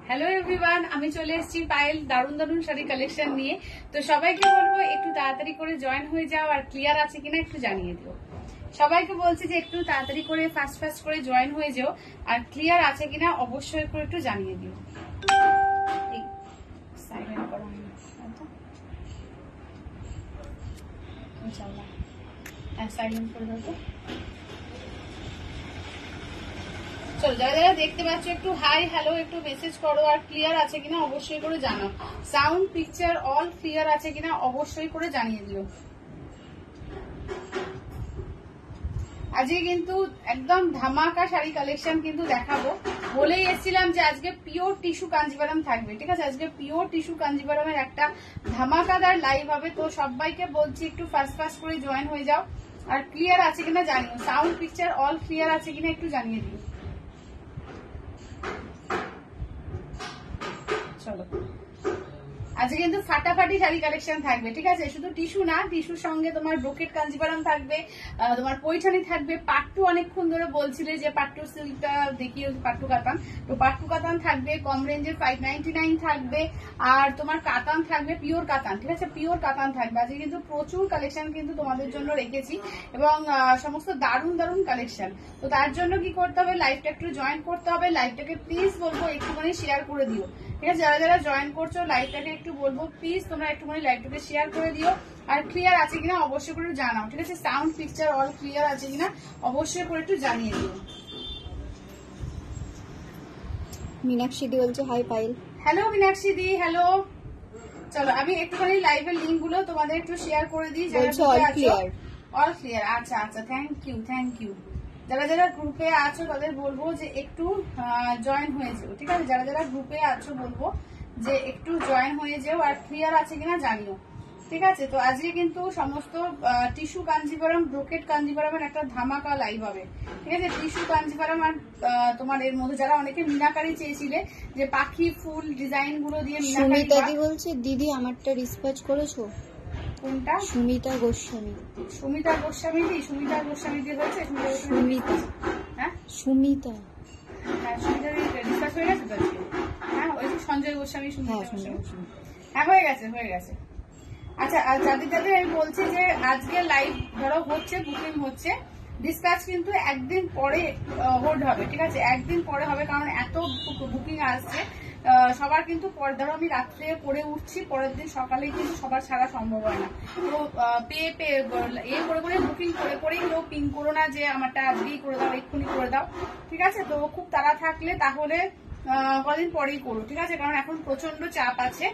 Hello everyone, আমি চলে এসেছি পায়েল দারুন দারুন শাড়ি কালেকশন নিয়ে। তো সবাইকে বলবো একটু তাড়াতাড়ি করে জয়েন হয়ে যাও, আর ক্লিয়ার আছে কিনা একটু জানিয়ে দিও। সবাইকে বলছি যে একটু তাড়াতাড়ি করে ফাস্ট করে জয়েন হয়ে যাও, আর ক্লিয়ার আছে কিনা অবশ্যই করে একটু জানিয়ে দিও। সাইলেন্ট করা হয়নি, সাইলেন্ট করে দাও তো। চলো, যারা যারা দেখতে পাচ্ছ একটু হাই হ্যালো একটু মেসেজ করো, আর ক্লিয়ার আছে কিনা অবশ্যই করে জানাও। সাউন্ড পিকচার অল ক্লিয়ার আছে কিনা অবশ্যই করে জানিয়ে দিও। আজকে কিন্তু একদম ধামাকা শাড়ি কালেকশন কিন্তু দেখাবো। বলেই এসেছিলাম যে আজকে পিওর টিস্যু কাঞ্জিভারাম থাকবে, ঠিক আছে? আজকে পিওর টিস্যু কাঞ্জিভারামের একটা ধামাকাদার লাইভ হবে। তো সবাইকে বলছি একটু ফাস্ট করে জয়েন হয়ে যাও, আর ক্লিয়ার আছে কিনা জানিও। সাউন্ড পিকচার অল ক্লিয়ার আছে কিনা একটু জানিয়ে দিও। চলো, আজকে কিন্তু ফাটাফাটি শাড়ি কালেকশন থাকবে, ঠিক আছে? শুধু টিস্যু না, টিস্যুর সঙ্গে তোমার ব্রোকেট কাঞ্জিভারাম থাকবে, তোমার পৈঠানি থাকবে, পাট্টু অনেকক্ষণ ধরে বলছিলে যে পাট্টু সিল্কটা দেখিয়ে, পাট্টু কাতান। তো পাট্টু কাতান থাকবে, কম রেঞ্জের 599 থাকবে, আর তোমার কাতান থাকবে পিওর কাতান, ঠিক আছে? পিওর কাতান থাকবে। আজকে কিন্তু প্রচুর কালেকশন কিন্তু তোমাদের জন্য রেখেছি, এবং সমস্ত দারুণ দারুণ কালেকশন। তো তার জন্য কি করতে হবে, লাইভটা একটু জয়েন করতে হবে। লাইভটাকে প্লিজ বলবো একটুখানি শেয়ার করে দিও, ঠিক আছে? যারা যারা জয়েন করছো লাইভটাকে একটু বলবো প্লিজ তোমরা একটুখানি লাইভটাকে শেয়ার করে দিও, আর ক্লিয়ার আছে কিনা অবশ্যই করে জানাও, ঠিক আছে? সাউন্ড পিকচার অল ক্লিয়ার আছে কিনা অবশ্যই করে একটু জানিয়ে দিও। মীনাক্ষী দি বলছে হাই পায়েল। হ্যালো মীনাক্ষী দি, হ্যালো। চলো, আমি একটুখানি লাইভের লিঙ্ক গুলো তোমাদের একটু শেয়ার করে দিই। অল ক্লিয়ার, আচ্ছা আচ্ছা, থ্যাংক ইউ। যারা যারা গ্রুপে আছো তাদের বলবো যে একটু জয়েন হয়ে যাও, ঠিক আছে? যারা যারা গ্রুপে আছো বলবো যে একটু জয়েন হয়ে যাও, আর ক্লিয়ার আছে কিনা জানিও, ঠিক আছে? তো আজকে কিন্তু সমস্ত টিস্যু কাঞ্জিভারাম, ব্রোকেট কাঞ্জিভারামের একটা ধামাকা লাইভ হবে, ঠিক আছে? টিস্যু কাঞ্জিভারাম আর তোমার এর মধ্যে যারা অনেকে মিনাকারি চেয়েছিলে, যে পাখি ফুল ডিজাইন গুলো দিয়ে মিনাকারি। সুমিতা দি বলছে দিদি আমারটা রিসপাচ করেছো? কোনটা? সুমিতা গোস্বামী। সুমিতা গোস্বামী দি হয়েছে। সুমিতা, হ্যাঁ সুমিতা, হ্যাঁ সুমিতা দি রিসার্চ হয়ে গেছে তো আজকে। হ্যাঁ, ওই যে সঞ্জয় গোস্বামী, সুমিতা গোস্বামী। হ্যাঁ, হয়ে গেছে। আচ্ছা, আর যাদের আমি বলছি যে আজকে লাইভ ধরো হচ্ছে, বুকিং হচ্ছে, ডিসপ্যাচ কিন্তু একদিন পরে হোল্ড হবে, ঠিক আছে? একদিন পরে হবে, কারণ এত বুকিং আসছে সবার কিন্তু ধরো আমি রাত্রে করে উঠছি, পরের দিন সকালে কিন্তু সবার ছাড়া সম্ভব হয় না। তো করে বুকিং করেই কেউ পিং করো না যে আমারটা আজকেই করে দাও, এক্ষুনি করে দাও, ঠিক আছে? তো খুব তাড়া থাকলে তাহলে কদিন পরেই করো, ঠিক আছে? কারণ এখন প্রচন্ড চাপ আছে,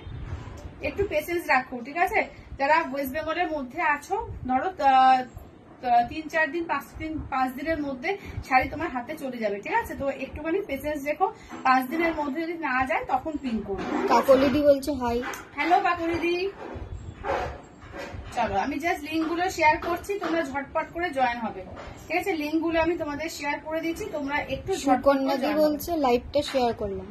একটু পেশেন্স রাখো, ঠিক আছে? যারা ওয়েস্ট বেঙ্গলের মধ্যে আছো, ধরো 3-4 দিন 5 দিনের মধ্যে শাড়ি তোমার হাতে চলে যাবে, ঠিক আছে? তো একটুখানি পেশেন্স রেখো, 5 দিনের মধ্যে যদি না যায় তখন পিন করো। কাকলিদি বলছে হাই। হ্যালো কাকলিদি। চলো, আমি জাস্ট লিঙ্ক গুলো শেয়ার করছি, তোমরা ঝটপট করে জয়েন হবে, ঠিক আছে? লিঙ্ক গুলো আমি তোমাদের শেয়ার করে দিচ্ছি, তোমরা একটু সুকন্যা দি বলছে লাইভটা শেয়ার করলাম।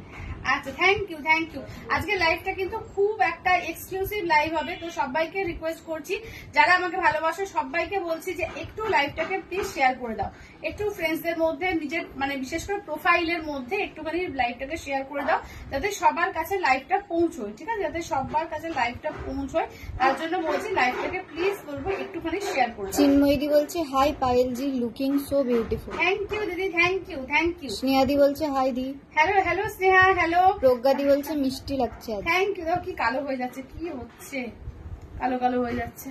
আচ্ছা, থ্যাংক ইউ। আজকে লাইভটা কিন্তু খুব একটা এক্সক্লুসিভ লাইভ হবে। তো সবাইকে রিকোয়েস্ট করছি, যারা আমাকে ভালোবাসো সবাইকে বলছি যে একটু লাইভটাকে প্লিজ শেয়ার করে দাও, একটু ফ্রেন্ডসদের মধ্যে, নিজের মানে বিশেষ করে প্রোফাইলের মধ্যে একটুখানি লাইভটাকে শেয়ার করে দাও, যাতে সবার কাছে লাইভটা পৌঁছয়, ঠিক আছে? যাতে সবার কাছে লাইভটা পৌঁছয়, তার জন্য বলছি লাইভটাকে প্লিজ বলবো একটুখানি শেয়ার করে দাও। চিন্ময়দি বলছে hi Payel ji, looking so beautiful. Thank you দিদি, থ্যাংক ইউ। স্নেহাদি বলছে হাই দি। Hello Sneha, hello. প্রজ্ঞাদি বলছে মিষ্টি লাগছে। Thank you. কি কালো হয়ে যাচ্ছে, কি হচ্ছে, কালো হয়ে যাচ্ছে।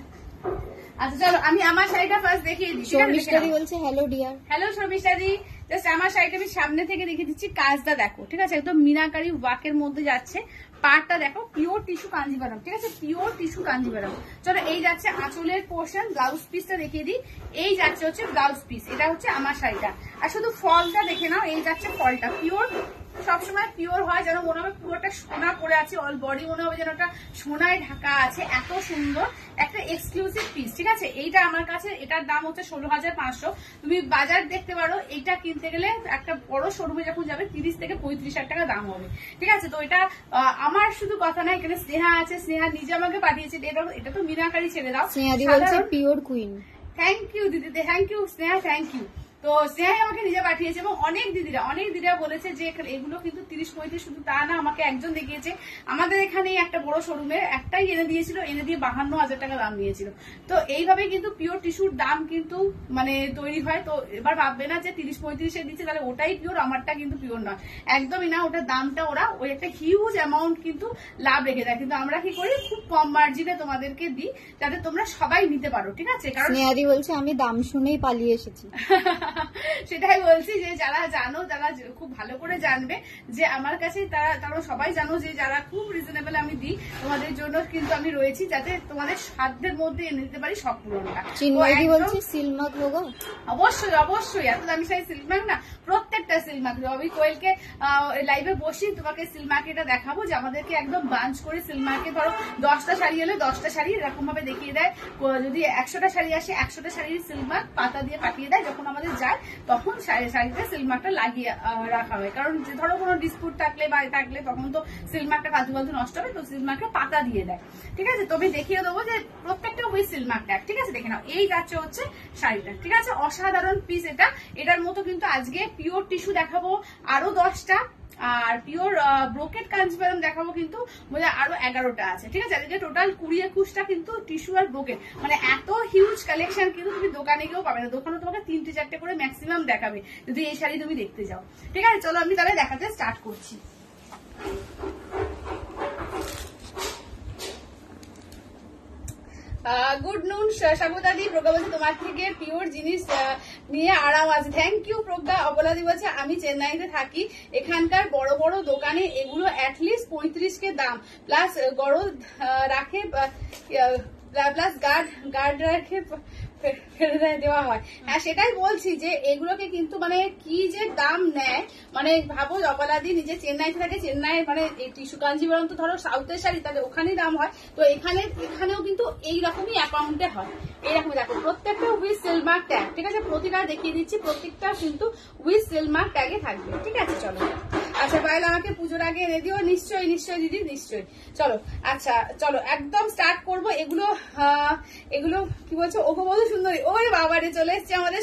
আচ্ছা চলো, আমি আমার শাড়িটা ফার্স্ট দেখিয়ে দিই। শর্মিষ্ঠাদি বলছে হ্যালো ডিয়ার। হ্যালো শর্মিষ্ঠাদি, জাস্ট আমার শাড়িটা আমি সামনে থেকে দেখিয়ে দিচ্ছি। কাজটা দেখো, ঠিক আছে? একদম মিনাকারি ওয়ার্কের মধ্যে যাচ্ছে। পাড়টা দেখো, পিওর টিস্যু কাঞ্জিভারাম, ঠিক আছে? Pure tissue Kanjivaram. চলো, এই যাচ্ছে আঁচলের পোর্শন, ব্লাউজ পিসটা দেখিয়ে দিই। এই যাচ্ছে হচ্ছে ব্লাউজ পিস, এটা হচ্ছে আমার শাড়িটা। আর শুধু ফলটা দেখে নাও, এই যাচ্ছে ফলটা পিওর, সবসময় পিওর হয়, যেন মনে হবে পুরোটা সোনা পরে আছে, অল বডি মনে হবে যেন একটা সোনায় ঢাকা আছে। এত সুন্দর একটা এক্সক্লুসিভ পিস, ঠিক আছে? এইটা আমার কাছে, এটার দাম হচ্ছে 16,500। তুমি বাজার দেখতে পারো, এইটা কিনতে গেলে একটা বড় শোরুমে যখন যাবে 30 থেকে 35,000 টাকা দাম হবে, ঠিক আছে? তো এটা আমার শুধু কথা না, এখানে স্নেহা আছে, স্নেহা নিজে আমাকে পাঠিয়েছে। এটা তো মিনাকারি ছেড়ে দাও। স্নেহাদি বলছে পিওর কুইন। থ্যাংক ইউ দিদি, thank you Sneha, thank you. তো স্নেহাই আমাকে নিজে পাঠিয়েছে এবং অনেক দিদিরা বলেছে যে এগুলো কিন্তু 30-35, শুধু তা না, আমাকে একজন দেখিয়েছে আমাদের এখানে একটা বড় শোরুমের একটাই এনে দিয়েছিল, এনে দিয়ে 52,000 টাকা দাম নিয়েছিল। তো এইভাবে কিন্তু পিওর টিস্যুর দাম কিন্তু মানে তৈরি হয়। তো এবার ভাববে না যে 30-35 দিচ্ছে তাহলে ওটাই পিওর, আমারটা কিন্তু পিওর নয়, একদমই না। ওটার দামটা ওরা ওই একটা হিউজ অ্যামাউন্ট কিন্তু লাভ রেখে দেয়, কিন্তু আমরা কি করি খুব কম মার্জিনে তোমাদেরকে দিই যাতে তোমরা সবাই নিতে পারো, ঠিক আছে? কারণ স্নেহাদি বলছে আমি দাম শুনেই পালিয়ে এসেছি। সেটাই বলছি যে যারা জানো, যারা খুব ভালো করে জানবে যে আমার কাছে, তারা সবাই জানো যে যারা খুব রিজনেবল আমি দিই, তোমাদের জন্য কিন্তু আমি রয়েছি যাতে তোমাদের সাধ্যের মধ্যে এনে দিতে পারি সব পূরণটা। চিন্ময়দি বলছে সিলমাক হোগা, অবশ্যই এত দামি সাইজ সিল্কমার্ক না, প্রত্যেকটা সিল্কমার্ক। আমি কোয়েলকে লাইভে বসি তোমাকে সিল্কমার্কেটা দেখাবো যে আমাদেরকে একদম বাঞ্চ করে সিল্কমার্কে ধরো 10টা শাড়ি এলে 10টা শাড়ি এরকম ভাবে দেখিয়ে দেয়, যদি 100টা শাড়ি আসে 100টা শাড়ির সিল্কমার্ক পাতা দিয়ে পাঠিয়ে দেয়, যখন আমাদের যায় তখন শাড়িতে সিল্কমার্কটা লাগিয়ে রাখা হয়। কারণ ধরো কোনো ডিসপুট থাকলে বা থাকলে তখন তো সিল্কমার্কটা ফালতু নষ্ট হবে, তো সিল্কমার্কে পাতা দিয়ে দেয়, ঠিক আছে? তবে দেখিয়ে দেবো যে প্রত্যেকটা ওই সিল্কমার্ক ট্যাগ, ঠিক আছে? দেখে নাও, এই যাচ্ছে হচ্ছে শাড়িটা, ঠিক আছে? অসাধারণ পিস এটার মতো কিন্তু আজকে পিওর টিস্যু দেখাবো আরো 10টা, আর পিওর ব্রোকেট কাঞ্জিভারম দেখাবো কিন্তু আরো 11টা আছে, ঠিক আছে? আজকে টোটাল 20-21টা কিন্তু টিস্যু আর ব্রোকেট, মানে এত হিউজ কালেকশন কিন্তু তুমি দোকানে গিয়েও পাবে না। দোকানে তোমাকে 3-4টে করে ম্যাক্সিমাম দেখাবে যদি এই শাড়ি তুমি দেখতে যাও, ঠিক আছে? চলো আমি তাহলে দেখাতে স্টার্ট করছি। গুড নুন স্বাগতাদি। প্রজ্ঞা বলছে তোমার থেকে পিওর জিনিস নিয়ে আরাম আছে। থ্যাংক ইউ প্রজ্ঞা। অবলাদি বলছে আমি চেন্নাইতে থাকি, এখানকার বড় বড় দোকানে এগুলো অ্যাটলিস্ট 35 দাম, প্লাস গরদ রাখে, প্লাস গার্ড রাখে ফেলে দেওয়া হয়। হ্যাঁ সেটাই বলছি যে এগুলোকে কিন্তু মানে কি যে দাম নেয়, মানে ভাবো অবলাদি নিজে চেন্নাইতে থাকে, চেন্নাইয়ের মানে টিস্যু কাঞ্জিভারম তো ধরো সাউথের শাড়ি, তাহলে ওখানেই দাম হয়, তো এখানেও কিন্তু এইরকমই অ্যাকাউন্টে হয়। এইরকম দেখো প্রত্যেকটা উইথ সিলমার্ক ট্যাগ, ঠিক আছে? প্রতিটা দেখিয়ে দিচ্ছি, প্রত্যেকটা কিন্তু উইথ সিলমার্ক ট্যাগে থাকবে, ঠিক আছে? চলো আচ্ছা বাইল আমাকে পুজোর আগে এনে দিও। নিশ্চয়ই দিদি, নিশ্চয়ই। চলো আচ্ছা চলো একদম স্টার্ট করবো। এগুলো কি বলছো? ওগো বধূ সুন্দরী, ওই বাবারে চলে এসছে আমাদের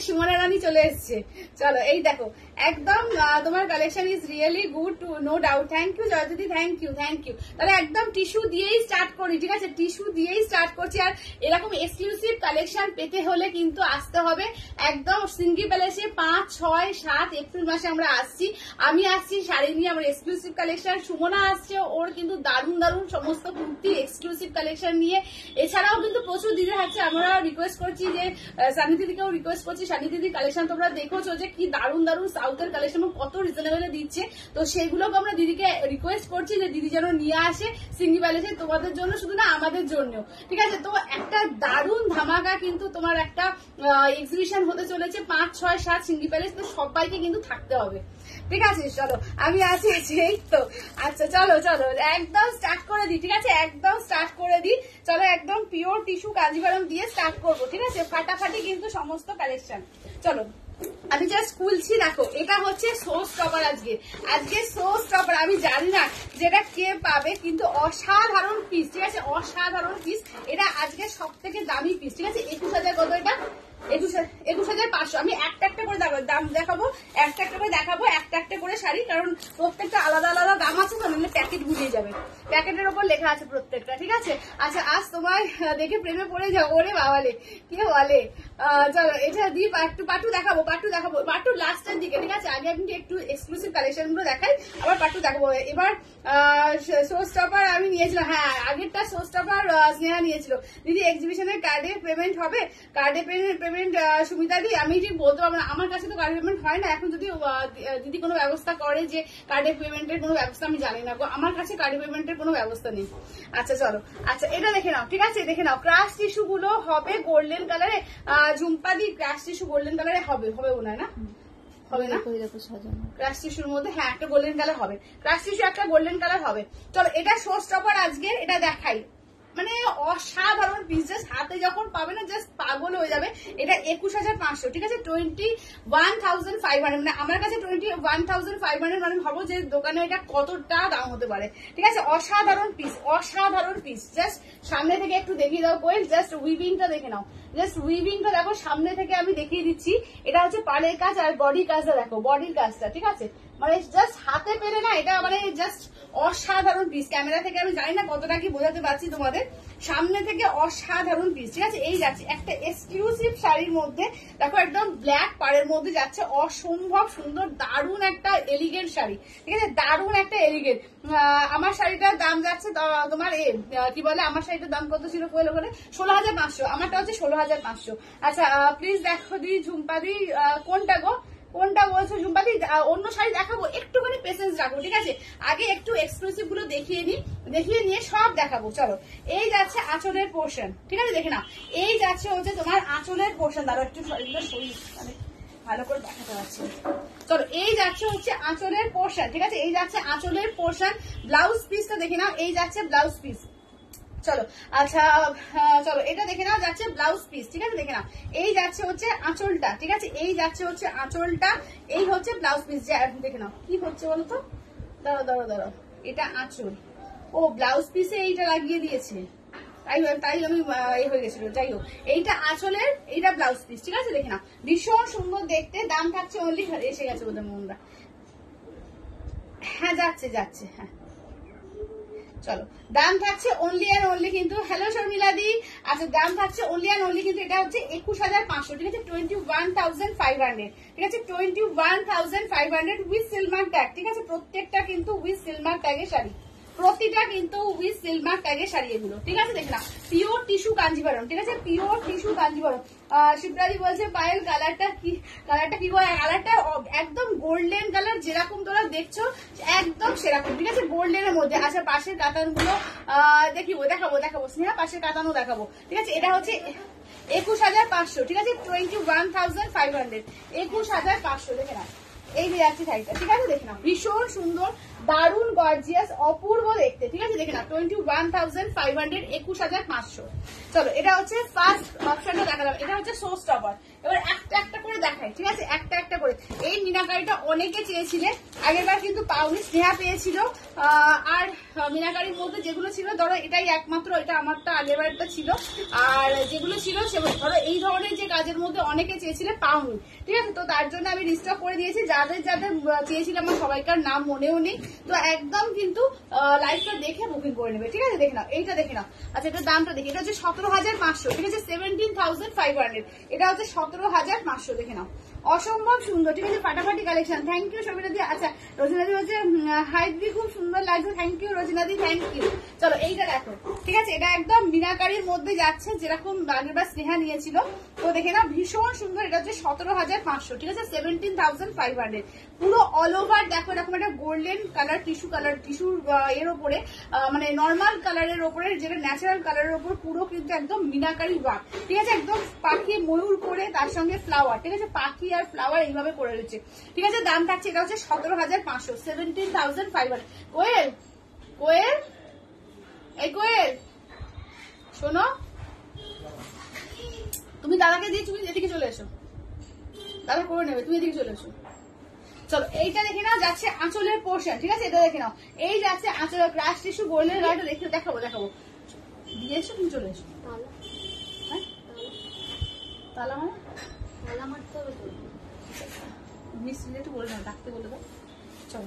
সুমনা রানী চলে এসছে। চলো এই দেখো একদম তোমার collection is really good to no doubt. Thank you জয়দিদি, থ্যাংক ইউ। তাহলে একদম টিস্যু দিয়েই স্টার্ট করি, ঠিক আছে? টিস্যু দিয়েই স্টার্ট করছি। আর এরকম এক্সক্লুসিভ কালেকশন পেতে হলে কিন্তু আসতে হবে একদম সিঙ্গি প্যালেসে 5, 6, 7 এপ্রিল মাসে আমরা আসছি। আমি আসছি শাড়ি নিয়ে, আমার এক্সক্লুসিভ কালেকশন। সুমনা আসছে, ওর কিন্তু দারুণ সমস্ত কুর্তি এক্সক্লুসিভ কালেকশন নিয়ে। এছাড়াও কিন্তু প্রচুর দিদি আছে, আমরা রিকোয়েস্ট করছি যে সানি দিদিকেও রিকোয়েস্ট করছি, সানি দিদির কালেকশন তোমরা দেখোছো যে কি দারুণ সাউথের কালেকশন কত রিজনেবলে দিচ্ছে, তো সেইগুলোকে আমরা দিদিকে রিকোয়েস্ট করছি যে দিদি যেন নিয়ে আসে সিঙ্গি প্যালেসে, তোমাদের জন্য শুধু না আমাদের জন্য, ঠিক আছে? তো একটা দারুণ ধামাকা কিন্তু তোমার একটা এক্সিবিশন হতে চলেছে 5, 6, 7 সিঙ্গি প্যালেস, তো সবাইকে কিন্তু থাকতে হবে, ঠিক আছে? চলো আমি আছি এই তো। আচ্ছা চলো একদম স্টার্ট করে দিই, ঠিক আছে? একদম স্টার্ট করে দিই। চলো একদম পিওর টিস্যু কাঞ্জিভারম দিয়ে স্টার্ট করবো, ঠিক আছে? ফাটাফাটি কিন্তু সমস্ত কালেকশন। চলো আমি জাস্ট খুলছি, দেখো এটা হচ্ছে শো স্টপার। আজকে শো স্টপার, আমি জানি না যেটা কে পাবে, কিন্তু অসাধারণ পিস, ঠিক আছে? অসাধারণ পিস, এটা আজকে সব থেকে দামি পিস, ঠিক আছে? 21,000 কত এটা? 21,500। আমি একটা করে দাম দেখাবো, একটা করে শাড়ি, কারণ প্রত্যেকটা আলাদা দাম আছে তো, নাহলে প্যাকেট বুঝিয়ে যাবে। প্যাকেটের ওপর লেখা আছে প্রত্যেকটা, ঠিক আছে? আচ্ছা আজ তোমায় দেখে প্রেমে পড়ে যাও, ওরে বাবালে কে বলে। চলো এটা দিয়ে পাট্টু দেখাবো, পাট্টু লাস্টের দিকে, ঠিক আছে? আগে একটু এক্সক্লুসিভ কালেকশন গুলো দেখাই, আবার পাট্টু দেখাবো। এবার শো স্টপার আমি নিয়েছিলাম, হ্যাঁ আগেরটা শো স্টপার স্নেহা নিয়েছিল। দিদি এক্সিবিশনের কার্ডে পেমেন্ট হবে? কার্ডে পেমেন্ট সুমিতা দি আমি ঠিক বলতে পারবো না, আমার কাছে তো কার্ডে পেমেন্ট হয় না এখন। যদি দিদি কোনো ব্যবস্থা করে যে কার্ডে পেমেন্টের কোনো ব্যবস্থা, আমি জানি না, আমার কাছে কার্ডে পেমেন্টের কোনো ব্যবস্থা নেই। আচ্ছা চলো, আচ্ছা এটা দেখে নাও, ঠিক আছে? দেখে নাও ক্রাশ টিস্যু গুলো হবে গোল্ডেন কালারে। ঝুম্পা দি ক্রাশ টিস্যু গোল্ডেন কালারে হবে মনে হয় না? হবে না? ক্রাশ টিস্যুর মধ্যে হ্যাঁ একটা গোল্ডেন কালার হবে, ক্রাশ টিস্যু একটা গোল্ডেন কালার হবে। চলো এটা শো স্টপার আজকের, এটা দেখাই। মানে অসাধারণ পিস, জাস্ট হাতে যখন পাবে না জাস্ট পাগল হয়ে যাবে। এটা 21,500, ঠিক আছে, 21,500, মানে আমার কাছে 21,500, মানে ভাবো যে দোকানে এটা কতটা দাম হতে পারে, ঠিক আছে। অসাধারণ পিস, অসাধারণ পিস। জাস্ট সামনে থেকে একটু দেখিয়ে দাও কোয়েল, জাস্ট উইভিংটা দেখে নাও, জাস্ট উইভিংটা দেখো সামনে থেকে আমি দেখিয়ে দিচ্ছি। এটা হচ্ছে পাড়ের কাজ আর বডির কাজটা দেখো, বডির কাজটা, ঠিক আছে, মানে জাস্ট হাতে পেলে না এটা মানে জাস্ট অসাধারণ পিস। ক্যামেরা থেকে আমি জানি না কতটা কি বোঝাতে পারছি তোমাদের, সামনে থেকে অসাধারণ পিস, ঠিক আছে। এই যাচ্ছে একটা এক্সক্লুসিভ শাড়ির মধ্যে দেখো, একদম ব্ল্যাক পাড়ের মধ্যে যাচ্ছে, অসম্ভব সুন্দর দারুণ একটা এলিগেন্ট শাড়ি, ঠিক আছে, দারুণ একটা এলিগেন্ট। আমার শাড়িটার দাম যাচ্ছে তোমার কি বলে, আমার শাড়িটার দাম কত ছিল কোয়েল ওখানে, 16,500, আমারটা হচ্ছে 16,500। আচ্ছা প্লিজ দেখো দি ঝুম্পা দি, কোনটা গো, কোনটা বলছো ঝুম্পাদি? অন্য শাড়ি দেখাবো, একটুখানি পেশেন্স রাখো, ঠিক আছে, আগে একটু এক্সক্লুসিভ গুলো দেখিয়ে নি, দেখিয়ে নিয়ে সব দেখাবো। চলো, এই যাচ্ছে আঁচলের পোর্শন, ঠিক আছে, দেখে নাও, এই যাচ্ছে হচ্ছে তোমার আঁচলের পোর্শন। দাঁড়ো একটু শরীর মানে ভালো করে দেখাতে পারছি। চলো, এই যাচ্ছে হচ্ছে আঁচলের পোর্শন, ঠিক আছে, এই যাচ্ছে আঁচলের পোর্শন। ব্লাউজ পিসটা দেখে নাও, এই যাচ্ছে ব্লাউজ পিস। চলো আচ্ছা, চলো এটা দেখে নাও, যাচ্ছে ব্লাউজ পিস, ঠিক আছে, দেখে নাও, এই যাচ্ছে হচ্ছে আঁচলটা, ঠিক আছে, এই যাচ্ছে হচ্ছে আঁচলটা, এই হচ্ছে ব্লাউজ পিস। দেখে নাও কি হচ্ছে বলতো, দাঁড়াও দাঁড়াও দাঁড়াও, এটা আঁচল, ও ব্লাউজ পিসে এইটা লাগিয়ে দিয়েছে, তাই আমি হয়ে গেছিল। যাই হোক, এইটা আঁচলের, এইটা ব্লাউজ পিস, ঠিক আছে, দেখে নাও, ভীষণ সুন্দর দেখতে। দাম থাকছে অনলি, এসে গেছে বোধহয় মনরা, হ্যাঁ যাচ্ছে যাচ্ছে, হ্যাঁ চলো, দাম থাকছে অনলি অ্যান্ড অনলি কিন্তু, হ্যালো শর্মিলা দি, আচ্ছা দাম থাকছে অনলি অ্যান্ড অনলি কিন্তু, এটা হচ্ছে 21,500, ঠিক আছে, 21,500, ঠিক আছে, 21,500 উইথ সিলমার ট্যাগ, ঠিক আছে, প্রত্যেকটা কিন্তু উইথ সিলমার ট্যাগের শাড়ি, প্রতিটা কিন্তু উইথ সিলমার ট্যাগের শাড়ি এগুলো, ঠিক আছে, দেখে না, পিওর টিস্যু কাঞ্জিভারম, ঠিক আছে, পিওর টিস্যু কাঞ্জিভারম। শিবরাজি বলছে পায়েল কালারটা কি, কালারটা কি বলে, কালারটা একদম গোল্ডেন কালার, যেরকম তোরা দেখছো একদম সেরকম, ঠিক আছে, গোল্ডেনের মধ্যে। আচ্ছা পাশের কাতান গুলো দেখাবো স্নেহা, পাশের কাতানও দেখাবো, ঠিক আছে। এটা হচ্ছে 21,500, ঠিক আছে, 21,500, 21,500, দেখে না, এই যে যাচ্ছে শাড়িটা, ঠিক আছে, দেখে নাও, ভীষণ সুন্দর, দারুণ গর্জিয়াস, অপূর্ব দেখতে, ঠিক আছে, দেখে নাও, 21,500, 21,500। চলো, এটা হচ্ছে ফার্স্ট অপশনটা দেখালাম, এটা হচ্ছে শো স্টপার। এবার একটা একটা করে দেখাই, ঠিক আছে, একটা একটা করে। এই মিনাকারিটা অনেকে চেয়েছিলে, আগেরবার কিন্তু পাওনি, স্নেহা পেয়েছিল। আর মিনাকারির মধ্যে যেগুলো ছিল, ধরো এটাই একমাত্র, এটা আমারটা আগেরবারটা ছিল, আর যেগুলো ছিল সেগুলো ধরো এই ধরনের যে কাজের মধ্যে অনেকে চেয়েছিলে পাওনি, ঠিক আছে, তো তার জন্য আমি রিস্টক করে দিয়েছি। যাদের যাদের চেয়েছিলাম আমার সবাইকার নাম মনেও নেই, তো একদম কিন্তু লাইভটা দেখে বুকিং করে নেবে, ঠিক আছে, দেখে নাও, এইটা দেখে নাও। আচ্ছা এটার দামটা দেখি, এটা হচ্ছে 17,500, ঠিক আছে, 17,500, এটা হচ্ছে 17,500, দেখে নাও, অসম্ভব সুন্দর, ঠিক আছে, ফাটাফাটি কালেকশন। থ্যাংক ইউ সবিতা দি। আচ্ছা রোজিনাদি হচ্ছে হাই দিদি, খুব সুন্দর লাগছে, থ্যাংক ইউ রোজিনাদি, থ্যাংক ইউ। চলো এইটা দেখো, ঠিক আছে, এটা একদম মিনাকারির মধ্যে যাচ্ছে, যেরকম আগেরবার স্নেহা নিয়েছিল, তো দেখে না, ভীষণ সুন্দর। এটা হচ্ছে 17,500, ঠিক আছে, 17,500, পুরো অল ওভার দেখো, এরকম একটা গোল্ডেন কালার টিস্যুর এর ওপরে, মানে নর্মাল কালারের ওপরে, যেটা ন্যাচারাল কালারের ওপর পুরো কিন্তু একদম মিনাকারি ওয়ার্ক, ঠিক আছে, একদম পাখি ময়ূর করে তার সঙ্গে ফ্লাওয়ার, ঠিক আছে, পাখি আর ফ্লাওয়ার এইভাবে করে রয়েছে, ঠিক আছে। দাম থাকছে, এটা হচ্ছে 17,500, 17,500। কোয়েল কোয়েল, এই কোয়েল শোনো, তুমি দাদাকে দিয়ে তুমি এদিকে চলে এসো, দাদা করে নেবে, তুমি এদিকে চলে এসো। চলো এইটা দেখে নাও, যাচ্ছে আঁচলের পোর্শন, ঠিক আছে, এটা দেখে নাও, এই যাচ্ছে আঁচলের ক্রাশ টিস্যু গোল্ডেন গার্ড, দেখাবো দিয়ে এসো, তুমি চলে এসো। হ্যাঁ তালা মানে তালা মারতে হবে তো, মিস্ত্রি একটু বলে দাও, ডাকতে বলে দাও। চলো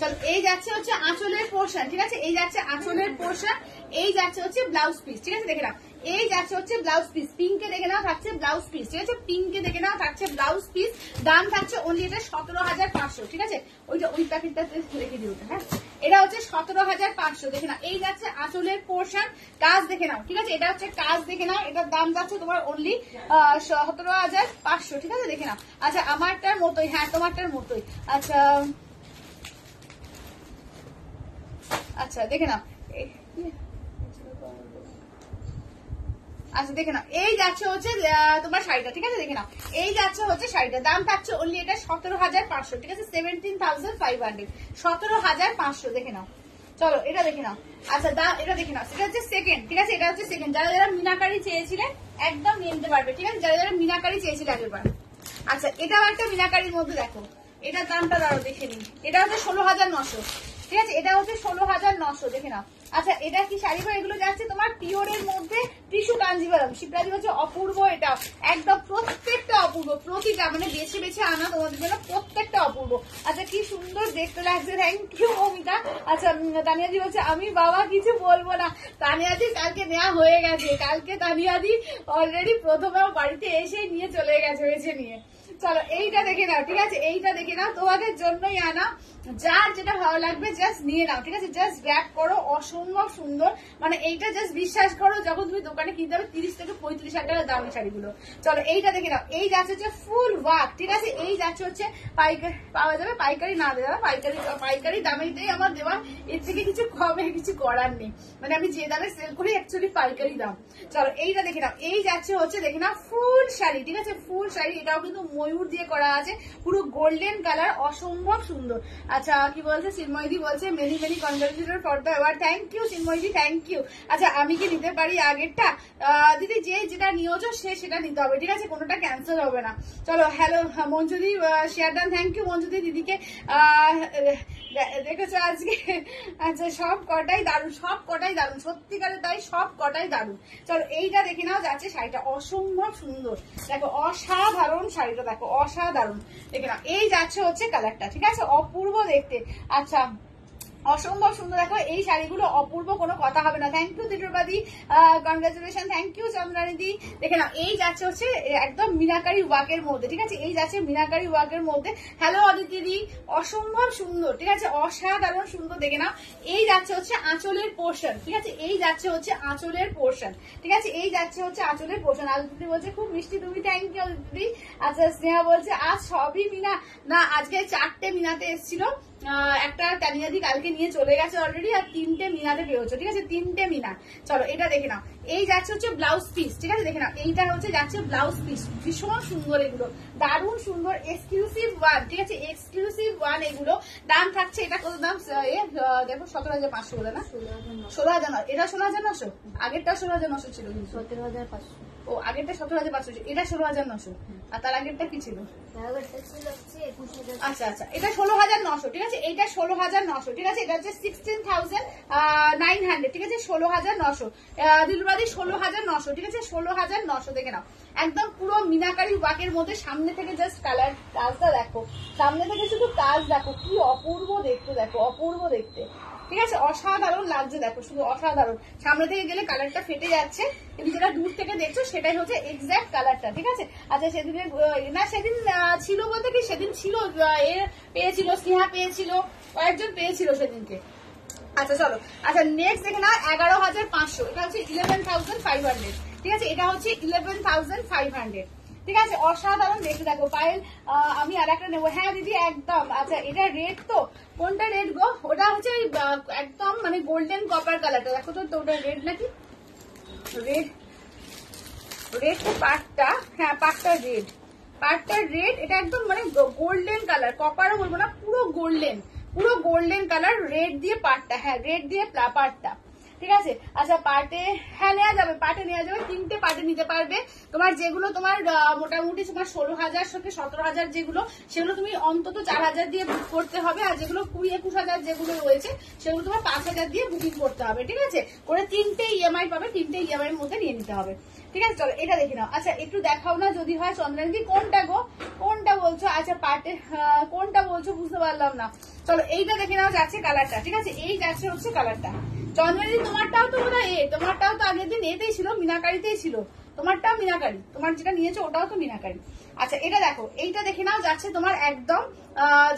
চল, এই যাচ্ছে হচ্ছে আঁচলের পোর্শন, ঠিক আছে, এই যাচ্ছে আঁচলের পোর্শন, এই যাচ্ছে হচ্ছে ব্লাউজ পিস, ঠিক আছে, দেখে নাও, এই যাচ্ছে হচ্ছে ব্লাউজ পিস, পিঙ্কে দেখে নাও থাকছে ব্লাউজ পিস, ঠিক আছে, পিঙ্কে দেখে নাও থাকছে ব্লাউজ পিস। দাম থাকছে অনলি এটা 17,500, ঠিক আছে, ওই প্যাকেটটাতে রেখে দিও, হ্যাঁ, এটা হচ্ছে 17,500, দেখে নাও, এই যাচ্ছে আঁচলের পোর্শন, কাজ দেখে নাও, ঠিক আছে, এটা হচ্ছে কাজ দেখে নাও, এটার দাম যাচ্ছে তোমার অনলি 17,500, ঠিক আছে, দেখে নাও। আচ্ছা আমারটার মতোই, হ্যাঁ তোমারটার মতোই। আচ্ছা আচ্ছা দেখে নাও, আচ্ছা দেখে নাও, এই যাচ্ছে হচ্ছে তোমার শাড়িটা, ঠিক আছে, দেখে নাও, এই যাচ্ছে হচ্ছে শাড়িটা, দাম থাকছে অনলি এটা 17,500, ঠিক আছে, 17,500, 17,500, দেখে নাও, চলো এটা দেখে নাও। আচ্ছা দাম এটা দেখে নাও, এটা হচ্ছে সেকেন্ড, ঠিক আছে, এটা হচ্ছে সেকেন্ড। যারা যারা মিনাকারি চেয়েছিলেন একদম নিয়ে নিতে পারবে, ঠিক আছে, যারা যারা মিনাকারি চেয়েছিলে আগের বার। আচ্ছা এটাও একটা মিনাকারির মধ্যে দেখো, এটার দামটা দাঁড়ো দেখে নিই। এটা হচ্ছে 16,900, ঠিক আছে, এটা হচ্ছে 16,900, দেখে নাও। আচ্ছা এটা কি শাড়ি গো? এগুলো যাচ্ছে তোমার পিওরের মধ্যে টিস্যু কাঞ্জিভারাম, শিবরাজি হচ্ছে অপূর্ব, এটা একদম প্রত্যেকটা অপূর্ব, প্রতিটা মানে বেছে বেছে আনা তোমাদের জন্য, প্রত্যেকটা অপূর্ব। আচ্ছা কি সুন্দর দেখতে লাগছে, থ্যাংক ইউ মমিতা। আচ্ছা তানিয়াদি বলছে আমি বাবা কিছু বলবো না। তানিয়াদি কালকে নেওয়া হয়ে গেছে, কালকে তানিয়াদি অলরেডি প্রথমে বাড়িতে এসে নিয়ে চলে গেছে, হয়েছে নিয়ে। চলো এইটা দেখে নাও, ঠিক আছে, এইটা দেখে নাও, তোমাদের জন্যই আনা, যার যেটা ভালো লাগবে জাস্ট নিয়ে নাও, ঠিক আছে, জাস্ট গ্র্যাব করো, অসম্ভব সুন্দর, মানে এইটা জাস্ট বিশ্বাস করো যখন তুমি দোকানে কিনতে হবে 30 থেকে 35,000 টাকা দামি শাড়িগুলো। চলো এইটা দেখে নাও, এই যাচ্ছে হচ্ছে ফুল ওয়ার্ক, ঠিক আছে, এই যাচ্ছে হচ্ছে পাইকারি পাওয়া যাবে, পাইকারি না দেওয়া, পাইকারি দামেই আমার দেওয়া, এর থেকে কিছু কমে কিছু করার নেই, মানে আমি যে দামে সেল করি অ্যাকচুয়ালি পাইকারি দাম। চলো এইটা দেখে নাও, এই যাচ্ছে হচ্ছে দেখে নাও ফুল শাড়ি, ঠিক আছে, ফুল শাড়ি, এটাও কিন্তু ময়ূর দিয়ে করা আছে, পুরো গোল্ডেন কালার, অসম্ভব সুন্দর। আচ্ছা কি বলছে চিন্ময়দি, বলছে many many congratulation for the award, thank you চিন্ময়দি, থ্যাংক ইউ। আচ্ছা আমি কি নিতে পারি আগেরটা? দিদি যে যেটা নিয়েছো সে সেটা নিতে হবে, ঠিক আছে, কোনোটা ক্যান্সেল হবে না। চলো হ্যালো মঞ্জুদি, শেয়ার ডান, থ্যাংক ইউ মঞ্জুদি দিদিকে। দেখেছো আজকে, আচ্ছা সব কটাই দারুণ, সব কটাই দারুণ, সত্যিকারে তাই, সব কটাই দারুণ। চলো এইটা দেখে নাও, যাচ্ছে শাড়িটা অসম্ভব সুন্দর, দেখো অসাধারণ শাড়িটা, দেখো অসাধারণ, দেখে নাও, এই যাচ্ছে হচ্ছে কালারটা, ঠিক আছে, অপূর্ব দেখতে। আচ্ছা অসম্ভব সুন্দর, দেখো এই শাড়িগুলো অপূর্ব, কোনো কথা হবে না। থ্যাংক ইউ দিটুরবাদি, কনগ্রাচুলেশন, থ্যাংক ইউ চন্দ্রানিদি। দেখে নাও এই যাচ্ছে হচ্ছে একদম মিনাকারি ওয়ার্কের মধ্যে, ঠিক আছে, এই যাচ্ছে মিনাকারি ওয়ার্কের মধ্যে। হ্যালো অদিতিদি, অসম্ভব সুন্দর, ঠিক আছে, অসাধারণ সুন্দর, দেখে নাও এই যাচ্ছে হচ্ছে আঁচলের পোর্শন, ঠিক আছে, এই যাচ্ছে হচ্ছে আঁচলের পোর্শন, ঠিক আছে, এই যাচ্ছে হচ্ছে আঁচলের পোর্শন। আদিতি বলছে খুব মিষ্টি তুমি, থ্যাংক ইউ দিদি। আচ্ছা স্নেহা বলছে আজ সবই মিনা, না আজকে 4টে মিনাতে এসেছিল, একটা তানিয়াদি কালকে নিয়ে চলে গেছে অলরেডি, আর 3টে মিনাতে পেয়েছো, ঠিক আছে, 3টে মিনা। চলো এটা দেখে নাও, এই যাচ্ছে হচ্ছে ব্লাউজ পিস, ঠিক আছে, দেখে নাও এইটা হচ্ছে যাচ্ছে ব্লাউজ পিস, ভীষণ সুন্দর, এগুলো দারুণ সুন্দর, এক্সক্লুসিভ ওয়ান, ঠিক আছে, এক্সক্লুসিভ ওয়ান, এগুলো দাম থাকছে, এটা কত দাম দেখো 17,500 বলে না, 16,000, এটা 16,900, আগেরটা 16,900 ছিল, 17,500। ও আগেরটা 17,500, এটা 16,900, আর তার আগেরটা কি ছিল? আচ্ছা আচ্ছা এটা 16,900, ঠিক আছে, এইটা 16,900, ঠিক আছে, এটা হচ্ছে 16,900, ঠিক আছে, 16,900 দিলবাদি, 16,900, ঠিক আছে, 16,900, দেখে নাও একদম পুরো মিনাকারি ওয়ার্কের মধ্যে, সামনে থেকে জাস্ট কালার কাজটা দেখো, সামনে থেকে শুধু কাজ দেখো, কি অপূর্ব দেখতে, দেখো অপূর্ব দেখতে, ঠিক আছে, অসাধারণ লাগছে, দেখো শুধু অসাধারণ, সামনে থেকে গেলে কালারটা ফেটে যাচ্ছে, কিন্তু যেটা দূর থেকে দেখছো সেটাই হচ্ছে এক্সাক্ট কালারটা, ঠিক আছে। আচ্ছা সেদিনে না, সেদিন ছিল বলতে কি, সেদিন ছিল এ পেয়েছিল, স্নেহা পেয়েছিল, কয়েকজন পেয়েছিল সেদিনকে। আচ্ছা চলো, আচ্ছা নেক্সট দেখে না 11,500, এটা হচ্ছে 11,500, ঠিক আছে, এটা হচ্ছে 11,500, ঠিক আছে, অসাধারণ দেখতে, দেখো পায়েল আমি আর একটা নেবো, হ্যাঁ দিদি একদম। আচ্ছা এটা রেড, তো কোনটা রেড গো? ওটা হচ্ছে একদম মানে গোল্ডেন কপার কালারটা, দেখো তো ওটা রেড নাকি, রেড, রেড তো পাটটা, হ্যাঁ পাটটা রেড, পাটটা রেড, এটা একদম মানে গোল্ডেন কালার, কপারও বলবো না, পুরো গোল্ডেন, পুরো গোল্ডেন কালার, রেড দিয়ে পাটটা, হ্যাঁ রেড দিয়ে পাটটা, ঠিক আছে। আচ্ছা পাটে হ্যাঁ নেওয়া যাবে, পাটে নেওয়া যাবে, 3টে পাটে নিতে পারবে, তোমার যেগুলো তোমার মোটামুটি তোমার 16,000 থেকে 17,000 যেগুলো, সেগুলো তুমি অন্তত 4,000 দিয়ে বুক করতে হবে, আর যেগুলো 20-21,000 যেগুলো রয়েছে সেগুলো তোমার 5,000 দিয়ে বুকিং করতে হবে, ঠিক আছে, করে 3টে ইএমআই পাবে, 3টে ইএমআই এর মধ্যে নিয়ে নিতে হবে, ঠিক আছে। চলো এটা দেখে নাও, আচ্ছা একটু দেখাও না যদি হয় চন্দ্রানী, কোনটা গো, কোনটা বলছো? আচ্ছা পাটে কোনটা বলছো বুঝতে পারলাম না। চলো এইটা দেখে নাও, যাচ্ছে কালারটা, ঠিক আছে, এই যাচ্ছে হচ্ছে কালারটা। চন্দ্রানী তোমারটাও তো বোধ হয় তোমারটাও তো আগের দিন এতেই ছিল, মিনাকারিতেই ছিল, তোমারটাও মিনাকারি, তোমার যেটা নিয়েছো ওটাও তো মিনাকারি। আচ্ছা এটা দেখো, এইটা দেখে নাও, যাচ্ছে তোমার একদম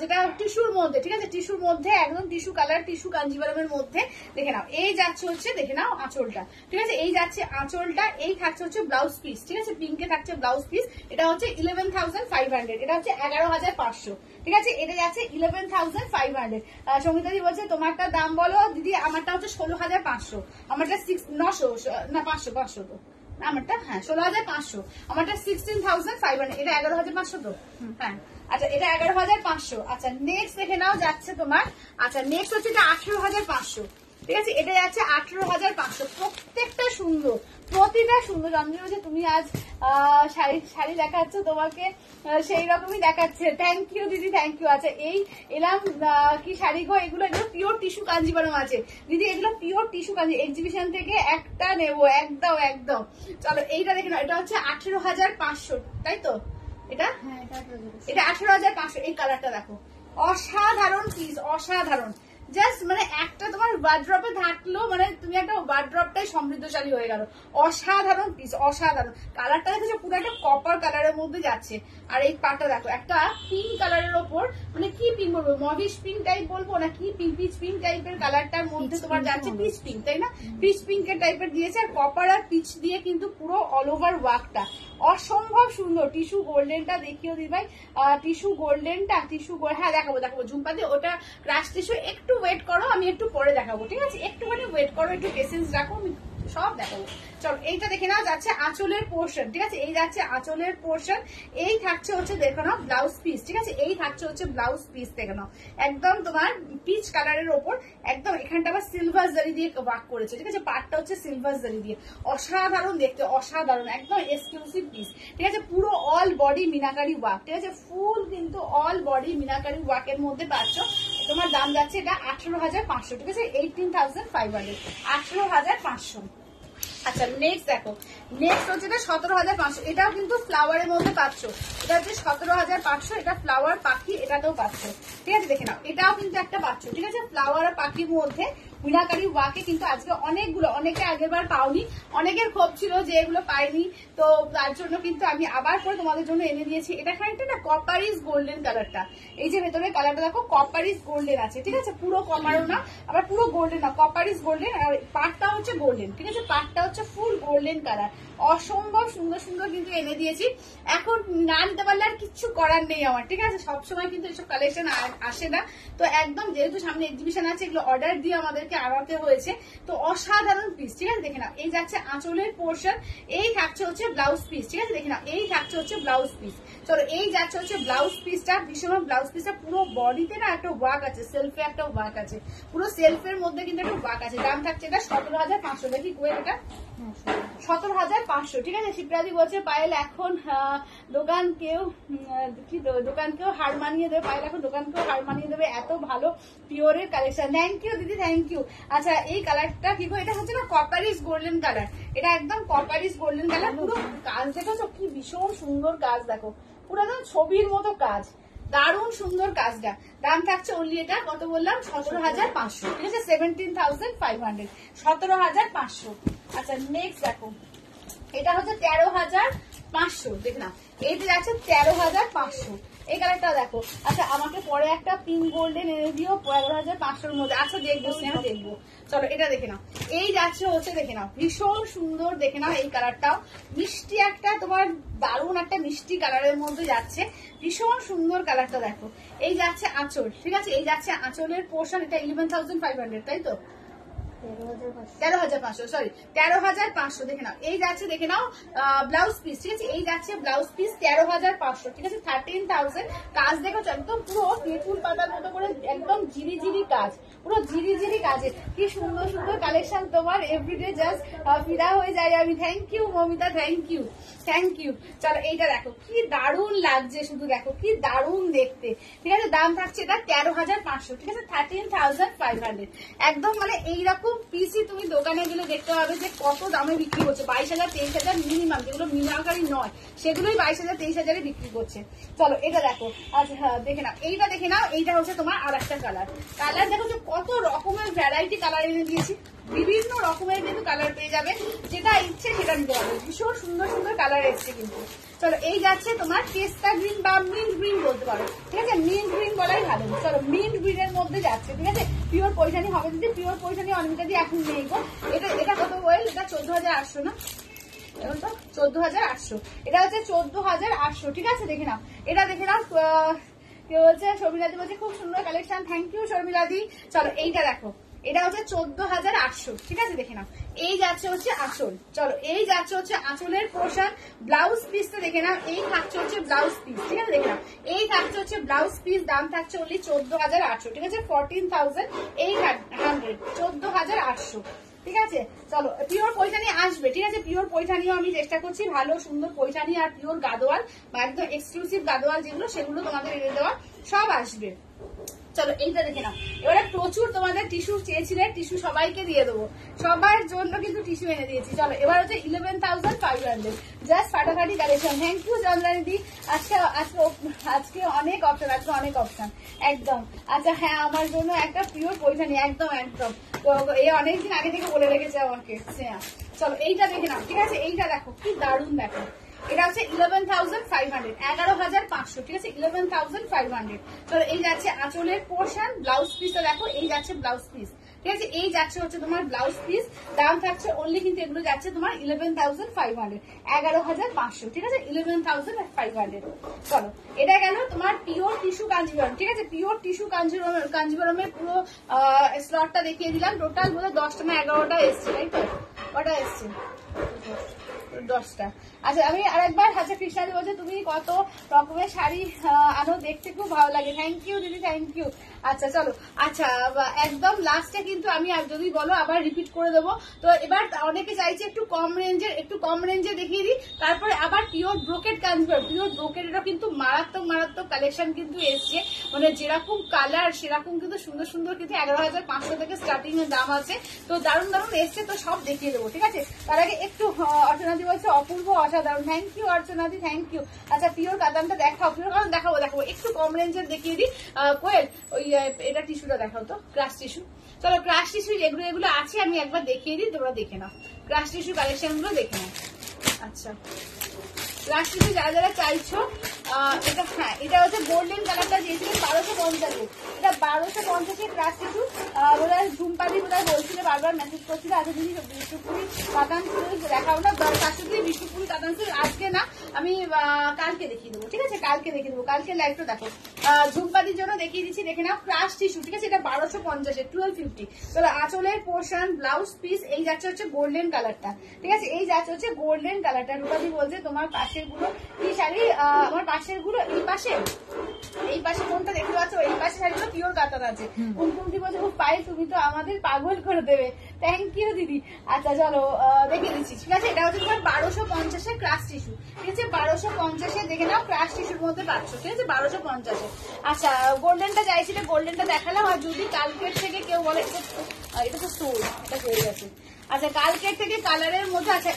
যেটা টিস্যুর মধ্যে, ঠিক আছে, টিস্যুর মধ্যে একদম টিস্যু কালার, টিস্যু কাঞ্জিভারামের মধ্যে, দেখে নাও এই যাচ্ছে হচ্ছে, দেখে নাও আঁচলটা, ঠিক আছে, এই যাচ্ছে আঁচলটা, এই থাকছে হচ্ছে ব্লাউজ পিস, ঠিক আছে, পিঙ্কে থাকছে ব্লাউজ পিস, এটা হচ্ছে 11,500, এটা হচ্ছে 11,500, ঠিক আছে, এটা যাচ্ছে 11,500। সঙ্গীতাদি বলছে তোমারটা দাম বলো দিদি, আমারটা হচ্ছে 16,500, আমারটা 900 না 500 তো আমারটা হ্যাঁ 16,500, আমারটা 16,500, এটা 11,500 তো হ্যাঁ। আচ্ছা এটা 11,500। আচ্ছা নেক্সট দেখে নাও যাচ্ছে তোমার, আচ্ছা নেক্সট হচ্ছে এটা 18,500, ঠিক আছে, এটা যাচ্ছে 18,500। প্রত্যেকটা সুন্দর, প্রতিটা সুন্দর। আমি বলছি তুমি আজ শাড়ি দেখাচ্ছ, তোমাকে সেই রকমই দেখাচ্ছে। থ্যাংক ইউ দিদি, থ্যাংক ইউ। আচ্ছা এই এলাম কি শাড়ি গো, এগুলো পিওর টিস্যু কাঞ্জিভারম আছে দিদি, এগুলো পিওর টিস্যু কাঞ্জি, এক্সিবিশন থেকে একটা নেবো একদম একদম। চলো এইটা দেখে নাও, এটা হচ্ছে 18,500 তাই তো, এটা 18,500। এই কালারটা দেখো, অসাধারণ পিস, অসাধারণ। জাস্ট মানে একটা তোমার ওয়ার্ড্রপে থাকলো, মানে তুমি একটা ওয়ার্ড্রপটাই সমৃদ্ধশালী হয়ে গেল। অসাধারণ পিস, অসাধারণ। কালারটা দেখেছো পুরো একটা কপার কালারের মধ্যে যাচ্ছে। আর এই পাটা দেখো, একটা পিঙ্ক কালারের ওপর, মানে কি পিঙ্ক বলবো, মভিশ পিঙ্ক টাইপ বলবো না কি, পিঙ্ক পিচ পিঙ্ক টাইপের কালারটার মধ্যে তোমার যাচ্ছে পিচ পিঙ্ক, তাই না? পিচ পিঙ্কের টাইপের দিয়েছে, আর কপার আর পিচ দিয়ে কিন্তু পুরো অল ওভার ওয়ার্কটা অসম্ভব সুন্দর। টিস্যু গোল্ডেনটা দেখিও দি ভাই, টিস্যু গোল্ডেনটা, টিস্যু হ্যাঁ দেখাবো ঝুম্পা দিয়ে, ওটা ক্রাশ টিস্যু। একটু ওয়েট করো, আমি একটু পরে দেখাবো, ঠিক আছে, একটুখানি ওয়েট করো, একটু পেশেন্স রাখো, আমি সব দেখাবো। চলো এইটা দেখে নাও, যাচ্ছে আঁচলের পোর্শন, ঠিক আছে, এই যাচ্ছে আঁচলের পোর্শন। এই থাকছে হচ্ছে দেখো নাও ব্লাউজ পিস, ঠিক আছে, এই থাকছে হচ্ছে ব্লাউজ পিস, দেখে নাও একদম তোমার পিচ কালারের ওপর, একদম এখানটা আবার সিলভার জারি দিয়ে ওয়ার্ক করেছে, ঠিক আছে, পার্টটা হচ্ছে সিলভার জারি দিয়ে। অসাধারণ দেখতে, অসাধারণ, একদম এক্সক্লুসিভ পিস, ঠিক আছে, পুরো অল বডি মিনাকারি ওয়ার্ক, ঠিক আছে, ফুল কিন্তু অল বডি মিনাকারি ওয়ার্কের মধ্যে পাচ্ছ। তোমার দাম যাচ্ছে এটা 18,500, ঠিক আছে, 18,500, 18,500। আচ্ছা নেক্সট দেখো, নেক্সট হচ্ছে এটা 17,500, এটাও কিন্তু ফ্লাওয়ারের মধ্যে পাচ্ছ। এটা হচ্ছে 17,500, এটা ফ্লাওয়ার পাখি, এটাতেও পাচ্ছ, ঠিক আছে, দেখে নাও এটাও কিন্তু একটা পাচ্ছ, ঠিক আছে, ফ্লাওয়ার আর পাখির মধ্যে মিনাকারি ওয়াকে কিন্তু আজকে অনেকগুলো, অনেকে আগের বার পাওনি, অনেকের ক্ষোভ ছিল যে এগুলো পাইনি, তো তার জন্য কিন্তু আমি আবার করে তোমাদের জন্য এনে দিয়েছি। এটা খানিকটা না কপারিস গোল্ডেন কালারটা, এই যে ভেতরে কালারটা দেখো কপারিস গোল্ডেন আছে, ঠিক আছে, পুরো কপারও না আবার পুরো গোল্ডেন না, কপারিস গোল্ডেন। আর পাটটা হচ্ছে গোল্ডেন, ঠিক আছে, পাটটা হচ্ছে ফুল গোল্ডেন কালার। অসম্ভব সুন্দর সুন্দর কিন্তু এনে দিয়েছি। এখন না নিতে পারলে আর কিচ্ছু করার নেই আমার, ঠিক আছে, সবসময় কিন্তু এসব কালেকশন আসে না, তো একদম যেহেতু সামনে এক্সিবিশন আছে, এগুলো অর্ডার দিয়ে আমাদেরকে আনাতে হয়েছে, তো অসাধারণ পিস, ঠিক আছে, দেখে নাও এই যাচ্ছে আঁচলের পোর্শন, এই থাকছে হচ্ছে ব্লাউজ পিস, ঠিক আছে, দেখে নাও এই থাকছে হচ্ছে ব্লাউজ পিস। চলো এই যাচ্ছে হচ্ছে ব্লাউজ পিসটা, ভীষণ ব্লাউজ পিসটা পুরো বডিতে না একটা ওয়ার্ক আছে, সেলফে একটা ওয়ার্ক আছে, পুরো সেলফের মধ্যে কিন্তু একটা ওয়ার্ক আছে। দাম থাকছে এটা 17,500, দেখি কোয়ে এটা 17,500, ঠিক আছে। শিপ্রাদি বলছে পায়েল এখন দোকান কেউ হার মানিয়ে দেবে, পায়েল এখন দোকান কেউ হার মানিয়ে দেবে, এত ভালো পিওরের কালেকশন। থ্যাংক ইউ দিদি, থ্যাংক ইউ। আচ্ছা এই কালারটা কি গো, এটা হচ্ছে না কপারিস গোল্ডেন কালার, এটা একদম কপারিস গোল্ডেন কালার। পুরো কাজ দেখেছো কি ভীষণ সুন্দর কাজ, দেখো পুরো একদম ছবির মতো কাজ, দারুণ সুন্দর কাজটা। দাম থাকছে অনলি এটা কত বললাম 17,500, ঠিক আছে, 17,500, 17,500। আচ্ছা নেক্সট দেখো, এটা হচ্ছে 13,500, দেখলাম এইটা যাচ্ছে 13,500, এই কালারটা দেখো। আচ্ছা আমাকে পরে একটা পিঙ্ক গোল্ডেন এনে দিও 11,500-র মধ্যে। আচ্ছা দেখবো স্নেহা, দেখবো। চলো এটা দেখে নাও, এই যাচ্ছে হচ্ছে দেখে নাও ভীষণ সুন্দর, দেখে নাও এই কালারটাও মিষ্টি একটা, তোমার দারুণ একটা মিষ্টি কালারের মধ্যে যাচ্ছে, ভীষণ সুন্দর কালারটা দেখো। এই যাচ্ছে আঁচল, ঠিক আছে, এই যাচ্ছে আঁচলের পোর্শন, এটা 11,500, তাই তো 13,500, সরি 13,500, দেখে নাও এই যাচ্ছে, দেখে নাও ব্লাউজ পিস, ঠিক আছে, এই যাচ্ছে ব্লাউজ পিস 13,500, ঠিক আছে, 13,000। কাজ দেখো একদম পুরো তেঁতুল পাতার মতো করে একদম ঝিরি ঝিরি কাজ, পুরো ঝিরি ঝিরি কাজে, কি সুন্দর সুন্দর কালেকশন তোমার, এভরিডে জাস্ট ফিদা হয়ে যায় আমি। Thank you Momita, thank you, thank you. চলো এইটা দেখো কি দারুণ লাগছে, শুধু দেখো কি দারুণ দেখতে, ঠিক আছে। দাম থাকছে এটা 13,500, ঠিক আছে, 13,500, একদম মানে এইরকম পিসি তুমি দোকানে গেলে দেখতে পাবে যে কত দামে বিক্রি করছে, 22,000 23,000 মিনিমাম, যেগুলো মিনাকারি নয় সেগুলোই 22,000 23,000 বিক্রি করছে। চলো এটা দেখো, আচ্ছা হ্যাঁ দেখে নাও এইটা, দেখে নাও এইটা হচ্ছে তোমার আর একটা কালার, কালার দেখো যে কত রকমের ভ্যারাইটি কালার এনে দিয়েছি, বিভিন্ন রকমের কিন্তু কালার পেয়ে যাবে, যেটা ইচ্ছে সেটা নিতে পারবে, ভীষণ সুন্দর সুন্দর কালার এসছে কিন্তু। চলো এই যাচ্ছে তোমার পেস্তা গ্রিন বা মিন্ট গ্রিন বলতে পারো, ঠিক আছে, মিন্ট গ্রিন বলাই ভালো। চলো মিন্ট গ্রিনের মধ্যে যাচ্ছে, ঠিক আছে, পিওর পয়সানি হবে, যদি পিওর পয়সানি অনিমিতা দিয়ে এখন নেই গো। এটা কত ওয়েল, এটা 14,800 না, 14,800, এটা হচ্ছে 14,800, ঠিক আছে, দেখে নাও এটা, দেখে নাও কেউ বলছে শর্মিলাদি বলছে খুব সুন্দর কালেকশন, থ্যাংক ইউ শর্মিলাদি। চলো এইটা দেখো, এটা হচ্ছে 14,800, ঠিক আছে দেখে নাও। এই যাচ্ছে হচ্ছে আঁচল, চলো এই যাচ্ছে হচ্ছে আঁচলের পোর্শন। ব্লাউজ পিসটা দেখে নাও, এই থাকছে হচ্ছে ব্লাউজ পিস, ঠিক আছে দেখে নাও। এই থাকছে হচ্ছে ব্লাউজ পিস, দাম থাকছে অনলি 14,800, ঠিক আছে 14,800, 14,800, ঠিক আছে। চলো পিওর পৈঠানি আসবে, ঠিক আছে, পিওর পৈঠানিও আমি চেষ্টা করছি, ভালো সুন্দর পৈঠানি আর পিওর গাদোয়াল বা একদম এক্সক্লুসিভ গাদোয়াল যেগুলো, সেগুলো তোমাদের এনে দেওয়া সব আসবে। চলো এইটা দেখে নাও। এবারে প্রচুর তোমাদের টিস্যু চেয়েছিলে, টিস্যু সবাইকে দিয়ে দেবো, সবার জন্য কিন্তু টিস্যু এনে দিয়েছি। চলো এবার হচ্ছে 11,500, জাস্ট ফাটাফাটি কালেকশন। থ্যাংক ইউ চন্দ্রানী দি, আজকে আজকে অনেক অপশন, আজকে অনেক অপশন একদম। আচ্ছা হ্যাঁ, আমার জন্য একটা পিওর পৈঠানি, একদম একদম, তো এই অনেকদিন আগে থেকে বলে রেখেছে আমাকে স্নেহা। চলো এইটা দেখে নাও, ঠিক আছে, এইটা দেখো কি দারুণ, দেখো এটা হচ্ছে 11,500, 11,500, ঠিক আছে 11,500। চলো এই যাচ্ছে আঁচলের পোর্শন, ব্লাউজ পিসটা দেখো, এই যাচ্ছে ব্লাউজ পিস, ঠিক আছে, এই যাচ্ছে হচ্ছে তোমার ব্লাউজ পিস, দাম থাকছে অনলি কিন্তু এগুলো যাচ্ছে তোমার 11,500, 11,500, ঠিক আছে 11,500। চলো এটা গেল তোমার পিওর টিস্যু কাঞ্জিভরম, ঠিক আছে, পিওর টিস্যু কাঞ্জিভরমের পুরো স্লটটা দেখিয়ে দিলাম। টোটাল বোধহয় 10টা না 11টা এসছে, তাই তো, কটা এসছে 10টা। আচ্ছা আমি আরেকবার, আচ্ছা কৃষ্ণাদি বলছে তুমি কত রকমের শাড়ি আনো, দেখতে খুব ভালো লাগে। থ্যাংক ইউ দিদি, থ্যাংক ইউ। আচ্ছা চলো, আচ্ছা একদম লাস্টে কিন্তু আমি যদি বলো আবার রিপিট করে দেবো। তো এবার অনেকে চাইছে একটু কম রেঞ্জের দেখিয়ে দিই, তারপরে আবার পিওর ব্রোকেট কাঞ্জিভরম, পিওর ব্রোকেটেরও কিন্তু মারাত্মক কালেকশন কিন্তু এসছে, মানে যেরকম কালার সেরকম কিন্তু সুন্দর সুন্দর কিন্তু 11,500 থেকে স্টার্টিং এর দাম আছে। তো দারুণ এসছে, তো সব দেখিয়ে দেবো, ঠিক আছে। তার আগে একটু অর্চনাদি বলছে অপূর্ব অসাধারণ, থ্যাংক ইউ অর্চনাদি, থ্যাংক ইউ। আচ্ছা পিওর কাতানটা দেখাও, পিওর কাতান দেখাবো, একটু কম রেঞ্জের দেখিয়ে দিই। কোয়েল ওই এটা টিস্যুটা দেখাও তো, ক্রাশ টিস্যু। চলো ক্রাশ টিস্যু এগুলো আছে, আমি একবার দেখিয়ে দিই, তোমরা দেখে নাও ক্রাশ টিস্যু কালেকশন গুলো দেখে নাও। আচ্ছা ক্রাশ টিস্যু যারা যারা চাইছো, এটা হ্যাঁ এটা হচ্ছে গোল্ডেন কালারটা দিয়েছিলেন 1250, এটা 1250 ক্রাশ টিস্যু। বোধহয় ঝুমপাদি বোধহয় বলছিল, বারবার মেসেজ করছিল, আচ্ছা দিদি বিষ্ণুপুরি কাতান সিল্ক দেখাও না, শাশুড়ি বিষ্ণুপুরি কাতান সিল্ক আজকে না, আমি কালকে দেখিয়ে দেবো, ঠিক আছে কালকে দেখিয়ে দেবো, কালকে লাইভটা দেখো। ঝুমপাদির জন্য দেখিয়ে দিচ্ছি, দেখে নাও ক্রাশ টিস্যু, ঠিক আছে, এটা 1250, 1250। চলো আঁচলের পোর্শন, ব্লাউজ পিস, এই যাচ্ছে হচ্ছে গোল্ডেন কালারটা, ঠিক আছে, এই যাচ্ছে হচ্ছে গোল্ডেন কালারটা। রূপাদি বলছে তোমার পাশের গুলো কি শাড়ি, আমার পাশের গুলো এই পাশে কোনটা দেখতে পাচ্ছ, এই পাশে শাড়িগুলো পিওর কাতান আছে। কুমকুমদি বলছে খুব পাই, তুমি তো আমাদের পাগল করে দেবে, থ্যাংক ইউ দিদি। আচ্ছা চলো দেখিয়ে দিচ্ছি, ঠিক আছে, এটা হচ্ছে তোমার 1250 ক্রাশ টিস্যু, ঠিক আছে 1250 দেখে নাও, ক্রাশ টিস্যুর মধ্যে পাচ্ছ, ঠিক আছে 1250। আচ্ছা গোল্ডেনটা চাইছিলে, গোল্ডেনটা দেখালাম। আর যদি কালকের থেকে কেউ বলে এটা তো স্টোর, এটা হয়ে গেছে। আচ্ছা কালকের থেকে কালারের মধ্যে, আচ্ছা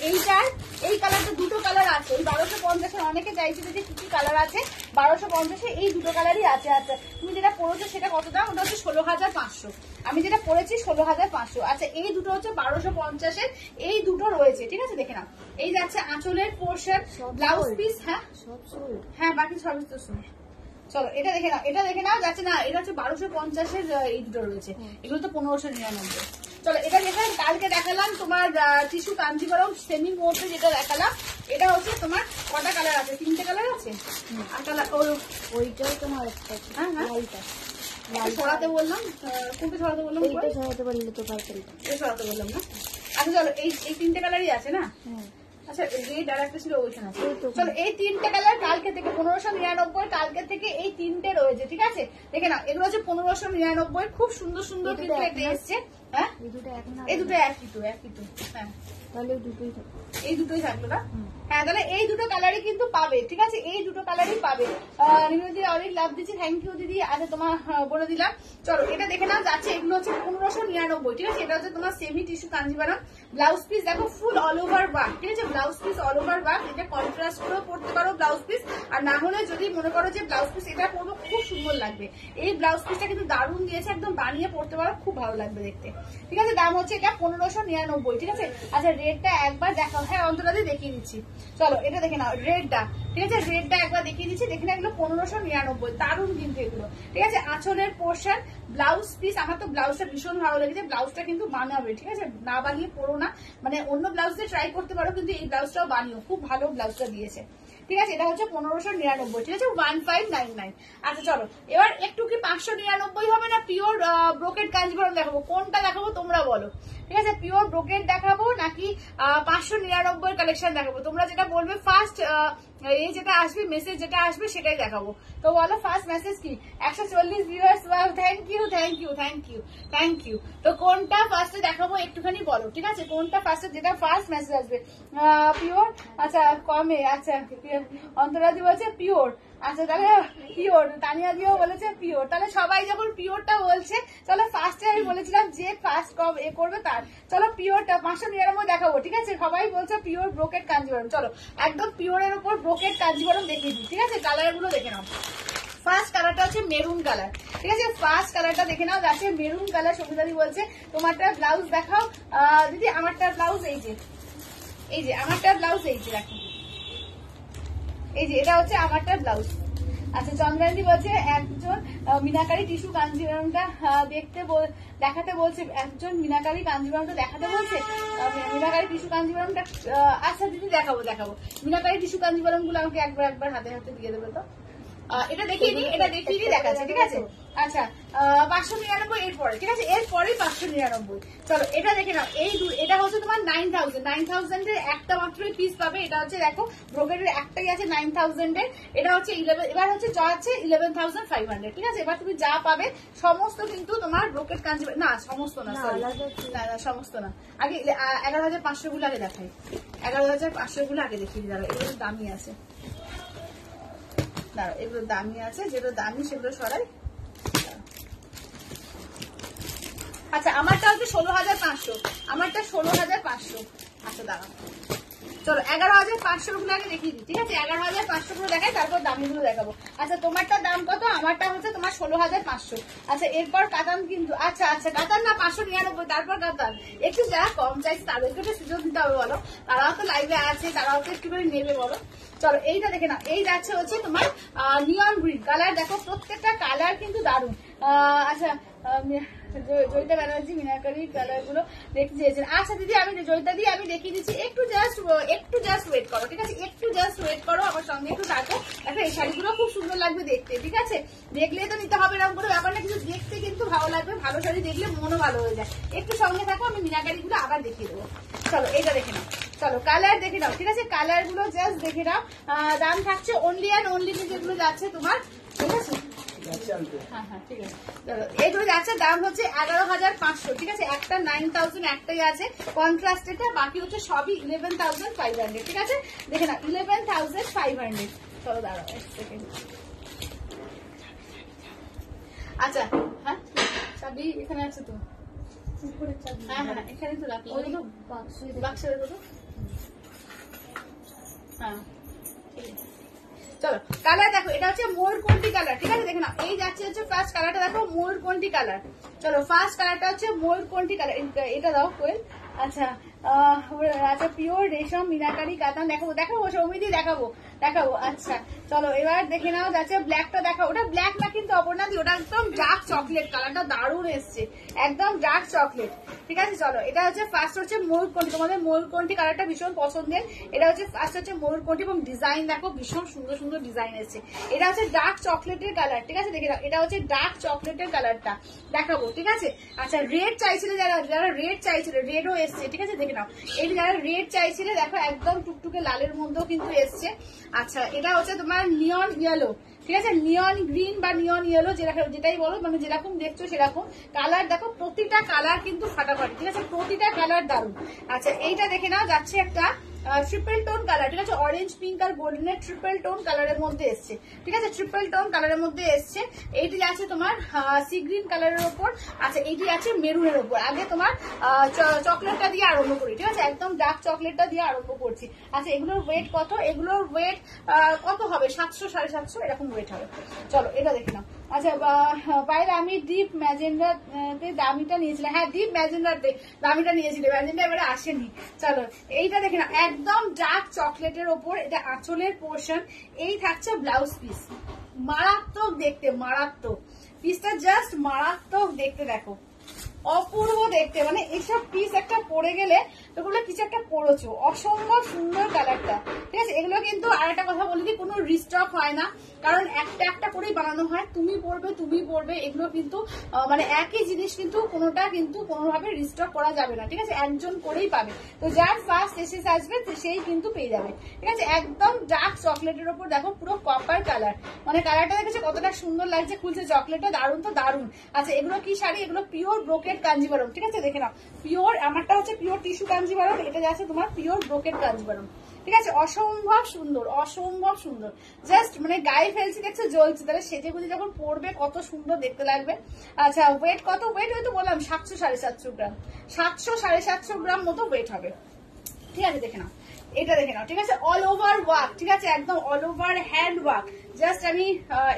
এই কালারটা দুটো কালার আছে, ওই 1250 অনেকে চাইছিল যে কি কি কালার আছে, 1250 এই দুটো কালারই আছে। আচ্ছা তুমি যেটা পড়েছো সেটা কত দাম, ওটা হচ্ছে 16,500, আমি যেটা পড়েছি 16,500। আচ্ছা এই দুটো হচ্ছে 1250, এই দুটো রয়েছে, ঠিক আছে দেখে নাও। এই যাচ্ছে আঁচলের পোর্শন, ব্লাউজ পিস, হ্যাঁ বাকি সবই তো শুনে। চলো এটা দেখে নাও, যাচ্ছে না, এটা হচ্ছে 1250 এই দুটো রয়েছে, এগুলো তো 1599। চলো এটা দেখে কালকে দেখালাম তোমার টিস্যু কাঞ্জিভরম সেমির মধ্যে যেটা দেখালাম, এটা হচ্ছে তোমার কটা কালার আছে, 3টে কালার আছে। আর কালার ওইটাই তোমার একটা, হ্যাঁ হ্যাঁ ছড়াতে বললাম, কোনটা ছড়াতে বললাম, এইটা ছড়াতে পারলে তো পারফেক্ট, এটা ছড়াতে বললাম না। আচ্ছা চলো এই 3টে কালারই আছে না। আচ্ছা রেড আর একটা ছিল ওইখানে আছে। চলো এই 3টে কালার কালকে থেকে 1599, কালকে থেকে এই 3টে রয়েছে, ঠিক আছে দেখে নাও। এগুলো হচ্ছে 1599, খুব সুন্দর সুন্দর কিন্তু এটা এসছে। হ্যাঁ এই দুটো একই তো, হ্যাঁ তাহলে দুটোই থাকবে, এই দুটোই থাকলো না। হ্যাঁ তাহলে এই দুটো কালারই কিন্তু পাবে, ঠিক আছে এই দুটো কালারই পাবে। নিমিদি অনেক লাভ দিচ্ছি, থ্যাংক ইউ দিদি। আচ্ছা তোমার বলে দিলাম। চলো এটা দেখে নাও, যাচ্ছে এগুলো হচ্ছে 1599, ঠিক আছে, এটা হচ্ছে তোমার semi tissue Kanjivaram. Blouse piece দেখো ফুল অল ওভার ওয়ার্ক, ঠিক আছে blouse piece all over work, এটা কন্ট্রাস্ট করে পড়তে পারো ব্লাউজ পিস। আর না হলে যদি মনে করো যে ব্লাউজ পিস এটা পরবো খুব সুন্দর লাগবে, এই ব্লাউজ পিসটা কিন্তু দারুণ দিয়েছে, একদম বানিয়ে পড়তে পারো, খুব ভালো লাগবে দেখতে, ঠিক আছে। দাম হচ্ছে এটা 1599, ঠিক আছে। আচ্ছা রেডটা একবার দেখাও, হ্যাঁ অন্তরাদি দেখিয়ে দিচ্ছি। চলো এটা দেখে নাও রেডটা, ঠিক আছে রেডটা একবার দেখিয়ে দিচ্ছি, দেখে নাও এগুলো 1599, দারুণ কিন্তু এগুলো, ঠিক আছে। আঁচলের পোর্শন, ব্লাউজ পিস, আমার তো ব্লাউজটা ভীষণ ভালো লেগেছে, ব্লাউজটা কিন্তু বানাবে, ঠিক আছে না বানিয়ে পড়ো না, মানে অন্য ব্লাউজ দিয়ে ট্রাই করতে পারো, কিন্তু এই ব্লাউজটাও বানিও, খুব ভালো ব্লাউজটা দিয়েছে, ঠিক ঠিক আছে, এটা হচ্ছে 1599, ঠিক আছে, 1599। আচ্ছা চলো এবার একটু কি 599 হবে না পিওর ব্রোকেড কাঞ্জিভরম দেখাবো, কোনটা দেখাবো তোমরা বলো, ঠিক আছে, পিওর ব্রোকেড দেখাবো নাকি 599 কালেকশন দেখাবো, তোমরা যেটা বলবে ফার্স্ট এই যেটা আসবে মেসেজ যেটা আসবে সেটাই দেখাবো। তো বলো ফার্স্ট মেসেজ কি, 140 viewers, thank you thank you thank you thank you. তো কোনটা ফার্স্টে দেখাবো একটুখানি বলো, ঠিক আছে, কোনটা ফার্স্টে, যেটা ফার্স্ট মেসেজ আসবে পিওর। আচ্ছা কমে, আচ্ছা অন্তরাদি বলছে পিওর, আচ্ছা তাহলে পিওর, তানিয়া দিও বলেছে পিওর, তাহলে সবাই যখন পিওরটা বলছে চলো ফার্স্টে আমি বলেছিলাম যে ফার্স্ট কম এ করবে তার, চলো পিওরটা 599 দেখাবো, ঠিক আছে, সবাই বলছে পিওর ব্রোকেড কাঞ্জিভরম, চলো একদম পিওরের উপর ব্রোকেড কাঞ্জিভরম দেখিয়ে দিই, ঠিক আছে, কালার গুলো দেখে নাও। ফার্স্ট কালারটা হচ্ছে মেরুন কালার, ঠিক আছে, ফার্স্ট কালারটা দেখে নাও, যাচ্ছে মেরুন কালার। সবিতাদি বলছে তোমারটা ব্লাউজ দেখাও দিদি, আমারটা ব্লাউজ এই যে, এই যে আমারটা ব্লাউজ এই যে দেখো, এই যে এটা হচ্ছে আমারটা ব্লাউজ। আচ্ছা চন্দ্রানী বলছে একজন মিনাকারি টিস্যু কাঞ্জিভরমটা দেখাতে বলছে, একজন মিনাকারি কাঞ্জিভরমটা দেখাতে বলছে, মিনাকারি টিস্যু কাঞ্জিভরমটা। আচ্ছা দিদি দেখাবো দেখাবো, মিনাকারি টিস্যু কাঞ্জিভরম গুলো আমাকে একবার হাতে হাতে দিয়ে দেবে তো, এটা দেখিয়ে দিই, এটা দেখিয়ে দিই দেখাচ্ছে, ঠিক আছে। আচ্ছা 599 এরপরে, ঠিক আছে, এরপরে 599। চলো এটা দেখে নাও, এটা হচ্ছে তোমার 9000 এর একটা মাত্রই পিস পাবে, এটা হচ্ছে দেখো ব্রোকেডের একটাই আছে 9000 এর, এটা হচ্ছে 11, এবার হচ্ছে যা আছে 11500, ঠিক আছে। এবার তুমি যা পাবে সমস্ত কিন্তু তোমার ব্রোকেড কাঞ্জিভরম, না সমস্ত না, সরি না সমস্ত না, আগে 11500 গুলো আগে দেখাই, 11500 গুলো আগে দেখিয়ে দিই, দাঁড়াও এগুলো দামি আছে, দাঁড়াও এগুলো দামি আছে, যেগুলো দামি সেগুলো সরাই। আচ্ছা আমারটা হচ্ছে 16500, আমারটা 16500। আচ্ছা দাঁড়াও চলো 11500 গুলো আগে দেখিয়ে দিই, ঠিক আছে, 11500 গুলো দেখাই তারপর দামিগুলো দেখাবো। আচ্ছা তোমারটার দাম কত, আমারটা হচ্ছে তোমার 16500। আচ্ছা এরপর কাতান কিন্তু, আচ্ছা আচ্ছা কাতান না 599, তারপর কাতান, একটু যারা কম চাইছে তাদেরকে একটু সুযোগ দিতে হবে বলো, তারাও তো লাইভে আছে, তারাও তো একটু করে নেবে বলো। চলো এইটা দেখে না, এই যাচ্ছে হচ্ছে তোমার নিয়ন গ্রিন কালার, দেখো প্রত্যেকটা কালার কিন্তু দারুন। আচ্ছা জয়িতা ব্যানার্জি মিনাকারি কালার গুলো দেখতে চেয়েছেন। আচ্ছা দিদি আমি জয়িতা দিয়ে আমি দেখিয়ে দিচ্ছি, একটু জাস্ট ওয়েট করো, ঠিক আছে, একটু জাস্ট ওয়েট করো, আমার সঙ্গে একটু থাকো। দেখো এই শাড়িগুলো খুব সুন্দর লাগবে দেখতে, ঠিক আছে, দেখলেই তো নিতে হবে এরকম কোনো ব্যাপার না, কিন্তু দেখতে কিন্তু ভালো লাগবে, ভালো শাড়ি দেখলে মনও ভালো হয়ে যায়। একটু সঙ্গে থাকো, আমি মিনাকারি গুলো আবার দেখিয়ে দেবো। চলো এইটা দেখে নাও, চলো কালার দেখে নাও, ঠিক আছে, কালার গুলো জাস্ট দেখে নাও। দাম থাকছে অনলি অ্যান্ড অনলি যেগুলো যাচ্ছে তোমার, ঠিক আছে, হ্যাঁ হ্যাঁ ঠিক আছে, এইগুলো যাচ্ছে দাম হচ্ছে 11500, ঠিক আছে, একটা 9000 একটাই আছে কন্ট্রাস্ট, এটা বাকি হচ্ছে সবই 11500, ঠিক আছে, দেখে না 11500। চলো দাঁড়াও এক সেকেন্ড, আচ্ছা হ্যাঁ চাবি এখানে আছে তো, হ্যাঁ হ্যাঁ এখানে তো রাখি, বাক্সে দেবো, হ্যাঁ চলো কালার দেখো, এটা হচ্ছে ময়ূরকণ্ঠী কালার, ঠিক আছে, দেখে না এই যাচ্ছে হচ্ছে ফার্স্ট কালারটা দেখো ময়ূরকণ্ঠী কালার। চলো ফার্স্ট কালারটা হচ্ছে ময়ূরকণ্ঠী কালার, এটা দাও কোয়েল। আচ্ছা আচ্ছা পিওর রেশম মিনাকারি কাতান দেখাবো, দেখাবো সৌমিদি দেখাবো দেখাবো। আচ্ছা চলো এবার দেখে নাও, যাচ্ছে ব্ল্যাকটা দেখাও, ওটা ব্ল্যাক না কিন্তু অপর্ণাদি, ওটা একদম ডার্ক চকলেট কালারটা দারুণ এসছে, একদম ডার্ক চকলেট, ঠিক আছে। চলো এটা হচ্ছে ফার্স্ট হচ্ছে ময়ূরকণ্ঠী, তোমাদের ময়ূরকণ্ঠী কালারটা ভীষণ পছন্দের, এটা হচ্ছে ফার্স্ট হচ্ছে ময়ূরকণ্ঠী এবং ডিজাইন দেখো ভীষণ সুন্দর সুন্দর ডিজাইন এসছে, এটা হচ্ছে ডার্ক চকলেটের কালার, ঠিক আছে, দেখে নাও এটা হচ্ছে ডার্ক চকলেটের কালারটা দেখাবো, ঠিক আছে। আচ্ছা রেড চাইছিলে যারা, যারা রেড চাইছিলে রেডও এসছে, ঠিক আছে, দেখে নাও এই যারা রেড চাইছিলে দেখো একদম টুকটুকে লালের মধ্যেও কিন্তু এসছে। আচ্ছা এটা হচ্ছে তোমার নিয়ন ইয়েলো, ঠিক আছে, নিয়ন গ্রিন বা নিয়ন ইয়েলো যেটাই বলো, মানে যেরকম দেখছো সেরকম কালার, দেখো প্রতিটা কালার কিন্তু ফাটাফাটি, ঠিক আছে, প্রতিটা কালার দারুন। আচ্ছা এইটা দেখে নাও, যাচ্ছে একটা ট্রিপল টোন কালার, ঠিক আছে, অরেঞ্জ পিঙ্ক আর গোল্ডেনের ট্রিপল টোন কালারের মধ্যে এসছে, ঠিক আছে, ট্রিপল টোন কালারের মধ্যে এসছে। এইটি আছে তোমার সি গ্রিন কালারের ওপর, আচ্ছা এইটি আছে মেরুনের ওপর। আগে তোমার চকলেটটা দিয়ে আরম্ভ করি, ঠিক আছে, একদম ডার্ক চকলেটটা দিয়ে আরম্ভ করছি। আচ্ছা এগুলোর ওয়েট কত, এগুলোর ওয়েট কত হবে, 700 750 এরকম ওয়েট হবে। চলো এটা দেখে নাও। আচ্ছা বাইরে আমি ডিপ ম্যাজেন্ডাতে দামিটা নিয়েছিলাম, হ্যাঁ ডিপ ম্যাজেন্ডাতে দামিটা নিয়েছিল, ম্যাজেন্ডা এবারে আসেনি। চলো এইটা দেখে নাও, একদম ডার্ক চকলেটের ওপর, এটা আঁচলের পোর্শন, এই থাকছে ব্লাউজ পিস, মারাত্মক দেখতে, মারাত্মক পিসটা জাস্ট মারাত্মক দেখতে, দেখো অপূর্ব দেখতে, মানে এইসব পিস একটা পরে গেলে তোগুলো কিছু একটা পরেছো, অসম্ভব সুন্দর কালারটা। ঠিক আছে, এগুলো কিন্তু আর একটা কথা বলি দিই, কোনো রিস্টক হয় না, কারণ একটা একটা করেই বানানো হয়, তুমি পরবে, এগুলো কিন্তু মানে একই জিনিস কিন্তু কোনোটা কিন্তু কোনোভাবে রিস্টক করা যাবে না। ঠিক আছে, একজন করেই পাবে, তো যার ফার্স্ট এসেস আসবে সেই কিন্তু পেয়ে যাবে। ঠিক আছে, একদম ডার্ক চকলেটের ওপর দেখো পুরো কপার কালার, মানে কালারটা দেখেছো কতটা সুন্দর লাগছে, খুলছে চকলেটটা, দারুণ তো দারুণ। আচ্ছা, এগুলো কি শাড়ি? এগুলো পিওর ব্রোকেট কাঞ্জিভারম। ঠিক আছে, দেখে নাও, পিওর, আমারটা হচ্ছে পিওর টিস্যু কাঞ্জিভারম, এটা যাচ্ছে তোমার পিওর ব্রোকেট কাঞ্জিভারম। ঠিক আছে, অসম্ভব সুন্দর, অসম্ভব সুন্দর, জাস্ট মানে গায়ে ফেলছি দেখছো জ্বলছে, তাহলে সেজে গুজে যখন পরবে কত সুন্দর দেখতে লাগবে। আচ্ছা, ওয়েট কত? ওয়েট হয়তো বললাম 700 750 গ্রাম, 700 750 গ্রাম মতো ওয়েট হবে। ঠিক আছে, দেখে নাও, এটা দেখে নাও। ঠিক আছে, অল ওভার ওয়ার্ক, ঠিক আছে, একদম all over hand work. Just আমি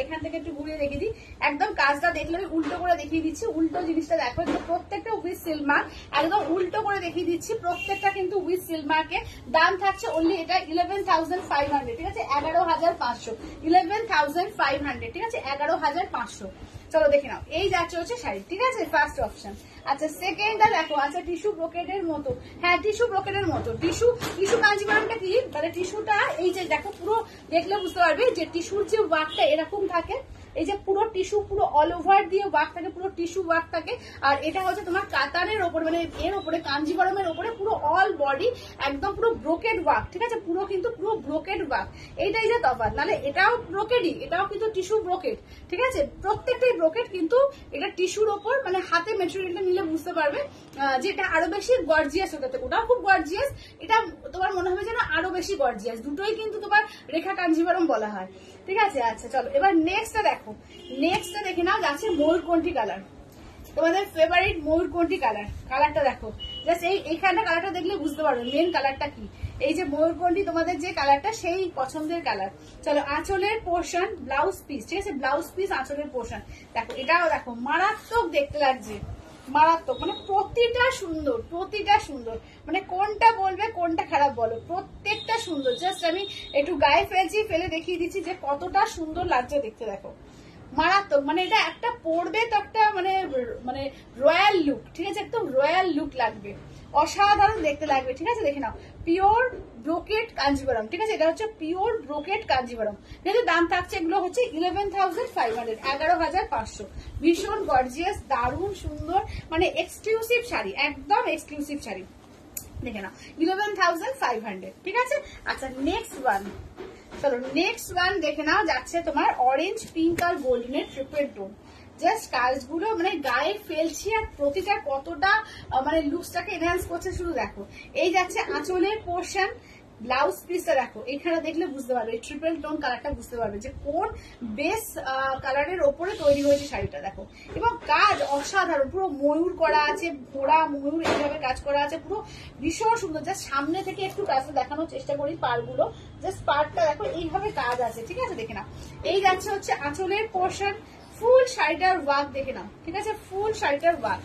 এখান থেকে একটু ঘুরিয়ে দেখিয়ে দিই, একদম কাজটা দেখলে আমি উল্টো করে দেখিয়ে দিচ্ছি, উল্টো জিনিসটা দেখো, প্রত্যেকটা উইথ সিল্ক মার্ক, একদম উল্টো করে দেখিয়ে দিচ্ছি, প্রত্যেকটা কিন্তু উইথ সিল্ক মার্কে। দাম থাকছে অনলি এটা 11,500। ঠিক আছে, 11,500, 11,500। ঠিক আছে, 11,500। চলো দেখে নাও, এই যাচ্ছে হচ্ছে শাড়ি। ঠিক আছে, ফার্স্ট অপশন। আচ্ছা, সেকেন্ডটা দেখো, আচ্ছা টিস্যু ব্রোকেডের মতো, হ্যাঁ টিস্যু ব্রোকেডের মতো, টিস্যু কাঞ্জিভারমটা কি, মানে টিস্যুটা এই যে দেখো, পুরো দেখলে বুঝতে পারবে যে টিস্যুর যে ওয়ার্কটা এরকম থাকে, এই যে পুরো টিস্যু পুরো অল ওভার দিয়ে ওয়ার্ক থাকে, পুরো টিস্যু ওয়ার্ক থাকে। আর এটা হচ্ছে তোমার কাতানের ওপর, মানে এর ওপরে কাঞ্জিভারমের ওপরে পুরো অল বডি একদম পুরো ব্রোকেড ওয়ার্ক। ঠিক আছে, পুরো কিন্তু পুরো ব্রোকেড ওয়ার্ক, এইটাই যে তফাৎ, নাহলে এটাও ব্রোকেডই, এটাও কিন্তু টিস্যু ব্রোকেড। ঠিক আছে, প্রত্যেকটাই ব্রোকেড, কিন্তু এটা টিস্যুর ওপর, মানে হাতে মেটেরিয়ালটা নিলে বুঝতে পারবে যে এটা আরো বেশি গর্জিয়াস হতে থাকে, ওটাও খুব গর্জিয়াস, এটা তোমার মনে হবে যেন আরো বেশি গর্জিয়াস, দুটোই কিন্তু তোমার রেখা কাঞ্জিভারম বলা হয়। ঠিক আছে, আচ্ছা চলো এবার নেক্সটটা দেখো, নেক্সটটা দেখে নাও, যাচ্ছে ময়ূরকণ্ঠী কালার, তোমাদের ফেভারিট ময়ূরকণ্ঠী কালার। কালারটা দেখো, জাস্ট এইখানটা কালারটা দেখলে বুঝতে পারবে মেন কালারটা কি, এই যে ময়ূরকণ্ঠী তোমাদের যে কালারটা, সেই পছন্দের কালার। চলো, আঁচলের পোর্শন, ব্লাউজ পিস, ঠিক আছে, ব্লাউজ পিস আঁচলের পোর্শন দেখো, এটাও দেখো মারাত্মক দেখতে লাগছে, মারাত্মক, মানে প্রতিটা সুন্দর, প্রতিটা সুন্দর, মানে কোনটা বলবে কোনটা খারাপ বলো, প্রত্যেকটা সুন্দর। জাস্ট আমি একটু গায়ে ফেলছি, ফেলে দেখিয়ে দিচ্ছি যে কতটা সুন্দর লাগছে দেখতে, দেখো মারাত্মক, মানে এটা একটা পরবে তো একটা মানে মানে রয়্যাল লুক। ঠিক আছে, একদম রয়্যাল লুক লাগবে, অসাধারণ দেখতে লাগবে। ঠিক আছে, দেখে নাও, পিওর ব্রোকেট কাঞ্জিভারম। ঠিক আছে, এটা হচ্ছে পিওর ব্রোকেট কাঞ্জিভারম, যেহেতু দাম থাকছে এগুলো হচ্ছে 11,500, 11,500। ভীষণ গর্জিয়াস, দারুণ সুন্দর, মানে এক্সক্লুসিভ শাড়ি, একদম এক্সক্লুসিভ শাড়ি, দেখে নাও 11,500। ঠিক আছে, আচ্ছা নেক্সট ওয়ান, চলো নেক্সট ওয়ান দেখে নাও, যাচ্ছে তোমার অরেঞ্জ পিঙ্ক আর গোল্ডেনের ট্রিপল টোন। জাস্ট কাজগুলো মানে গায়ে ফেলছি, আর প্রতিটা কতটা মানে লুকসটাকে এনহ্যান্স করছে শুধু দেখো। এই যাচ্ছে আঁচলের পোর্শন, ব্লাউজ পিসটা দেখো, এখানে দেখলে বুঝতে পারবে, এই ট্রিপল টোন কালারটা বুঝতে পারবে যে কোন বেস কালারের ওপরে তৈরি হয়েছে শাড়িটা দেখো, এবং কাজ অসাধারণ, পুরো ময়ূর করা আছে, ঘোড়া ময়ূর এইভাবে কাজ করা আছে, পুরো ভীষণ সুন্দর। জাস্ট সামনে থেকে একটু কাজটা দেখানোর চেষ্টা করি, পাড়গুলো জাস্ট পাড়টা দেখো এইভাবে কাজ আছে। ঠিক আছে, দেখে নাও, এই যাচ্ছে হচ্ছে আঁচলের পোর্শন, ফুল শাড়িটার ওয়ার্ক দেখে নাও। ঠিক আছে, ফুল শাড়িটার ওয়ার্ক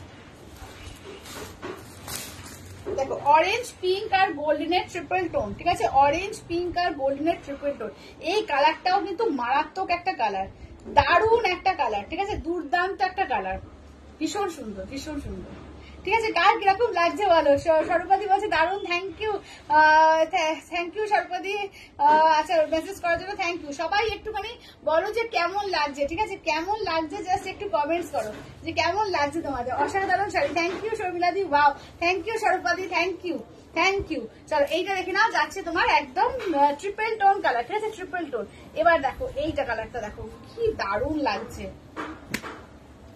দেখো, অরেঞ্জ পিঙ্ক আর গোল্ডেনের ট্রিপল টোন। ঠিক আছে, অরেঞ্জ পিঙ্ক আর গোল্ডেনের ট্রিপল টোন, এই কালারটাও কিন্তু মারাত্মক একটা কালার, দারুণ একটা কালার। ঠিক আছে, দুর্দান্ত একটা কালার, ভীষণ সুন্দর, ভীষণ সুন্দর। ঠিক আছে, কার কিরকম লাগছে বলো? স্বরূপাদি বলছে দারুণ, থ্যাংক ইউ, থ্যাংক ইউ স্বরূপাদি। আচ্ছা, মেসেজ করার জন্য থ্যাংক ইউ। সবাই একটুখানি বলো যে কেমন লাগছে। ঠিক আছে, কেমন লাগছে জাস্ট একটু কমেন্টস করো যে কেমন লাগছে তোমাদের। অসাধারণ শাড়ি, থ্যাংক ইউ শর্মিলাদি, ওয়াও, থ্যাংক ইউ স্বরূপাদি, থ্যাংক ইউ, থ্যাংক ইউ। চলো এইটা দেখে নাও, যাচ্ছে তোমার একদম ট্রিপল টোন কালার। ঠিক আছে, ট্রিপল টোন। এবার দেখো এইটা কালারটা দেখো, কি দারুণ লাগছে,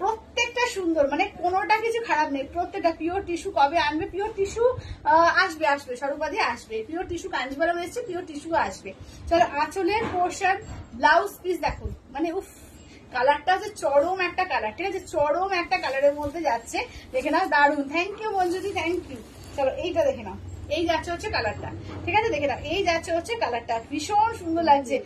প্রত্যেকটা সুন্দর, মানে কোনোটা কিছু খারাপ নেই, প্রত্যেকটা পিওর টিস্যু। কবে আনবে পিওর টিস্যু? আসবে, আসবে, স্বরূপাদি আসবে, পিওর টিস্যু কাঞ্জিভারম এসছে, পিওর টিস্যু আসবে। চলো, আঁচলের পোর্শন, ব্লাউজ পিস দেখো, মানে উফ, কালারটা হচ্ছে চরম একটা কালার। ঠিক আছে, চরম একটা কালারের মধ্যে যাচ্ছে, দেখে নাও, দারুণ। থ্যাংক ইউ মঞ্জুদি, থ্যাংক ইউ। চলো এইটা দেখে নাও, এই যাচ্ছে হচ্ছে কালারটা, ঠিক আছে দেখে নাও, এই যাচ্ছে হচ্ছে কালারটা, ভীষণ সুন্দর লাগছে।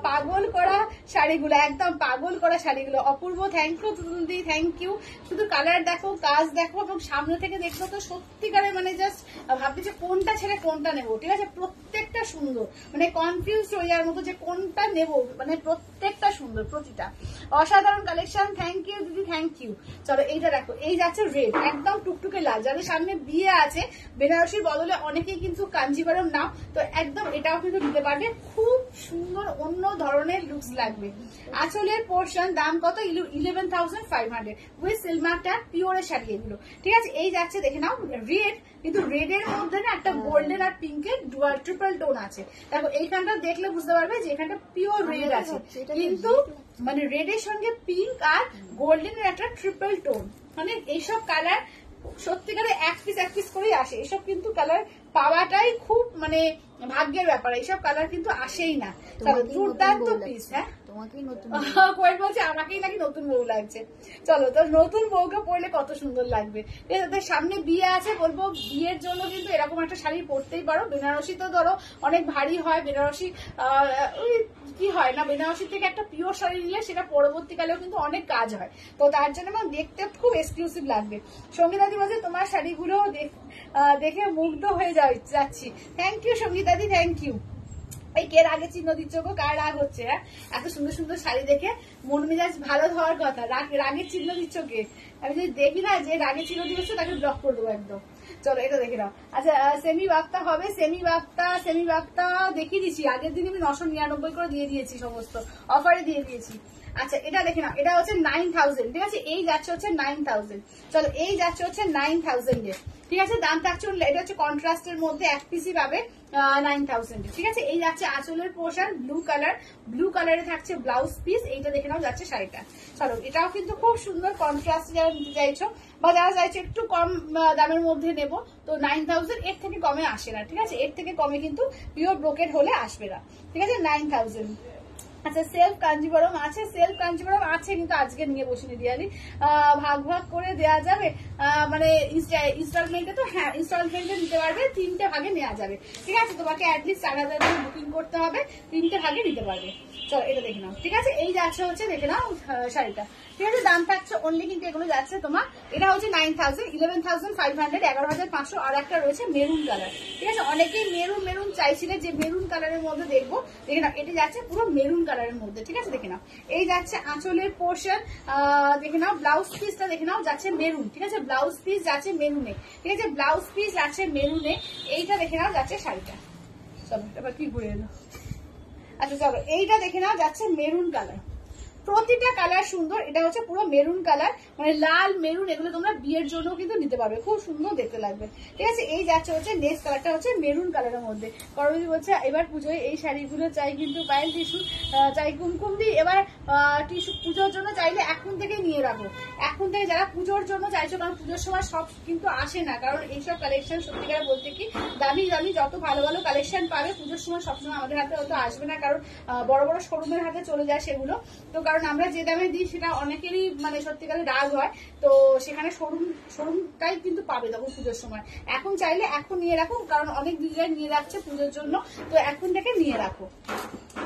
পাগল করা শাড়িগুলো, একদম পাগল করা শাড়িগুলো, অপূর্ব থ্যাংক ইউ তুতুলদি, থ্যাংক ইউ। শুধু কালার দেখো, কাজ দেখো, এবং সামনে থেকে দেখলো তো সত্যিকারের মানে জাস্ট ভাবছি যে কোনটা ছেড়ে কোনটা নেবো, ঠিক আছে। প্রত্যেকটা সুন্দর, মানে কনফিউজ হয়ে যাওয়ার মতো যে কোনটা নেবো, মানে প্রত্যেকটা সুন্দর, প্রতিটা অসাধারণ কালেকশন। থ্যাংক ইউ দিদি, থ্যাংক ইউ। চলো এইটা দেখো, এই যাচ্ছে রেড, একদম টুকটুকে লাল। যাদের সামনে বিয়ে আছে, বেনারসির বদলে অনেকেই কিন্তু কাঞ্জিভারম নাও, তো একদম এটাও কিন্তু দিতে পারবে, খুব সুন্দর অন্য ধরনের লুকস লাগবে। আঁচলের পোর্শন দাম কত? 11,500 উইথ সিলমারটা, পিওরের শাড়ি এগুলো, ঠিক আছে। এই যাচ্ছে দেখে নাও রেড, কিন্তু রেড এর মধ্যে না একটা গোল্ডেন আর পিঙ্কের ডুয়াল ট্রিপল টোন আছে। দেখো এইখানটা দেখলে বুঝতে পারবে যে এখানটা পিওর রেড আছে, কিন্তু মানে রেড এর সঙ্গে পিঙ্ক আর গোল্ডেন এর একটা ট্রিপল টোন, মানে এইসব কালার সত্যিকারে এক পিস করেই আসে। এসব কিন্তু কালার পাওয়াটাই খুব মানে ভাগ্যের ব্যাপার, এইসব কালার কিন্তু আসেই না। দুর্দান্ত পিস। হ্যাঁ কোয়েল বলছে আমাকেই নাকি নতুন বউ লাগছে। চলো, তো নতুন বউকে পরলে কত সুন্দর লাগবে। তাদের সামনে বিয়ে আছে, বলবো বিয়ের জন্য কিন্তু এরকম একটা শাড়ি পরতেই পারো। বেনারসি তো ধরো অনেক ভারী হয়, বেনারসি কি হয় না, বেনারসি থেকে একটা পিওর শাড়ি নিলে সেটা পরবর্তীকালেও কিন্তু অনেক কাজ হয়, তো তার জন্য আমার দেখতে খুব এক্সক্লুসিভ লাগবে। সঙ্গীতাদি বলছে তোমার শাড়িগুলো দেখে মুগ্ধ হয়ে যাচ্ছি। থ্যাংক ইউ সঙ্গীতাদি, থ্যাংক ইউ। এই কে রাগে চিহ্ন দিচ্ছ গো, কার রাগ হচ্ছে? হ্যাঁ, এত সুন্দর সুন্দর শাড়ি দেখে মন মেজাজ ভালো হওয়ার কথা, রাগের চিহ্ন দিচ্ছ কে? আমি যদি দেখি না যে রাগের চিহ্ন দিচ্ছ, তাকে ব্লক করে দেবো একদম। চলো এটা দেখে নাও। আচ্ছা, সেমি বাপ্তা হবে, সেমি বাপ্তা দেখিয়ে দিচ্ছি। আগের দিন আমি 999 করে দিয়ে দিয়েছি, সমস্ত অফারে দিয়ে দিয়েছি। আচ্ছা এটা দেখে নাও, এটা হচ্ছে 9,000, ঠিক আছে। এই যাচ্ছে হচ্ছে 9,000। চলো এই যাচ্ছে হচ্ছে 9,000 এর, ঠিক আছে। দাম থাকছে, এটা হচ্ছে কন্ট্রাস্টের মধ্যে এক পিসই পাবে 9,000, ঠিক আছে। এই যাচ্ছে আঁচলের পোর্শন, ব্লু কালারে থাকছে ব্লাউজ পিস। এইটা দেখে নাও যাচ্ছে শাড়িটা। চলো এটাও কিন্তু খুব সুন্দর কন্ট্রাস্ট, যারা নিতে চাইছো বা যারা চাইছো একটু কম দামের মধ্যে নেবো, তো 9,000, এর থেকে কমে আসে না, ঠিক আছে। এর থেকে কমে কিন্তু পিওর ব্রোকেট হলে আসবে না, ঠিক আছে। 9,000। আচ্ছা সেলফ কাঞ্জিবরম আছে, কিন্তু আজকে নিয়ে বসিনি দিয়ালি, ভাগ করে দেওয়া যাবে, মানে ইনস্টলমেন্টে তো, হ্যাঁ ইনস্টলমেন্টে নিতে পারবে, 3টে ভাগে নেওয়া যাবে, ঠিক আছে। তোমাকে অ্যাটলিস্ট 4,000 বুকিং করতে হবে, 3টে ভাগে নিতে পারবে। চলো এটা দেখে নাও, ঠিক আছে। এই যাচ্ছে হচ্ছে দেখে নাও শাড়িটা, ঠিক আছে। দাম থাকছে অনলি কিন্তু এগুলো যাচ্ছে তোমার, এটা হচ্ছে 9,000, 11,500, 11,500। আর একটা রয়েছে মেরুন কালার, ঠিক আছে। অনেকেই মেরুন চাইছিলে যে মেরুন কালারের মধ্যে দেখবো, দেখে নাও এটা যাচ্ছে পুরো মেরুন কালারের মধ্যে, ঠিক আছে। দেখে নাও এই যাচ্ছে আঁচলের পোর্শন, দেখে নাও ব্লাউজ পিসটা দেখে নাও যাচ্ছে মেরুন, ঠিক আছে। ব্লাউজ পিস যাচ্ছে মেরুনে, ঠিক আছে। ব্লাউজ পিস যাচ্ছে মেরুনে। এইটা দেখে নাও যাচ্ছে শাড়িটা। চলো এবার কি ঘুরে এলো। আচ্ছা চলো এইটা দেখে নাও যাচ্ছে মেরুন কালার, প্রতিটা কালার সুন্দর। এটা হচ্ছে পুরো মেরুন কালার, মানে লাল মেরুন, এগুলো তোমরা বিয়ের জন্য কিন্তু নিতে পারবে, খুব সুন্দর দেখতে লাগবে, ঠিক আছে। এই যাচ্ছে হচ্ছে নেক্সট কালারটা হচ্ছে মেরুন কালারের মধ্যে। করবি বলছে এবার পুজোয় এই শাড়িগুলো চাই, কিন্তু পায়েল টিস্যু চাই, কুমকুম দি এবার টিস্যু পুজোর জন্য চাইলে এখন থেকে নিয়ে রাখো, এখন থেকে যারা পুজোর জন্য চাইছো, কারণ পুজোর সময় সব কিন্তু আসে না, কারণ এইসব কালেকশন সত্যিকার বলতে কি দামি যত ভালো ভালো কালেকশন পাবে পুজোর সময় সবসময় আমাদের হাতে হয়তো আসবে না, কারণ বড় বড় শোরুমের হাতে চলে যায় সেগুলো, তো কারণ আমরা যে দামে দিই সেটা অনেকেরই মানে সত্যিকারের রাগ হয়, তো সেখানে শোরুমটাই কিন্তু পাবে তখন পুজোর সময়। এখন চাইলে এখন নিয়ে রাখো, কারণ অনেক দিদিরা নিয়ে রাখছে পুজোর জন্য, তো এখন থেকে নিয়ে রাখো,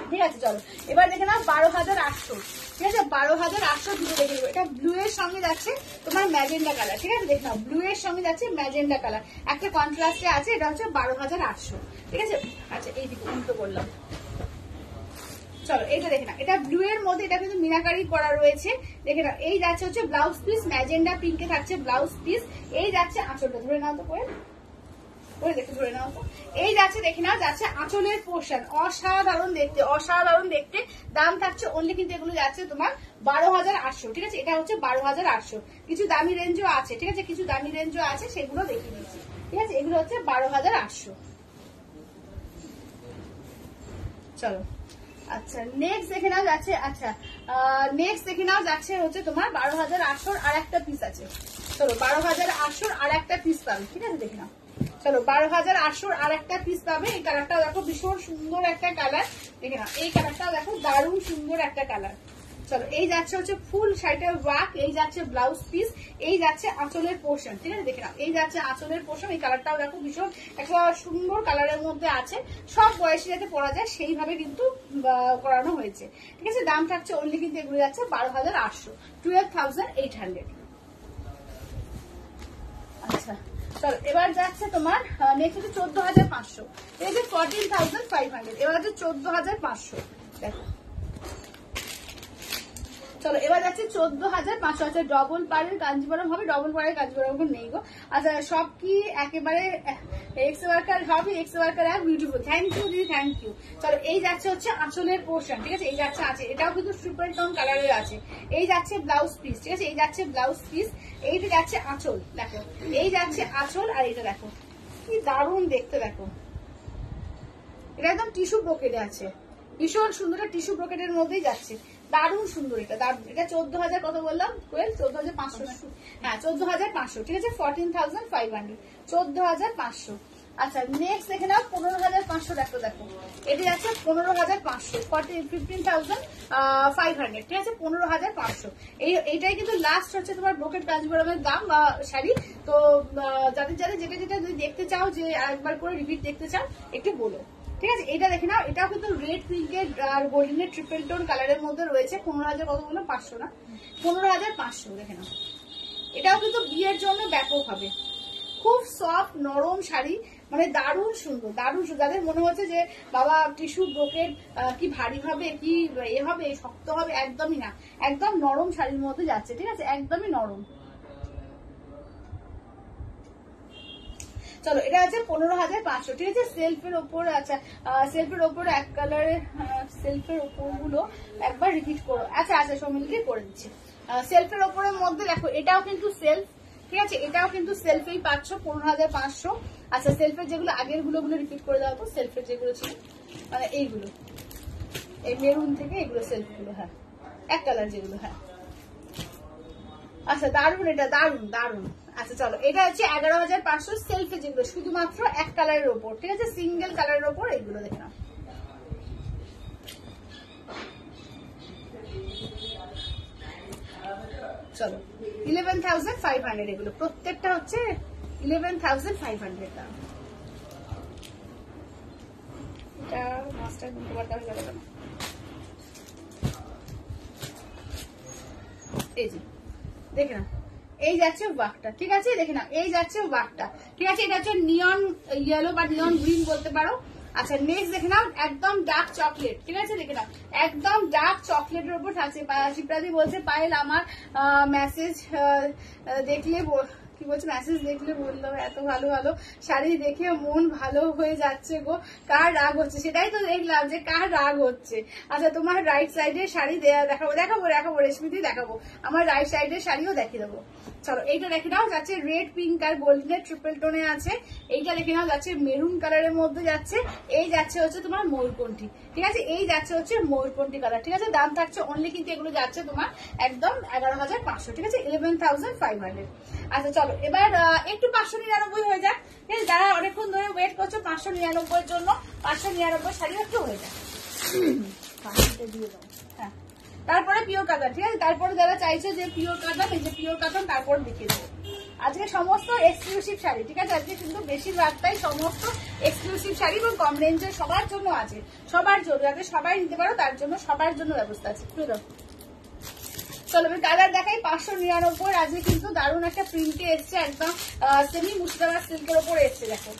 ঠিক আছে। চলো এবার দেখে নাও 12,800, ঠিক আছে। 12,800 দুটো দেখে নেবো। এটা ব্লু এর সঙ্গে যাচ্ছে তোমার ম্যাজেন্ডা কালার, ঠিক আছে। দেখে নাও ব্লু এর সঙ্গে যাচ্ছে ম্যাজেন্ডা কালার, একটা কন্ট্রাস্টে আছে। এটা হচ্ছে 12,800, ঠিক আছে। আচ্ছা এই দিকে উল্টো করলাম। চলো এটা দেখে না, এটা ব্লু এর মধ্যে, এটা কিন্তু মিনাকারি করা রয়েছে, দেখে নাও। এই যাচ্ছে হচ্ছে ব্লাউজ পিস, ম্যাজেন্ডা পিঙ্কে থাকছে ব্লাউজ পিস। এই যাচ্ছে আঁচলটা, ধরে নাও তো ওই দেখে ধরে নাও তো। এই যাচ্ছে দেখে নাও যাচ্ছে আঁচলের পোর্শন, অসাধারণ দেখতে। দাম থাকছে অনলি কিন্তু এগুলো যাচ্ছে তোমার 12,800, ঠিক আছে। এটা হচ্ছে 12,800। কিছু দামি রেঞ্জও আছে, ঠিক আছে, কিছু দামি রেঞ্জও আছে, সেগুলো দেখিয়ে দিচ্ছি, ঠিক আছে। এগুলো হচ্ছে 12,800। চলো আচ্ছা নেক্সট দেখে নাও যাচ্ছে, আচ্ছা নেক্সট দেখে নাও যাচ্ছে হচ্ছে তোমার 12,800 আর একটা পিস আছে। চলো 12,800 আর একটা পিস পাবে, ঠিক আছে। দেখে নাও, চলো 12,800 আর একটা পিস পাবে। এই কালারটাও দেখো ভীষণ সুন্দর একটা কালার, দেখে নাও এই কালারটাও দেখো দারুণ সুন্দর একটা কালার, চলো এই যাচ্ছে হচ্ছে ফুল শাড়িটার ওয়ার্ক, এই যাচ্ছে ব্লাউজ পিস, এই যাচ্ছে আঁচলের পোর্শন। ঠিক আছে, দেখে নাও এই যাচ্ছে আঁচলের পোর্শন। এই কালারটাও দেখো ভীষণ একটা সুন্দর কালারের মধ্যে আছে, সব বয়সী যাতে পরা যায় সেইভাবে কিন্তু করানো হয়েছে। ঠিক আছে, দাম থাকছে অনলি কিন্তু এগুলো যাচ্ছে 12,800, 12,800। আচ্ছা চলো এবার যাচ্ছে তোমার নেক্সট হচ্ছে 14,500, এই যে 14,500, এবার হচ্ছে 14,500। দেখো চলো এবার যাচ্ছে 14,500। আচ্ছা ডবল পাড়ের কাঞ্জিবরম হবে, ডবল পাড়ের কাঞ্জিবরম নেই গো। আচ্ছা সব কি একেবারে এক্স ওয়ার্কার হবে, এক্স ওয়ার্কার এক বিউটিফুল, থ্যাংক ইউ দিদি, থ্যাংক ইউ। চলো এই যাচ্ছে হচ্ছে আঁচলের পোর্শন। ঠিক আছে, এই যাচ্ছে আছে, এটাও কিন্তু ট্রিপল টোন কালারের আছে। এই যাচ্ছে ব্লাউজ পিস। ঠিক আছে, এই যাচ্ছে ব্লাউজ পিস, এইটা যাচ্ছে আঁচল। দেখো এই যাচ্ছে আঁচল, আর এটা দেখো কি দারুণ দেখতে। দেখো এটা একদম টিস্যু ব্রোকেটে আছে, ভীষণ সুন্দর টিস্যু ব্রোকেটের মধ্যেই যাচ্ছে, দারুণ সুন্দর। এটা দারুণ। এটা 14,000 কত বললাম, 14,500। হ্যাঁ 14,500। ঠিক আছে, 14,500, 14,500। আচ্ছা নেক্সট দেখে নাও 15,500। দেখো দেখো এটা যাচ্ছে 15,500, 15,500। ঠিক আছে, 15,500। এইটাই কিন্তু লাস্ট হচ্ছে তোমার ব্রোকেট কাঞ্জিবরমের দাম বা শাড়ি। তো যাদের যাদের যেটা যেটা যদি দেখতে চাও, যে আরেকবার করে রিপিট দেখতে চাও একটু বলো। ঠিক আছে, এটা দেখে নাও, এটাও কিন্তু রেড পিঙ্কের আর গোল্ডেনের ট্রিপল টোন কালারের মধ্যে রয়েছে। 15,000 কত বললাম, 500 না, 15,500। দেখে নাও এটাও কিন্তু বিয়ের জন্য ব্যাপক হবে, খুব সফট নরম শাড়ি, মানে দারুণ সুন্দর, দারুণ সুন্দর। যাদের মনে হচ্ছে যে বাবা টিস্যু ব্রোকেট কি ভারী হবে, কি এ হবে, শক্ত হবে, একদমই না, একদম নরম শাড়ির মধ্যে যাচ্ছে। ঠিক আছে, একদমই নরম। চলো এটা আছে 15,500। ঠিক আছে, সেলফের ওপর। আচ্ছা সেলফের ওপর এক কালারের, সেলফের ওপর গুলো একবার রিপিট করো। আচ্ছা আচ্ছা সমিলকে করে দিচ্ছি। সেলফের ওপরের মধ্যে দেখো এটাও কিন্তু সেলফ। ঠিক আছে, এটাও কিন্তু সেলফেই পাচ্ছ 15,500। আচ্ছা সেলফের যেগুলো আগের গুলো রিপিট করে দাও তো, সেলফের যেগুলো ছিল মানে এইগুলো, এই মেরুন থেকে এগুলো সেলফ গুলো, হ্যাঁ এক কালার যেগুলো, হ্যাঁ। আচ্ছা দারুন, এটা দারুন দারুন। আচ্ছা চলো এটা হচ্ছে 11,500 সেলফে যেগুলো শুধুমাত্র এক কালারের ওপর। ঠিক আছে, সিঙ্গেল কালারের ওপর এইগুলো দেখে নাও। চলো 11,500 এগুলো প্রত্যেকটা হচ্ছে 11,500 দাম। এটা মাস্টার গুনতে পারতে হবে না, এই যে দেখে না এই যাচ্ছে ওয়ার্কটা। ঠিক আছে, দেখে না এই যাচ্ছে ওয়ার্কটা। ঠিক আছে, এটা হচ্ছে নিয়ন ইয়েলো বা নিয়ন গ্রিন বলতে পারো। আচ্ছা নেক্সট দেখে নাও একদম ডার্ক চকলেট। ঠিক আছে, দেখে নাও একদম ডার্ক চকলেটের উপর থাকছে। শিপ্রাদি বলছে পায়েল আমার মেসেজ দেখলে কি বলছে, মেসেজ দেখলে বললো এত ভালো ভালো শাড়ি দেখে মন ভালো হয়ে যাচ্ছে গো, কার রাগ হচ্ছে? সেটাই তো দেখলাম যে কার রাগ হচ্ছে। আচ্ছা তোমার রাইট সাইডের শাড়ি দেখাবো দেখাবো দেখাবো রেশমিদি দেখাবো, আমার রাইট সাইডের শাড়িও দেখিয়ে দেবো। চলো এইটা দেখে নাও যাচ্ছে রেড পিঙ্ক আর গোল্ডেনের ট্রিপল টোনে আছে। এইটা দেখে নাও যাচ্ছে মেরুন কালারের মধ্যে যাচ্ছে। এই যাচ্ছে হচ্ছে তোমার ময়ূরকণ্ঠী। ঠিক আছে, এই যাচ্ছে হচ্ছে ময়ূরকণ্ঠী কালার। ঠিক আছে, দাম থাকছে অনলি কিন্তু এগুলো যাচ্ছে তোমার একদম 11,500। ঠিক আছে, 11,500। আচ্ছা চলো এবার একটু 599 হয়ে যাক। ঠিক আছে, যারা অনেকক্ষণ ধরে ওয়েট করছো 599 এর জন্য, 599 শাড়ি একটু হয়ে যায়। দিয়ে দাও, হ্যাঁ। তারপরে পিওর কাতান। ঠিক আছে, তারপরে যারা চাইছে যে পিওর কাতান, এই যে পিওর কাতান তারপরে দেখিয়ে দেবো। আজকে সমস্ত এক্সক্লুসিভ শাড়ি। ঠিক আছে, আজকে কিন্তু বেশিরভাগটাই সমস্ত এক্সক্লুসিভ শাড়ি এবং কম রেঞ্জের সবার জন্য আছে, সবার জন্য, যাতে সবাই নিতে পারো তার জন্য সবার জন্য ব্যবস্থা আছে। চলো আমি কালার দেখাই। 599 আজকে কিন্তু দারুণ একটা প্রিন্টে এসছে, একদম সেমি মুর্শিদাবাদ সিল্কের ওপর এসছে। দেখো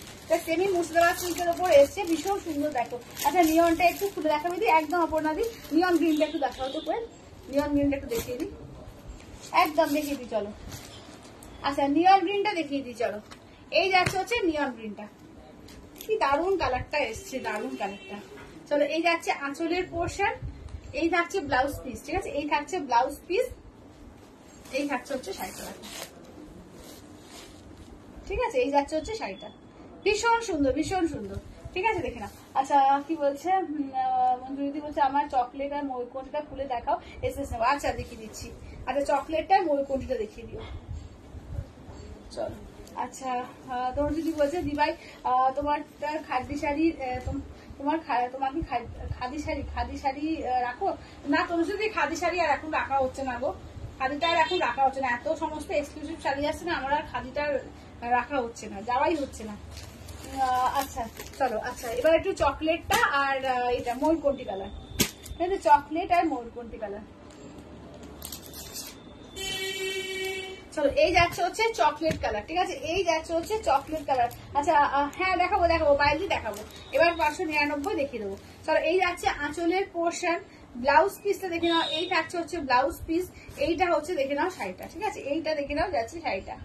সেমি মুর্শিদাবাদ সিল্কের ওপর এসছে, ভীষণ সুন্দর। দেখো আচ্ছা নিয়নটা একটু খুলে দেখাবি দিই, একদম অপর্ণা দি নিয়ন গ্রিনটা একটু দেখাও তো, করে নিয়ন গ্রিনটা একটু দেখিয়ে দিই, একদম দেখিয়ে দিই চলো। আচ্ছা নিয়ন গ্রিনটা দেখিয়ে দিই চলো। এই যাচ্ছে হচ্ছে নিয়ন গ্রিনটা, কি দারুণ কালারটা এসছে, দারুণ কালারটা। চলো এই যাচ্ছে আঁচলের পোর্শন, এই থাকছে ব্লাউজ পিস। ঠিক আছে, এই থাকছে ব্লাউজ পিস, এই থাকছে হচ্ছে শাড়িটা। ঠিক আছে, এই যাচ্ছে হচ্ছে শাড়িটা, ভীষণ সুন্দর ভীষণ সুন্দর। ঠিক আছে, দেখে না। আচ্ছা কি বলছে মঞ্জুরিদি বলছে আমার চকলেট আর ময়ূরকণ্ঠীটা খুলে দেখাও, এসএস নেবো। আচ্ছা দেখিয়ে দিচ্ছি। আচ্ছা চকলেটটা ময়ূরকণ্ঠীটা দেখিয়ে দিও চলো। আচ্ছা তোমার দিদি বলছে দিভাই তোমার খাদ্য শাড়ির তোমার কি খাদি শাড়ি রাখো না? তোমার সাথে খাদি শাড়ি আর এখন রাখা হচ্ছে না গো, খাদিটা আর এখন রাখা হচ্ছে না। এত সমস্ত এক্সক্লুসিভ শাড়ি আসছে না, আমার আর খাদিটা রাখা হচ্ছে না, যাওয়াই হচ্ছে না। আচ্ছা চলো, আচ্ছা এবার একটু চকলেটটা আর এটা ময়ূরকণ্ঠী কালার, চকলেট আর ময়ূরকণ্ঠী কালার। চলো এই যাচ্ছে হচ্ছে চকলেট কালার, ঠিক আছে, এই যাচ্ছে হচ্ছে চকলেট কালার। আচ্ছা হ্যাঁ দেখাবো পায়েলজি দেখাবো। এবার 599 দেখিয়ে দেবো। চলো এই যাচ্ছে আঁচলের পোর্শন, ব্লাউজ পিসটা দেখে নাও, এই থাকছে হচ্ছে ব্লাউজ পিস, এইটা হচ্ছে দেখে নাও শাড়িটা, ঠিক আছে, এইটা দেখে নাও যাচ্ছে শাড়িটা।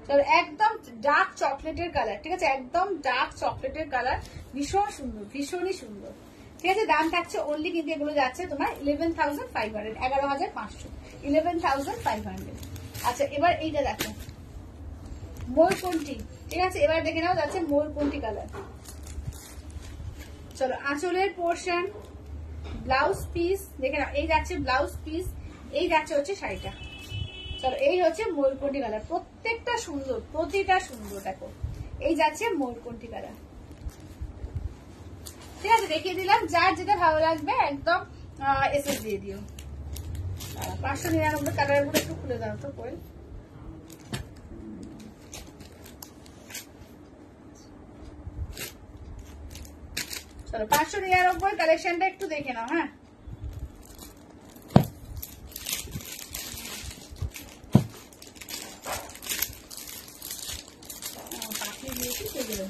চলো একদম ডার্ক চকলেটের কালার, ঠিক আছে, একদম ডার্ক চকলেটের কালার, ভীষণ সুন্দর, ভীষণই সুন্দর, ঠিক আছে। দাম থাকছে অনলি কিন্তু এগুলো যাচ্ছে তোমার 11,500, 11,500, 11,500। আচ্ছা এবার এইটা দেখো ময়ূরকণ্ঠী, ঠিক আছে, এবার দেখে নাও যাচ্ছে ময়ূরকণ্ঠী কালার। চলো আঁচলের পোর্শন, ব্লাউজ পিস দেখে নাও, এই যাচ্ছে ব্লাউজ পিস, এই যাচ্ছে হচ্ছে শাড়িটা। চলো এই হচ্ছে ময়ূরকণ্ঠী কালার, প্রত্যেকটা সুন্দর, প্রতিটা সুন্দর, দেখো এই যাচ্ছে ময়ূরকণ্ঠী কালার, ঠিক আছে, দেখিয়ে দিলাম। যার যেটা ভালো লাগবে একদম এসএস দিয়ে দিও। 599 কালারের গুলো একটু খুলে দাও তো কোয়েল। চলো 599 কালেকশনটা একটু দেখে নাও। হ্যাঁ পাখি দিয়েছি সেগুলো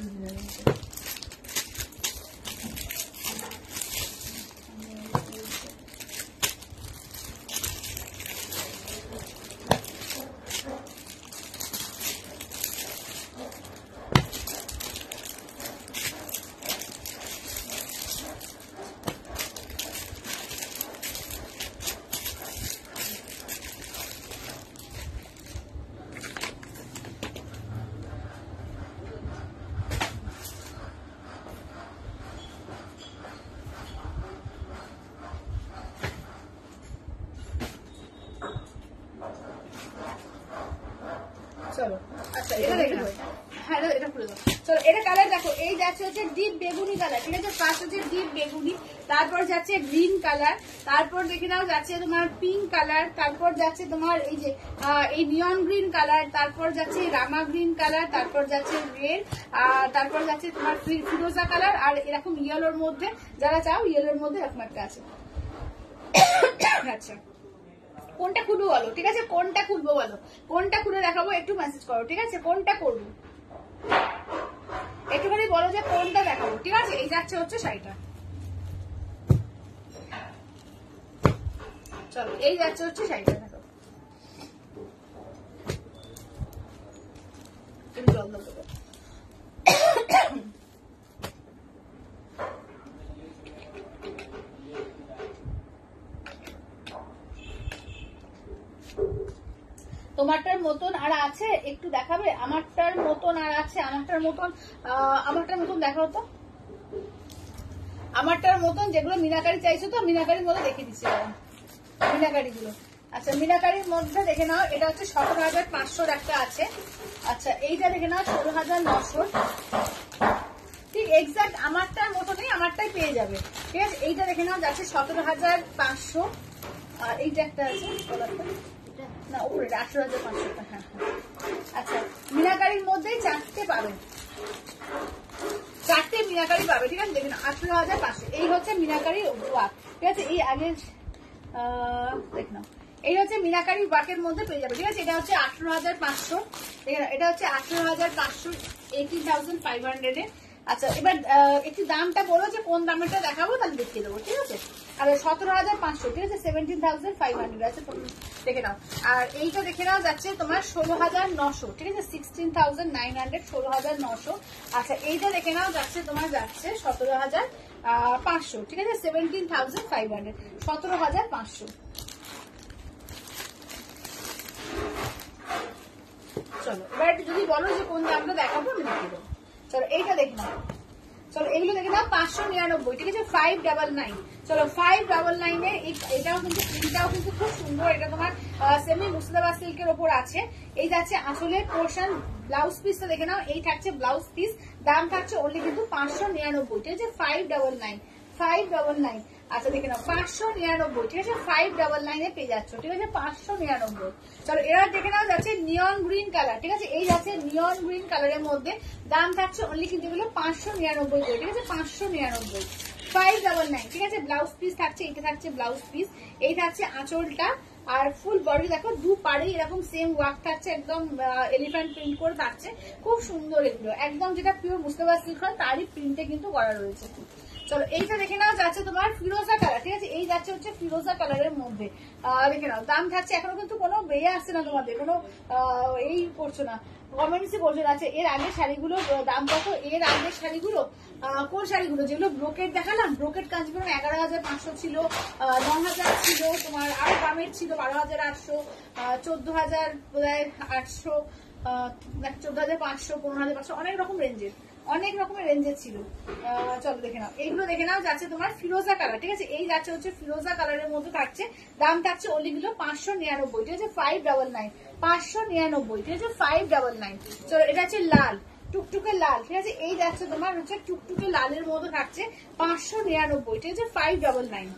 চলো আচ্ছা এটা দেখে নাও। হ্যাঁ এটা খুলে দাও। চলো এটা কালার দেখো, এই যাচ্ছে হচ্ছে ডিপ বেগুনি কালার, ঠিক আছে, ফার্স্ট হচ্ছে ডিপ বেগুনি, তারপর যাচ্ছে গ্রিন কালার, তারপর দেখে নাও যাচ্ছে তোমার পিঙ্ক কালার, তারপর যাচ্ছে তোমার এই যে এই নিয়ন গ্রিন কালার, তারপর যাচ্ছে রামা গ্রিন কালার, তারপর যাচ্ছে রেড, তারপর যাচ্ছে তোমার ফিরোজা কালার, আর এরকম ইয়েলোর মধ্যে যারা চাও ইয়েলোর মধ্যে এরকম একটা আছে। আচ্ছা কোনটা খুলবো বলো, ঠিক আছে, কোনটা খুলবো বলো, কোনটা খুলে দেখাবো একটু মেসেজ করো, ঠিক আছে, কোনটা করবো একটুখানি বলো যে কোনটা দেখাবো, ঠিক আছে। এই যাচ্ছে হচ্ছে শাড়িটা, চলো এই যাচ্ছে হচ্ছে শাড়িটা, দেখো জল দেবো। তোমারটার মতন আর আছে একটু দেখাবে, আমারটার মতন আর আছে, আমারটার মতন দেখাও তো, আমারটার মতন যেগুলো মিনাকারি চাইছো তো মিনাকারির মধ্যে দেখিয়ে দিচ্ছি মিনাকারি গুলো। আচ্ছা মিনাকারির মধ্যে দেখে নাও, এটা হচ্ছে 17,500 একটা আছে। আচ্ছা এইটা দেখে নাও 16,900, ঠিক এক্সাক্ট আমারটার মতনই, আমারটাই পেয়ে যাবে, ঠিক আছে। এইটা দেখে নাও যাচ্ছে 17,500, আর এইটা একটা আছে না উপরে 18,500। হ্যাঁ আচ্ছা মিনাকারির মধ্যেই চারটে পাবে, চারটে মিনাকারি পাবে, ঠিক আছে, দেখুন 18,500। এই হচ্ছে মিনাকারি ওয়ার্ক, ঠিক আছে, এই আগের দেখ নাও এই হচ্ছে মিনাকারি ওয়ার্কের মধ্যে পেয়ে যাবে, ঠিক আছে। এটা হচ্ছে 18,500, এটা হচ্ছে 18,500, 18,500 এ। আচ্ছা এবার একটু দামটা বলো যে কোন দামেরটা দেখাবো, তাহলে দেখিয়ে দেবো, ঠিক আছে। আর 17,500, ঠিক আছে, 17,500 আছে, দেখে নাও। আর এইটা দেখে নাও যাচ্ছে তোমার 16,900, ঠিক আছে, 16,900, 16,900। আচ্ছা এইটা দেখে নাও যাচ্ছে তোমার যাচ্ছে 17,500, ঠিক আছে, 17,500, 17,500। চলো এবার যদি বলো যে কোন দামটা দেখাবো আমি দেখিয়ে দেবো। চলো এইটা দেখে নাও, চলো এগুলো দেখে নাও 599, ঠিক আছে, 599। চলো 599 এটাও কিন্তু খুব সুন্দর, এটা তোমার সেমি মুর্শিদাবাদ সিল্কের ওপর আছে। এই যাচ্ছে আঁচলের পোর্শন, ব্লাউজ পিসটা দেখে নাও, এই থাকছে ব্লাউজ পিস, দাম থাকছে অনলি কিন্তু 599, ঠিক আছে 599, 599। আচ্ছা দেখে নাও 599, ঠিক আছে 599 এ পেয়ে যাচ্ছ, ঠিক আছে 599। চলো এবার দেখে নাও যাচ্ছে নিয়ন গ্রিন কালার, ঠিক আছে এই যাচ্ছে নিয়ন গ্রিন কালারের মধ্যে, দাম থাকছে অনলি কিন্তু এগুলো 599 করে, ঠিক আছে 599, 599, ঠিক আছে। ব্লাউজ পিস থাকছে, এটা থাকছে ব্লাউজ পিস, এই থাকছে আঁচলটা, আর ফুল বডি দেখো দু পাড়ে এরকম সেম ওয়ার্ক থাকছে, একদম এলিফ্যান্ট প্রিন্ট করে থাকছে, খুব সুন্দর এগুলো, একদম যেটা পিওর মুর্শিদাবাদ সিল্ক হয় তারই প্রিন্টে কিন্তু করা রয়েছে। চলো এইটা দেখে নাও যাচ্ছে তোমার ফিরোজা কালার, ঠিক আছে এই যাচ্ছে হচ্ছে ফিরোজা কালারের মধ্যে, দেখে নাও দাম থাকছে, এখনো কিন্তু কোনো বেয়ে আসছে না তোমাদের, কোনো এই করছো না, কমেন্টসই করছো না। আচ্ছা এর আগের শাড়িগুলো দাম কত, এর আগের শাড়িগুলো কোন শাড়িগুলো যেগুলো ব্রোকেট দেখালাম, ব্রোকেট কাঞ্জিপুরম 11,500 ছিল, 9,000 ছিল, তোমার আরো দামের ছিল 12,800, 14,800, 14,500, 15,500, অনেক রকম রেঞ্জের, অনেক রকমের রেঞ্জের ছিল। চলো দেখে নাও এইগুলো দেখে নাও যাচ্ছে তোমার ফিরোজা কালার, ঠিক আছে এই যাচ্ছে হচ্ছে ফিরোজা কালারের মধ্যে থাকছে, দাম থাকছে অনলিগুলো 599, ঠিক আছে 599, 599, ঠিক আছে 599। চলো এটা হচ্ছে লাল, টুকটুকে লাল, ঠিক আছে এই যাচ্ছে তোমার হচ্ছে টুকটুকে লালের মধ্যে থাকছে 599, ঠিক আছে 599।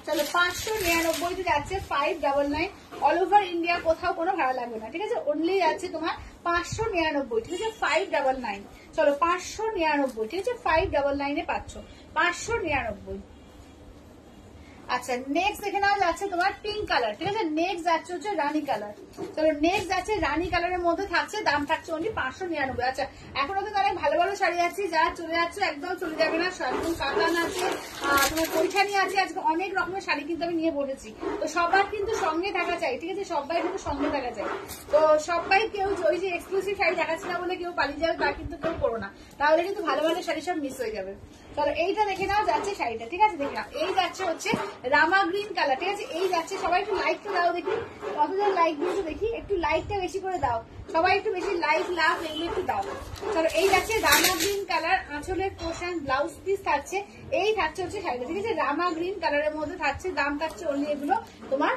চলো 599 যাচ্ছে 599, অল ওভার ইন্ডিয়া কোথাও কোনো ভাড়া লাগবে না, ঠিক আছে অনলি যাচ্ছে তোমার 599, ঠিক আছে 599। চলো 599, ঠিক আছে 599 এ পাচ্ছ 599। আচ্ছা নেক্সট দেখে নাও যাচ্ছে তোমার পিঙ্ক কালার, ঠিক আছে নেক্সট যাচ্ছে হচ্ছে রানী কালার। চলো নেক্সট যাচ্ছে রানী কালারের মধ্যে থাকছে, দাম থাকছে অনলি 599। আচ্ছা এখনো কিন্তু অনেক ভালো ভালো শাড়ি আছে, যা চলে যাচ্ছে একদম চলে যাবে না, একদম কাতান আছে, তোমার পৈঠানি আছে, আজকে অনেক রকমের শাড়ি কিন্তু আমি নিয়ে বসেছি, তো সবার কিন্তু সঙ্গে থাকা চাই, ঠিক আছে সবাই কিন্তু সঙ্গে থাকা চাই, তো সবাই কেউ ওই যে এক্সক্লুসিভ শাড়ি দেখাচ্ছে না বলে কেউ পালিয়ে যাবে তা কিন্তু কেউ করো না, তাহলে কিন্তু ভালো ভালো শাড়ি সব মিস হয়ে যাবে। চলো এইটা দেখে নাও যাচ্ছে শাড়িটা, ঠিক আছে দেখে নাও এই যাচ্ছে হচ্ছে রামা গ্রিন কালার, ঠিক আছে এই যাচ্ছে, সবাই একটু লাইকটা দাও দেখি, কতজন লাইক দিয়েছো দেখি, একটু লাইকটা বেশি করে দাও, সবাই একটু বেশি লাইক লাভ এগুলো একটু দাও। চলো এই যাচ্ছে রামা গ্রিন কালার, আঁচলের পোর্শন, ব্লাউজ পিস থাকছে, এই থাকছে হচ্ছে শাড়িটা, ঠিক আছে রামা গ্রিন কালারের মধ্যে থাকছে, দাম থাকছে অনলি এগুলো তোমার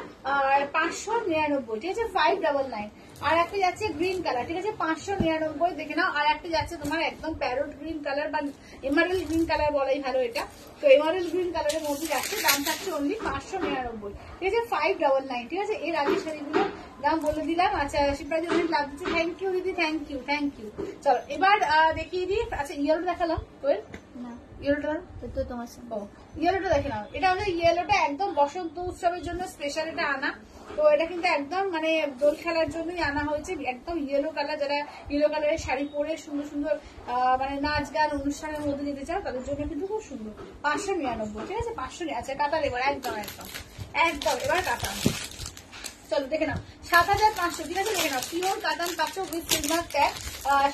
599, ঠিক আছে 599। আর একটা যাচ্ছে গ্রিন কালার, ঠিক আছে 599 দেখে নাও, আর একটা যাচ্ছে তোমার একদম প্যারোট গ্রিন কালার বা এমারেল গ্রিন কালার বলাই ভালো এটা, তো এমারেল গ্রিন কালারের মধ্যে যাচ্ছে, দাম থাকছে অনলি 599, ঠিক আছে 599, ঠিক আছে এর আগে শাড়িগুলো দাম বলে দিলাম। আচ্ছা শিবরাজি অনেক লাভ দিচ্ছে, থ্যাংক ইউ দিদি, থ্যাংক ইউ থ্যাংক ইউ। চলো এবার দেখিয়ে দিই, আচ্ছা ইয়েলোটা দেখালাম তোর না ইয়েলোটা তো তোমার সঙ্গে ইয়েলোটা দেখে নাও, এটা হচ্ছে ইয়েলোটা একদম বসন্ত উৎসবের জন্য স্পেশাল এটা আনা, তো এটা কিন্তু একদম মানে দোল খেলার জন্যই আনা হয়েছে, একদম ইয়েলো কালার, যারা ইয়েলো কালারের শাড়ি পরে সুন্দর সুন্দর মানে নাচ গান অনুষ্ঠানের মধ্যে যেতে চাও তাদের জন্য কিন্তু খুব সুন্দর। 599, ঠিক আছে 500। আচ্ছা কাতার এবার একদম একদম একদম এবার কাতার, চলো দেখে নাও 7,500, ঠিক আছে দেখে নাও পিওর কাতান পাচ্ছ উইথ সিলভার ট্যাগ,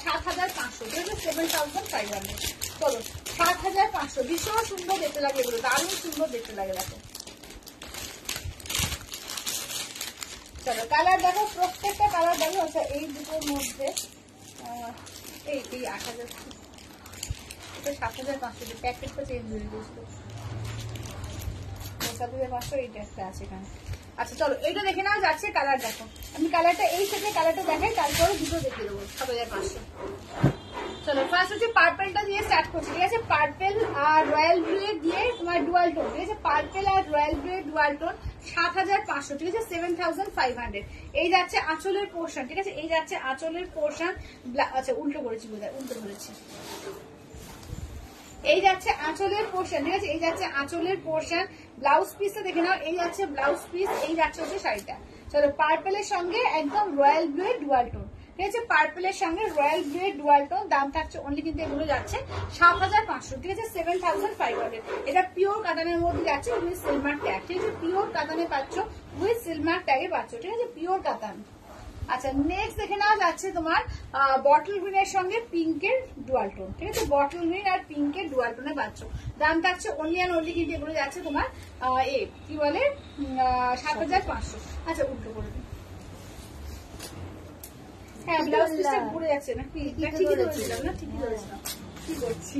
7,500, ঠিক আছে 7,500। চলো 7,500, ভীষণ সুন্দর দেখতে লাগে এগুলো, দারুণ সুন্দর দেখতে লাগে দেখো। চলো কালার দেখো, প্রত্যেকটা কালার দেখো। আচ্ছা এই দুটোর মধ্যে এই 8,000, এটা 7,500, প্যাকেটটা চেঞ্জ হয়ে গেছিল, 7,500 এইটা একটা আছে এখানে। আচ্ছা চলো এইটা দেখে নাও যাচ্ছে কালার দেখো, আমি কালারটা এই সেটের কালারটা দেখাই, তারপরে দুটো দেখিয়ে দেবো 7,500। চলো ফার্স্ট হচ্ছে পার্পেলটা দিয়ে স্টার্ট করছি, ঠিক আছে পার্পেল আর রয়্যাল ব্লু দিয়ে তোমার ডুয়াল টোন, ঠিক আছে পার্পেল আর রয়্যাল ব্লু ডুয়াল টোন 7,500, ঠিক আছে 7,500। এই যাচ্ছে আঁচলের পোর্শন, ঠিক আছে এই যাচ্ছে আঁচলের পোর্শন, আচ্ছা উল্টো করেছি বোধহয়, উল্টো করেছি, এই যাচ্ছে আঁচলের পোর্শন, ঠিক আছে এই যাচ্ছে আঁচলের পোর্শন, ব্লাউজ পিসটা দেখে নাও, এই যাচ্ছে ব্লাউজ পিস, এই যাচ্ছে হচ্ছে শাড়িটা। চলো পার্পেলের সঙ্গে একদম রয়্যাল ব্লু এর ডুয়াল টোন, ঠিক আছে পার্পেলের সঙ্গে রয়্যাল ব্লু এর ডুয়াল টোন, দাম থাকছে অনলি কিন্তু এগুলো যাচ্ছে 7,500, ঠিক আছে 7,500। এটা পিওর কাতানের মধ্যে যাচ্ছে উইথ সিলভার ট্যাগ, ঠিক আছে পিওর কাতানে পাচ্ছ উইথ সিলভার ট্যাগে পাচ্ছ, ঠিক আছে পিওর কাতান। আচ্ছা নেক্সট দেখে নাও যাচ্ছে তোমার বটল গ্রিনের সঙ্গে পিঙ্কের ডুয়াল টোন, ঠিক আছে বটল গ্রিন আর পিঙ্কের ডুয়াল টোনে পাচ্ছ, দাম থাকছে অনলি অ্যান্ড অনলি কিন্তু এগুলো যাচ্ছে তোমার কি বলে 7,500। আচ্ছা উল্টো করে দিই, হ্যাঁ ব্লাউজ পিসটা ঘুরে যাচ্ছে না কি, ঠিকই ধরেছিলাম না, ঠিকই ধরেছিলাম, কি করছি।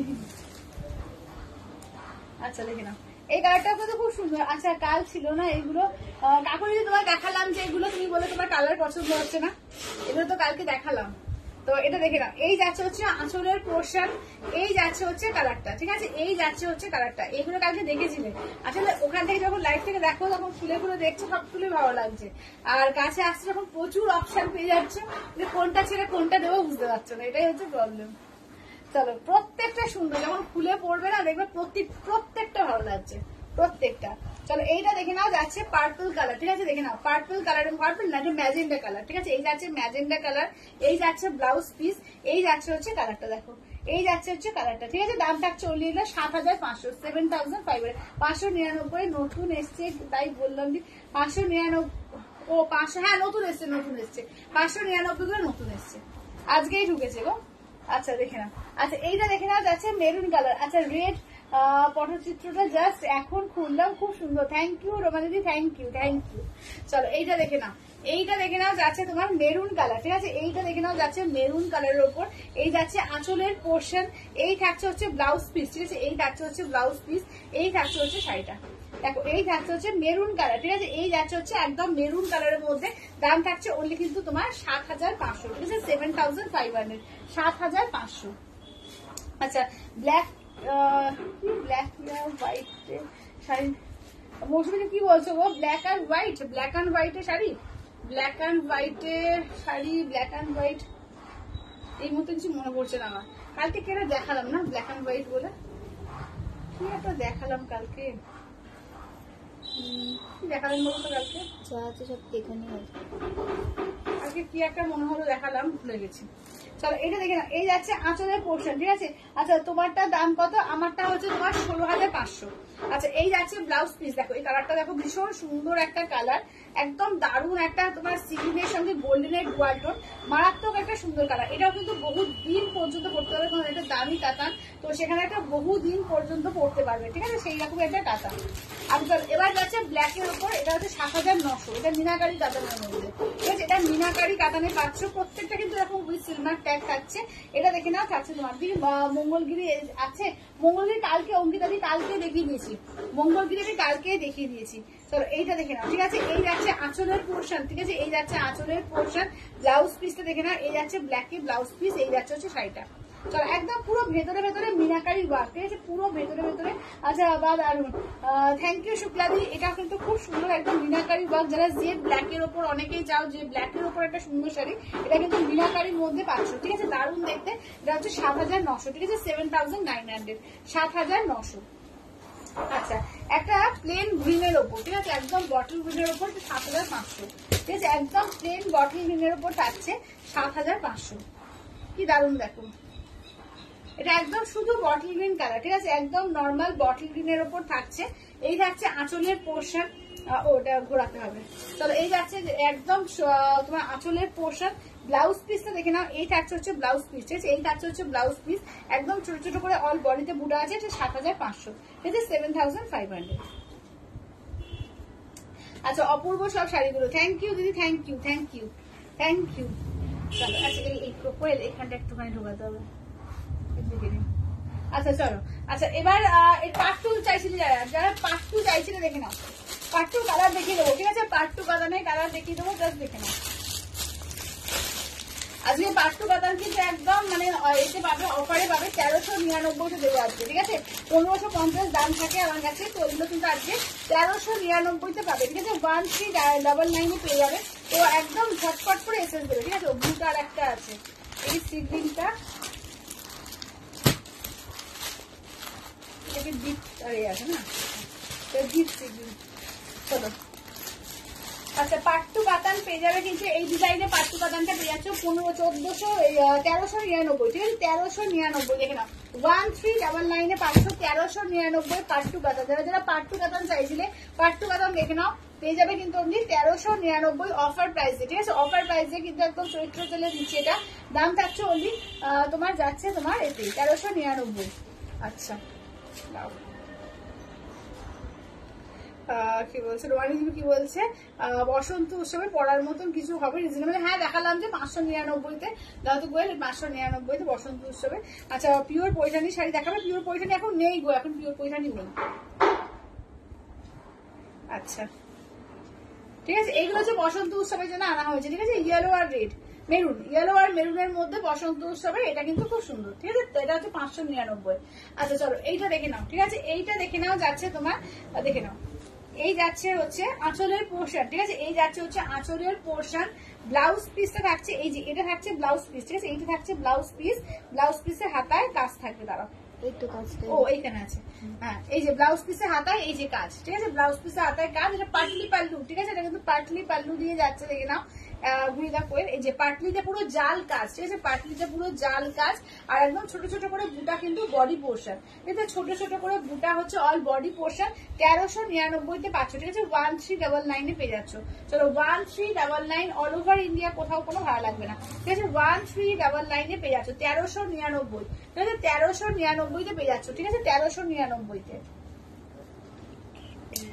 আচ্ছা দেখে নাও এই কালারটাও কিন্তু খুব সুন্দর। আচ্ছা কাল ছিল না এগুলো, কাকুরি তোমার দেখালাম যে এগুলো তুমি বলে তোমার কালার পছন্দ হচ্ছে না, এগুলো তো কালকে দেখালাম। তো এটা দেখে নাও, এই যাচ্ছে হচ্ছে আঁচলের পোর্শন, এই যাচ্ছে হচ্ছে কালারটা, ঠিক আছে, এই যাচ্ছে হচ্ছে কালারটা। এগুলো কালকে দেখেছিলে, আসলে ওখান থেকে যখন লাইভ থেকে দেখো তখন খুলে খুলে দেখছো, সব খুলে ভালো লাগছে। আর কাছে আসছে যখন প্রচুর অপশন পেয়ে যাচ্ছে, যে কোনটা ছেড়ে কোনটা দেবো বুঝতে পারছো না, এটাই হচ্ছে প্রবলেম। চলো প্রত্যেকটা সুন্দর, যখন খুলে পড়বে না দেখবে প্রত্যেকটা ভালো লাগছে, প্রত্যেকটা। চলো এইটা দেখে নাও, যাচ্ছে পার্পল কালার, ঠিক আছে, দেখে নাও পার্পল কালার, পার্পল না এটা ম্যাজেন্ডা কালার, ঠিক আছে, এই যাচ্ছে ম্যাজেন্ডা কালার, এই যাচ্ছে ব্লাউজ পিস, এই যাচ্ছে হচ্ছে কালারটা দেখো, এই যাচ্ছে হচ্ছে কালারটা, ঠিক আছে। দাম থাকছে ওনলি 7,500, 7,500, 599 নতুন এসছে, তাই বললাম যে 599, ও 500, হ্যাঁ নতুন এসছে, 599 গুলো নতুন এসছে, আজকেই ঢুকেছে গো। আচ্ছা দেখে নাও, আচ্ছা এইটা দেখে নাও, যাচ্ছে মেরুন কালার, আচ্ছা রেড পটচিত্রটা জাস্ট এখন খুললাম, খুব সুন্দর, থ্যাংক ইউ রোমা দিদি, থ্যাংক ইউ। চলো এইটা দেখে নাও, এইটা দেখে নাও, যাচ্ছে তোমার মেরুন কালার, ঠিক আছে, এইটা দেখে নাও, যাচ্ছে মেরুন কালারের ওপর, এই যাচ্ছে আঁচলের পোর্শন, এই থাকছে হচ্ছে ব্লাউজ পিস, ঠিক আছে, এই থাকছে হচ্ছে ব্লাউজ পিস, এই থাকছে হচ্ছে শাড়িটা দেখো, এই থাকছে হচ্ছে মেরুন কালার, ঠিক আছে, এই যাচ্ছে হচ্ছে একদম মেরুন কালারের মধ্যে। দাম থাকছে ওনলি কিন্তু তোমার 7,500, ঠিক আছে, 7,500, 7,500। আচ্ছা black, black white sari, Mousumi কি বলছো গো, black and white, black and হোয়াইটের শাড়ি, ব্ল্যাক অ্যান্ড হোয়াইটের শাড়ি, ব্ল্যাক অ্যান্ড হোয়াইট, এই মতো কিছু মনে পড়ছে না আমার। কালকে কেন দেখালাম না ব্ল্যাক অ্যান্ড হোয়াইট বলে, কি একটা দেখালাম কালকে, দেখালাম বলতো কালকে, যা আছে সব এখানে আছে, কালকে কি একটা মনে হলো দেখালাম, ভুলে গেছি। চলো এটা দেখে না, এই যাচ্ছে আঁচলের পোর্শন, ঠিক আছে। আচ্ছা তোমারটা দাম কত, আমারটা হচ্ছে তোমার 16,500। আচ্ছা এই যাচ্ছে ব্লাউজ পিস, দেখো এই কালারটা দেখো, ভীষণ সুন্দর একটা কালার, একদম দারুণ একটা তোমার সিলিনের সঙ্গে গোল্ডেনের গোয়ালটোন, মারাত্মক একটা সুন্দর কালার। এটাও কিন্তু বহু দিন পর্যন্ত পড়তে পারবে, কারণ এটা দামি কাতান, তো সেখানে একটা বহু দিন পর্যন্ত পড়তে পারবে, ঠিক আছে, সেই রকম একটা কাতান। আজকাল এবার যাচ্ছে ব্ল্যাকের উপর, এটা হচ্ছে 7,900, এটা মিনাকারি কাতানের মধ্যে, ঠিক আছে, এটা মিনাকারি কাতানে পাচ্ছ, প্রত্যেকটা কিন্তু এরকম উইথ সিলভার ট্যাগ থাকছে। এটা দেখে নাও, থাকছে তোমার দিকে মঙ্গলগিরি আছে, মঙ্গলগিরি কালকে অঙ্কিতাদি কালকে দেখিয়ে দিয়েছি, মঙ্গলগিরি আমি কালকে দেখিয়ে দিয়েছি। চলো এইটা দেখে নাও, ঠিক আছে, এই যাচ্ছে আঁচলের পোর্শন, ঠিক আছে, এই যাচ্ছে আঁচলের পোর্শন, ব্লাউজ পিসটা দেখে নাও, এই যাচ্ছে ব্ল্যাকে ব্লাউজ পিস, এই যাচ্ছে হচ্ছে শাড়িটা। চলো একদম পুরো ভেতরে ভেতরে মিনাকারি ওয়ার্ক, ঠিক আছে, পুরো ভেতরে ভেতরে। আচ্ছা বা দারুন, থ্যাংক ইউ শুক্লাদি, এটা কিন্তু খুব সুন্দর একদম মিনাকারি ওয়ার্ক। যারা যে ব্ল্যাকের ওপর অনেকেই চাও যে ব্ল্যাকের ওপর একটা সুন্দর শাড়ি, এটা কিন্তু মিনাকারির মধ্যে পাচ্ছ, ঠিক আছে, দারুন দেখতে। এটা হচ্ছে 7,900, ঠিক আছে, 7,900, 7,900। আচ্ছা একটা প্লেন গ্রিনের ওপর, ঠিক আছে, একদম বটল গ্রিনের ওপর 7,500, ঠিক আছে, একদম প্লেন বটল গ্রিনের ওপর থাকছে 7,500, কি দারুন দেখো, এটা একদম শুধু বটল গ্রিন কালার, ঠিক আছে, একদম নর্মাল বটল গ্রিনের ওপর থাকছে। এই থাকছে আঁচলের পোর্শন, ওটা ঘোরাতে হবে। চলো এই যাচ্ছে একদম তোমার আঁচলের পোর্শন, ব্লাউজ পিসটা দেখে নাও, এই থাকছে হচ্ছে ব্লাউজ পিস, ঠিক আছে, এই থাকছে হচ্ছে ব্লাউজ পিস, একদম ছোট ছোট করে অল বডিতে বুটা আছে, এটা 7,500, ঠিক আছে, 7,500। আচ্ছা অপূর্ব সব শাড়িগুলো, থ্যাংক ইউ দিদি, থ্যাংক ইউ। চলো আচ্ছা এই কোয়েল এখানটা একটুখানি ঢোকাতে হবে। আচ্ছা চলো, আচ্ছা এবার পার্ট 2 চাইছিলে, যারা পার্ট 2 চাইছিলে দেখে নাও, পার্ট 2 কালার দেখিয়ে দেবো, ঠিক আছে, পার্ট 2 কালার কালার দেখিয়ে দেবো, জাস্ট দেখে নাও। আজকে পার্ট 2 কাতান কিন্তু একদম মানে এতে পাবে, অফারে পাবে 1399 দেবো আজকে, ঠিক আছে, 1550 দাম থাকে আমার কাছে, তো এগুলো কিন্তু আজকে 1399 পাবে, ঠিক আছে, 1399 পেয়ে যাবে। তো একদম ঝটপট করে এসএস দেবে, ঠিক আছে। ব্লুটার একটা আছে, এই সিগ্রিনটা এটাকে ডিপ আছে না, ডিপ সিগ্রিন। চলো আচ্ছা পার্ট 2 কাতান পেয়ে যাবে কিন্তু এই ডিজাইনে, পার্ট 2 কাতানটা পেয়ে যাচ্ছে 1399, ঠিক আছে, 1399 দেখে নাও, 1399 পাচ্ছ 1399 পার্ট 2 কাতান। যারা পার্ট 2 কাতান চাইছিলে, পার্ট 2 কাতান দেখে নাও, পেয়ে যাবে কিন্তু অমনি 1399 অফার প্রাইসে, ঠিক আছে, অফার প্রাইসে কিন্তু একদম চরিত্র চলে দিচ্ছে। এটা দাম থাকছে অনলি তোমার যাচ্ছে তোমার এতে 1399। আচ্ছা কি বলছে রোয়ানি কি বলছে, বসন্ত উৎসবে পড়ার মতন কিছু হবে রিজনেবল, হ্যাঁ দেখালাম যে 599-তে দাদু গোয়েল, 599-তে বসন্ত উৎসবে। আচ্ছা পিওর পৈঠানি শাড়ি দেখাবে, পিওর পৈঠানি এখন নেই গো, এখন পিওর পৈঠানি নেই, আচ্ছা ঠিক আছে, এইগুলো হচ্ছে বসন্ত উৎসবের জন্য আনা হয়েছে। ঠিক আছে, ইয়েলো আর রেড মেরুন, ইয়েলো আর মেরুনের মধ্যে বসন্ত উৎসবে এটা কিন্তু খুব সুন্দর। ঠিক আছে, এটা হচ্ছে 599। আচ্ছা চলো এইটা দেখে নাও। ঠিক আছে, এইটা দেখে নাও যাচ্ছে তোমার, দেখে নাও এই যাচ্ছে হচ্ছে আঁচলের পোর্শন। ঠিক আছে, এই যাচ্ছে হচ্ছে আঁচলের পোর্শন। ব্লাউজ পিসটা থাকছে এই যে, এটা থাকছে ব্লাউজ পিস। ঠিক আছে, এইটা থাকছে ব্লাউজ পিস। ব্লাউজ পিসের হাতায় কাজ থাকবে, দাঁড়াও ও এইখানে আছে। হ্যাঁ, এই যে ব্লাউজ পিসের হাতায় এই যে কাজ। ঠিক আছে, ব্লাউজ পিসের হাতায় কাজ। এটা পাটলি পাল্লু। ঠিক আছে, এটা কিন্তু পাটলি পাল্লু দিয়ে যাচ্ছে, দেখে নাও ঘুরিদা কোয়েল। এই যে পাটলিতে পুরো জাল কাজ। ঠিক আছে, পাটলিতে পুরো জাল কাজ। আর একদম ছোট ছোট করে বুটা কিন্তু বডি পোর্শন। ঠিক আছে, ছোট ছোট করে বুটা হচ্ছে অল বডি পোর্শন। 1399 পাচ্ছ। ঠিক আছে, 1399 পেয়ে যাচ্ছ। চলো 1399 অল ওভার ইন্ডিয়া, কোথাও কোনো ভাড়া লাগবে না। ঠিক আছে, 1399 পেয়ে যাচ্ছ 1399। ঠিক আছে, 1399 পেয়ে যাচ্ছ। ঠিক আছে, 1399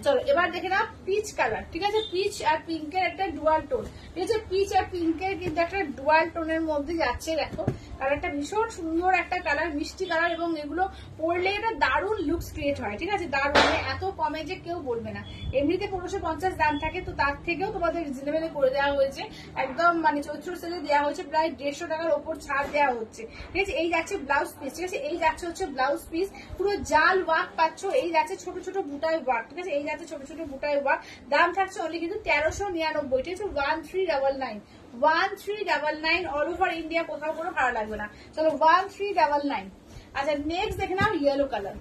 চলো এবার দেখে নাও পিচ কালার। ঠিক আছে, পিচ আর পিঙ্কের একটা ডুয়াল টোন। ঠিক আছে, পিচ আর পিঙ্কের কিন্তু একটা ডুয়াল টোনের মধ্যে যাচ্ছে। দেখো কালারটা ভীষণ সুন্দর একটা কালার, মিষ্টি কালার, এবং এগুলো পরলে এটা দারুণ লুকস ক্রিয়েট হয়। ঠিক আছে, দারুণ, মানে এত কমে যে কেউ বলবে না। এমনিতে 1550 দাম থাকে, তো তার থেকেও তোমাদের রিজনেবলে করে দেওয়া হয়েছে। একদম মানে চৈত্র সেলে দেওয়া হয়েছে, প্রায় 150 টাকার ওপর ছাড় দেওয়া হচ্ছে। ঠিক আছে, এই যাচ্ছে ব্লাউজ পিস। ঠিক আছে, এই যাচ্ছে হচ্ছে ব্লাউজ পিস, পুরো জাল ওয়ার্ক পাচ্ছ। এই যাচ্ছে ছোট ছোট বুটায় ওয়ার্ক। ঠিক আছে, এই যাচ্ছে ছোট ছোট বুটায় ওয়ার্ক। দাম থাকছে অনলি কিন্তু 1399। ঠিক আছে, 1399 1399 অল ওভার ইন্ডিয়া, কোথাও কোনো ভাড়া লাগবে না। চলো 1399। আচ্ছা নেক্সট দেখে নাও ইয়েলো কালার।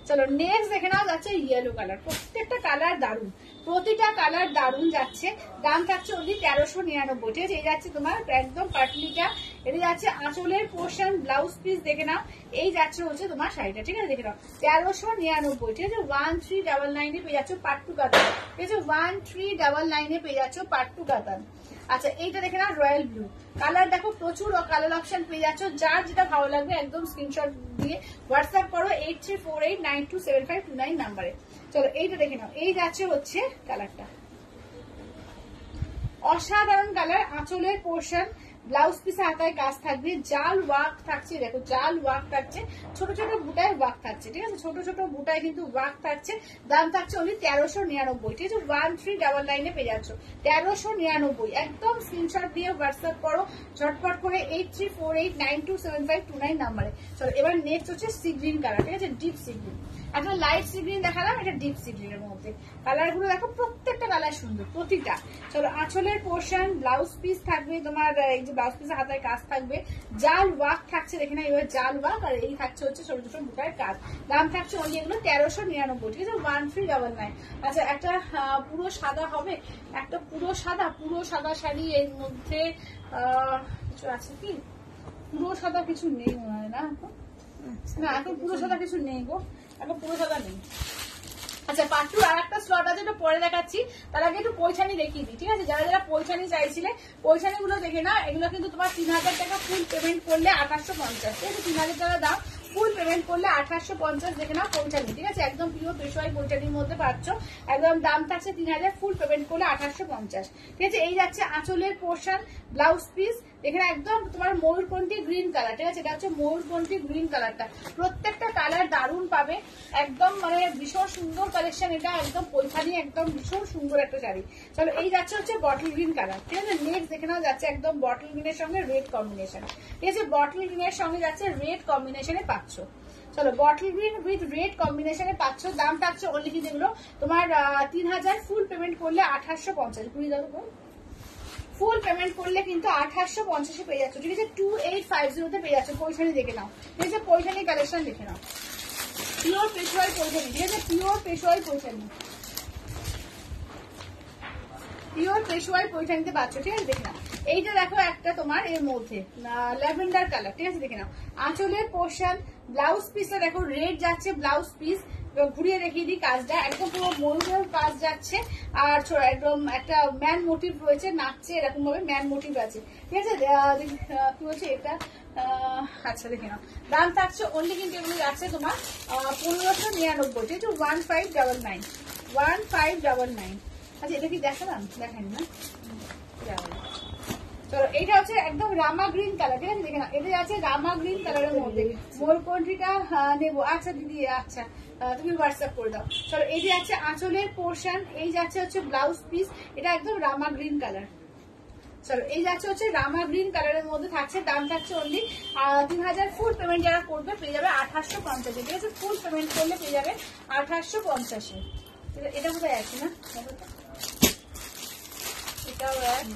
চলো নেক্সট দেখে নাও যাচ্ছে ইয়েলো কালার। প্রত্যেকটা কালার দারুন, প্রতিটা কালার দারুন যাচ্ছে। দাম থাকছে অনলি 1399। ঠিক আছে, এই যাচ্ছে তোমার একদম পাটলিটা। এটা যাচ্ছে আঁচলের পোর্শন, ব্লাউজ পিস দেখে নাও। এই যাচ্ছে হচ্ছে তোমার শাড়িটা। ঠিক আছে, দেখে নাও 1399। ঠিক আছে, 1399 পেয়ে যাচ্ছ পাট্টু কাতান। ঠিক আছে, 1399 পেয়ে যাচ্ছ পাট্টু কাতান। আচ্ছা এইটা দেখে নাও রয়্যাল ব্লু কালার। দেখো প্রচুর কালার অপশন পেয়ে যাচ্ছ, যার যেটা ভালো লাগবে একদম স্ক্রিনশট দিয়ে হোয়াটসঅ্যাপ করো 8348927529 নাম্বারে। চলো এইটা দেখে নাও, এই যাচ্ছে হচ্ছে কালারটা, অসাধারণ কালার। আঁচলের পোর্শন, ব্লাউজ পিসে হাতায় কাজ থাকবে, জাল ওয়ার্ক থাকছে। দেখো জাল ওয়ার্ক থাকছে, ছোট ছোট বুটায় ওয়ার্ক থাকছে। ঠিক আছে, ছোট ছোট বুটায় কিন্তু ওয়ার্ক থাকছে। দাম থাকছে অনলি 1399। ঠিক আছে, 1399 পেয়ে যাচ্ছ 1399। একদম স্ক্রিনশট দিয়ে হোয়াটসঅ্যাপ করো ঝটপট করে 8348927529 নাম্বারে। চলো এবার নেক্সট হচ্ছে সি গ্রিন কালার। ঠিক আছে, ডিপ সি গ্রিন। একটা লাইট সি গ্রিন দেখালাম, এটা ডিপ সি গ্রিনের মধ্যে। কালার গুলো দেখো প্রত্যেকটা কালার সুন্দর প্রতিটা। চলো আঁচলের পোর্শন, ব্লাউজ পিস থাকবে তোমার, এই যে ব্লাউজ পিসের হাতায় কাজ থাকবে, জাল ওয়ার্ক থাকছে। দেখে না এবার জাল ওয়ার্ক, আর এই থাকছে হচ্ছে ছোট ছোট বুটার কাজ। দাম থাকছে অনলি এগুলো 1399। ঠিক আছে, 1399। আচ্ছা একটা পুরো সাদা হবে, একটা পুরো সাদা শাড়ি, এর মধ্যে কিছু আছে কি? পুরো সাদা কিছু নেই মনে হয় না, না এখন পুরো সাদা কিছু নেই গো, এখন পুরো সাদা নেই। আচ্ছা পাট্টুর আর একটা স্লট আছে, এটা পরে দেখাচ্ছি। তার আগে একটু পৈঠানি দেখিয়ে দিই। ঠিক আছে, যারা যারা পৈঠানি চাইছিলে পৈঠানি গুলো দেখে না। এগুলো কিন্তু তোমার 3000 টাকা ফুল পেমেন্ট করলে 1850। ঠিক আছে, 3000 টাকা দাম, ফুল পেমেন্ট করলে 1850 দেখে নাও পৈঠানি। ঠিক আছে, একদম পিওর পেশোয়ারি পৈঠানির মধ্যে পাচ্ছ। একদম দাম থাকছে 3000, ফুল পেমেন্ট করলে 1850। ঠিক আছে, এই যাচ্ছে আঁচলের পোর্শন, ব্লাউজ পিস এখানে একদম তোমার ময়ূরপন্থী গ্রিন কালার। ঠিক আছে, এটা হচ্ছে ময়ূরপন্থী গ্রিন কালারটা। প্রত্যেকটা কালার দারুণ পাবে, একদম মানে ভীষণ সুন্দর কালেকশন। এটা একদম পৈঠানি, একদম ভীষণ সুন্দর একটা শাড়ি। চলো এই যাচ্ছে হচ্ছে বটল গ্রিন কালার। ঠিক আছে, নেক্সট দেখে নাও যাচ্ছে একদম বটল গ্রিনের সঙ্গে রেড কম্বিনেশন। ঠিক আছে, বটল গ্রিনের সঙ্গে যাচ্ছে রেড কম্বিনেশনে পাচ্ছ। চলো বটল গ্রিন উইথ রেড কম্বিনেশনে পাচ্ছ। দাম থাকছে অনলি কি যেগুলো তোমার 3000, ফুল পেমেন্ট করলে 1850। কুড়ি দাও, ফুল পেমেন্ট করলে কিন্তু 1850 পেয়ে যাচ্ছ। ঠিক আছে, 2850 পেয়ে যাচ্ছ। পৈঠানি দেখে নাও। ঠিক আছে, পৈঠানি কালেকশন দেখে নাও, পিওর পেশোয়ারি পৈঠানি। ঠিক আছে, পিওর পেশোয়ারি পৈঠানি, পিওর পেশোয়ারি পৈঠানিতে পাচ্ছ। ঠিক আছে, দেখে নাও। এইটা দেখো একটা তোমার এর মধ্যে ল্যাভেন্ডার কালার। ঠিক আছে, দেখে নাও। আঁচলের পোর্শন, ব্লাউজ পিসটা দেখো রেড যাচ্ছে ব্লাউজ পিস। ঘুরিয়ে দেখিয়ে দিই কাজটা, একদম পুরো ময়ূরের কাজ যাচ্ছে। আর একদম একটা ম্যান মোটিভ রয়েছে, নাচছে এরকম ভাবে ম্যান মোটিভ আছে। ঠিক আছে, কি বলছে এটা, আচ্ছা দেখে নাও। দাম থাকছে অনলি কিন্তু এগুলো যাচ্ছে তোমার 1599। ঠিক আছে, 1599, 1599। আচ্ছা এটা কি দেখালাম? দেখানি না। চলো এইটা হচ্ছে একদম রামা গ্রিন কালার। ঠিক আছে, দেখে নাও। এটা যাচ্ছে রামা গ্রিন কালারের মধ্যে। ময়ূরকণ্ঠীটা নেবো। আচ্ছা দিদি, আচ্ছা তুমি হোয়াটসঅ্যাপ করে দাও। চলো এই যে যাচ্ছে আঁচলের পোর্শন, এই যাচ্ছে হচ্ছে ব্লাউজ পিস, এটা একদম রামা গ্রিন কালার। চলো এই যাচ্ছে হচ্ছে রামা গ্রিন কালারের মধ্যে থাকছে, দাম থাকছে অনলি 3000। ফুল পেমেন্ট যারা করবে পেয়ে যাবে 2850, ঠিক আছে? ফুল পেমেন্ট করলে পেয়ে যাবে 2850। এটা কোথায় আছে না, এটাও এক,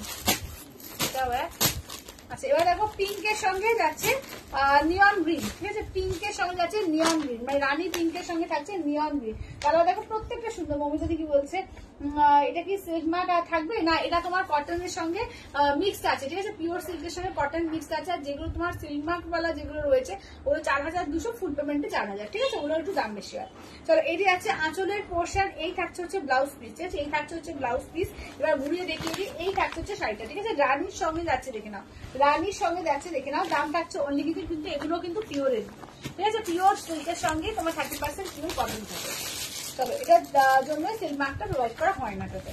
এটাও এক। আচ্ছা এবার দেখো পিঙ্কের সঙ্গে যাচ্ছে নিয়ন গ্রিন, ঠিক আছে? পিঙ্কের সঙ্গে যাচ্ছে নিয়ন গ্রিন, মানে রানী পিঙ্কের সঙ্গে থাকছে নিয়ন গ্রিন। তাহলে দেখো প্রত্যেকটা সুন্দর। মমিতা কি বলছে এটা কি সিল্ক মার্ক থাকবে না, এটা তোমার কটনের সঙ্গে মিক্সড আছে, ঠিক আছে? পিওর সিল্কের সঙ্গে কটন মিক্সড আছে। আর যেগুলো তোমার সিল্ক মার্ক ওয়ালা যেগুলো রয়েছে ওগুলো 4200, ফুল পেমেন্টে 4000, ঠিক আছে? ওগুলো একটু দাম বেশি হয়। চলো এটি আছে আঁচলের পোর্শন, এই থাকছে হচ্ছে ব্লাউজ পিস, ঠিক আছে? এই থাকছে হচ্ছে ব্লাউজ পিস। এবার ঘুরিয়ে দেখিয়ে দিই, এই থাকছে হচ্ছে শাড়িটা, ঠিক আছে? রানীর সঙ্গে যাচ্ছে, দেখে নাও, রানীর সঙ্গে যাচ্ছে, দেখে নাও। দাম থাকছে অনলি কিন্তু এগুলো কিন্তু পিওরের, ঠিক আছে? পিওর সিল্কের সঙ্গে তোমার 30% পিওর কটন থাকে। চলো এটার জন্য সিল্ক মার্কটা প্রোভাইড করা হয় না তাতে।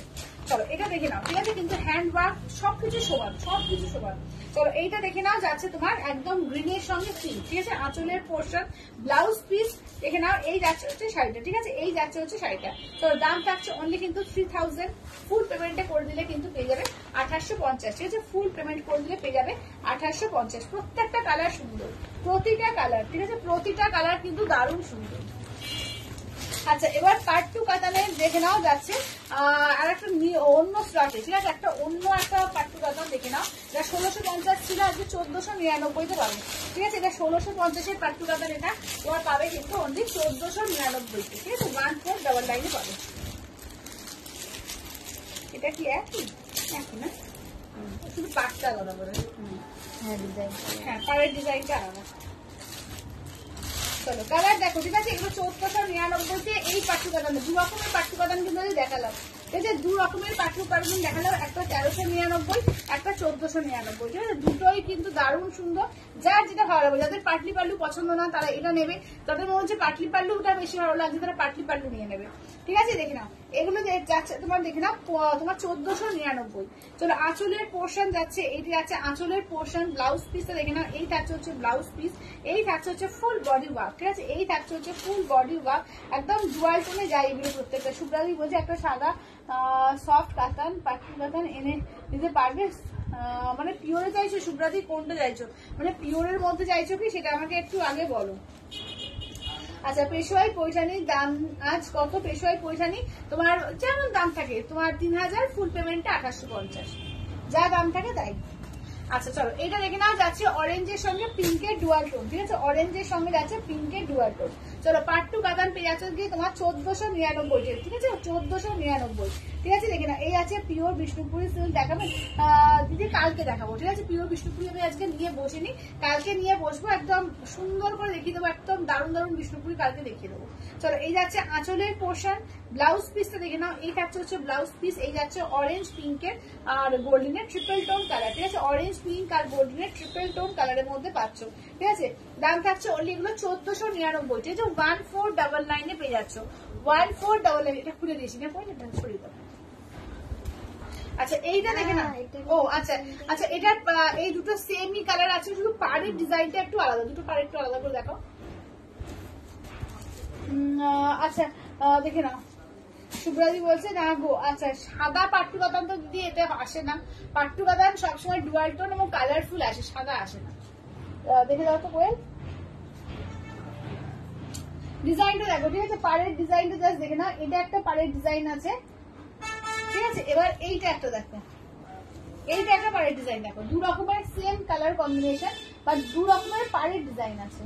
চলো এটা দেখে নাও, ঠিক আছে? কিন্তু হ্যান্ড ওয়ার্ক সবকিছু সমান, সবকিছু সমান। চলো এইটা দেখে নাও, যাচ্ছে তোমার একদম গ্রিনের সঙ্গে পিঙ্ক, ঠিক আছে? আঁচলের পোর্শন, ব্লাউজ পিস দেখে নাও। এই যাচ্ছে হচ্ছে শাড়িটা, ঠিক আছে? এই যাচ্ছে হচ্ছে শাড়িটা। চলো দাম থাকছে অনলি কিন্তু 3000। ফুল পেমেন্টে করে দিলে কিন্তু পেয়ে যাবে 2850, ঠিক আছে? ফুল পেমেন্ট করে দিলে পেয়ে যাবে 2850। প্রত্যেকটা কালার সুন্দর, প্রতিটা কালার, ঠিক আছে? প্রতিটা কালার কিন্তু দারুণ সুন্দর। আচ্ছা এবার পার্ট টু কাতানের দেখে নাও, যাচ্ছে আর একটা অন্য স্লটে, ঠিক আছে? একটা অন্য একটা পার্ট টু কাতান দেখে নাও, যা 1650 ছিল, আজকে 1499 পাবে, ঠিক আছে? এটা 1650-এর পার্ট টু কাতান, এটা তোমার পাবে কিন্তু অনলি 1499, ঠিক আছে? 1499 পাবে। এটা কি একই না, শুধু পাটটা আলাদা করে, হ্যাঁ ডিজাইন, হ্যাঁ পাড়ের ডিজাইনটা আলাদা। চলো কালার দেখো, ঠিক আছে? এগুলো 1499-তে এই পাট্টু কাতান, দু রকমের পাট্টু কাতান কিন্তু দেখালাম, ঠিক আছে? দু রকমের পাট্টু কাতান দেখালাম, একটা 1399, একটা 1499, ঠিক আছে? দুটোই কিন্তু দারুণ সুন্দর। যার যেটা ভালো লাগবে, যাদের পাটলি পাল্লু পছন্দ না তারা এটা নেবে, যাদের মনে হচ্ছে পাটলি পাল্লুটা বেশি ভালো লাগছে তারা পাটলি পাল্লু নিয়ে নেবে, ঠিক আছে? দেখে নাও এগুলো যাচ্ছে তোমার, দেখে নাও তোমার 1499। চলো আঁচলের পোর্শন যাচ্ছে, এইটি যাচ্ছে আঁচলের পোর্শন, ব্লাউজ পিসটা দেখে নাও। এই থাকছে হচ্ছে ব্লাউজ পিস, এই থাকছে হচ্ছে ফুল বডি ওয়ার্ক, ঠিক আছে? এই থাকছে হচ্ছে ফুল বডি ওয়ার্ক, একদম ডুয়াল টোনে যায় এগুলো প্রত্যেকটা। সুব্রাদি বলছে একটা সাদা সফট কাতান, পাট্টু কাতান এনে দিতে পারবে, মানে পিওরে চাইছো সুব্রাদি, কোনটা চাইছো? মানে পিওরের মধ্যে চাইছো কি সেটা আমাকে একটু আগে বলো। আচ্ছা পেশোয়াই পৈঠানির দাম আজ কত? পেশোয়াই পৈঠানি তোমার যেমন দাম থাকে, তোমার 3000, ফুল পেমেন্টে 2850, যা দাম থাকে তাই। আচ্ছা চলো এটা দেখে নাও, যাচ্ছে অরেঞ্জের সঙ্গে পিঙ্কের ডুয়াল টোন, ঠিক আছে? অরেঞ্জের সঙ্গে যাচ্ছে পিঙ্কের ডুয়াল টোন। চলো পার্ট টু কাতান পেয়ে যাচ্ছে কি তোমার 1499, ঠিক আছে? 1499, ঠিক আছে? দেখে না এই আছে পিওর বিষ্ণুপুরি সিল্ক, দেখাবেন দিদি কালকে দেখাবো, ঠিক আছে? পিওর বিষ্ণুপুরি আমি আজকে নিয়ে বসিনি, কালকে নিয়ে বসবো, একদম সুন্দর করে দেখিয়ে দেবো, একদম দারুণ দারুণ বিষ্ণুপুরি কালকে দেখিয়ে দেবো। চলো এই যাচ্ছে আঁচলের পোর্শন, ব্লাউজ পিসটা দেখে নাও। এই থাকছে হচ্ছে ব্লাউজ পিস, এই যাচ্ছে অরেঞ্জ পিঙ্কের আর গোল্ডেনের ট্রিপল টোন কালার, ঠিক আছে? অরেঞ্জ পিঙ্ক আর গোল্ডেনের ট্রিপল টোন কালারের মধ্যে পাচ্ছ, ঠিক আছে? দাম থাকছে অনলি এগুলো 1499, ঠিক আছে? 1499 পেয়ে যাচ্ছ, 1499। এটা খুলে দিয়েছি না, এটা সরিয়ে দাও। আচ্ছা এইটা দেখে না, ও আচ্ছা আচ্ছা, এটা এই দুটো সেমই কালার আছে, শুধু পাড়ের ডিজাইনটা একটু আলাদা, দুটো পাড় একটু আলাদা করে দেখো। আচ্ছা দেখে নাও, সুব্রাদি বলছে না গো। আচ্ছা সাদা পাট্টু কাতান তো দিদি এতে আসে না, পাট্টু কাতান সবসময় ডুয়াল টোন এবং কালারফুল আসে, সাদা আসে না। দেখে দাও তো কোয়েল, ডিজাইনটা দেখো, ঠিক আছে? পাড়ের ডিজাইনটা জাস্ট দেখে নাও, এটা একটা পাড়ের ডিজাইন আছে, ঠিক আছে? এবার এইটা একটা দেখো, এইটা একটা পাড়ের ডিজাইন দেখো, দু রকমের সেম কালার কম্বিনেশন বা দু রকমের পাড়ের ডিজাইন আছে,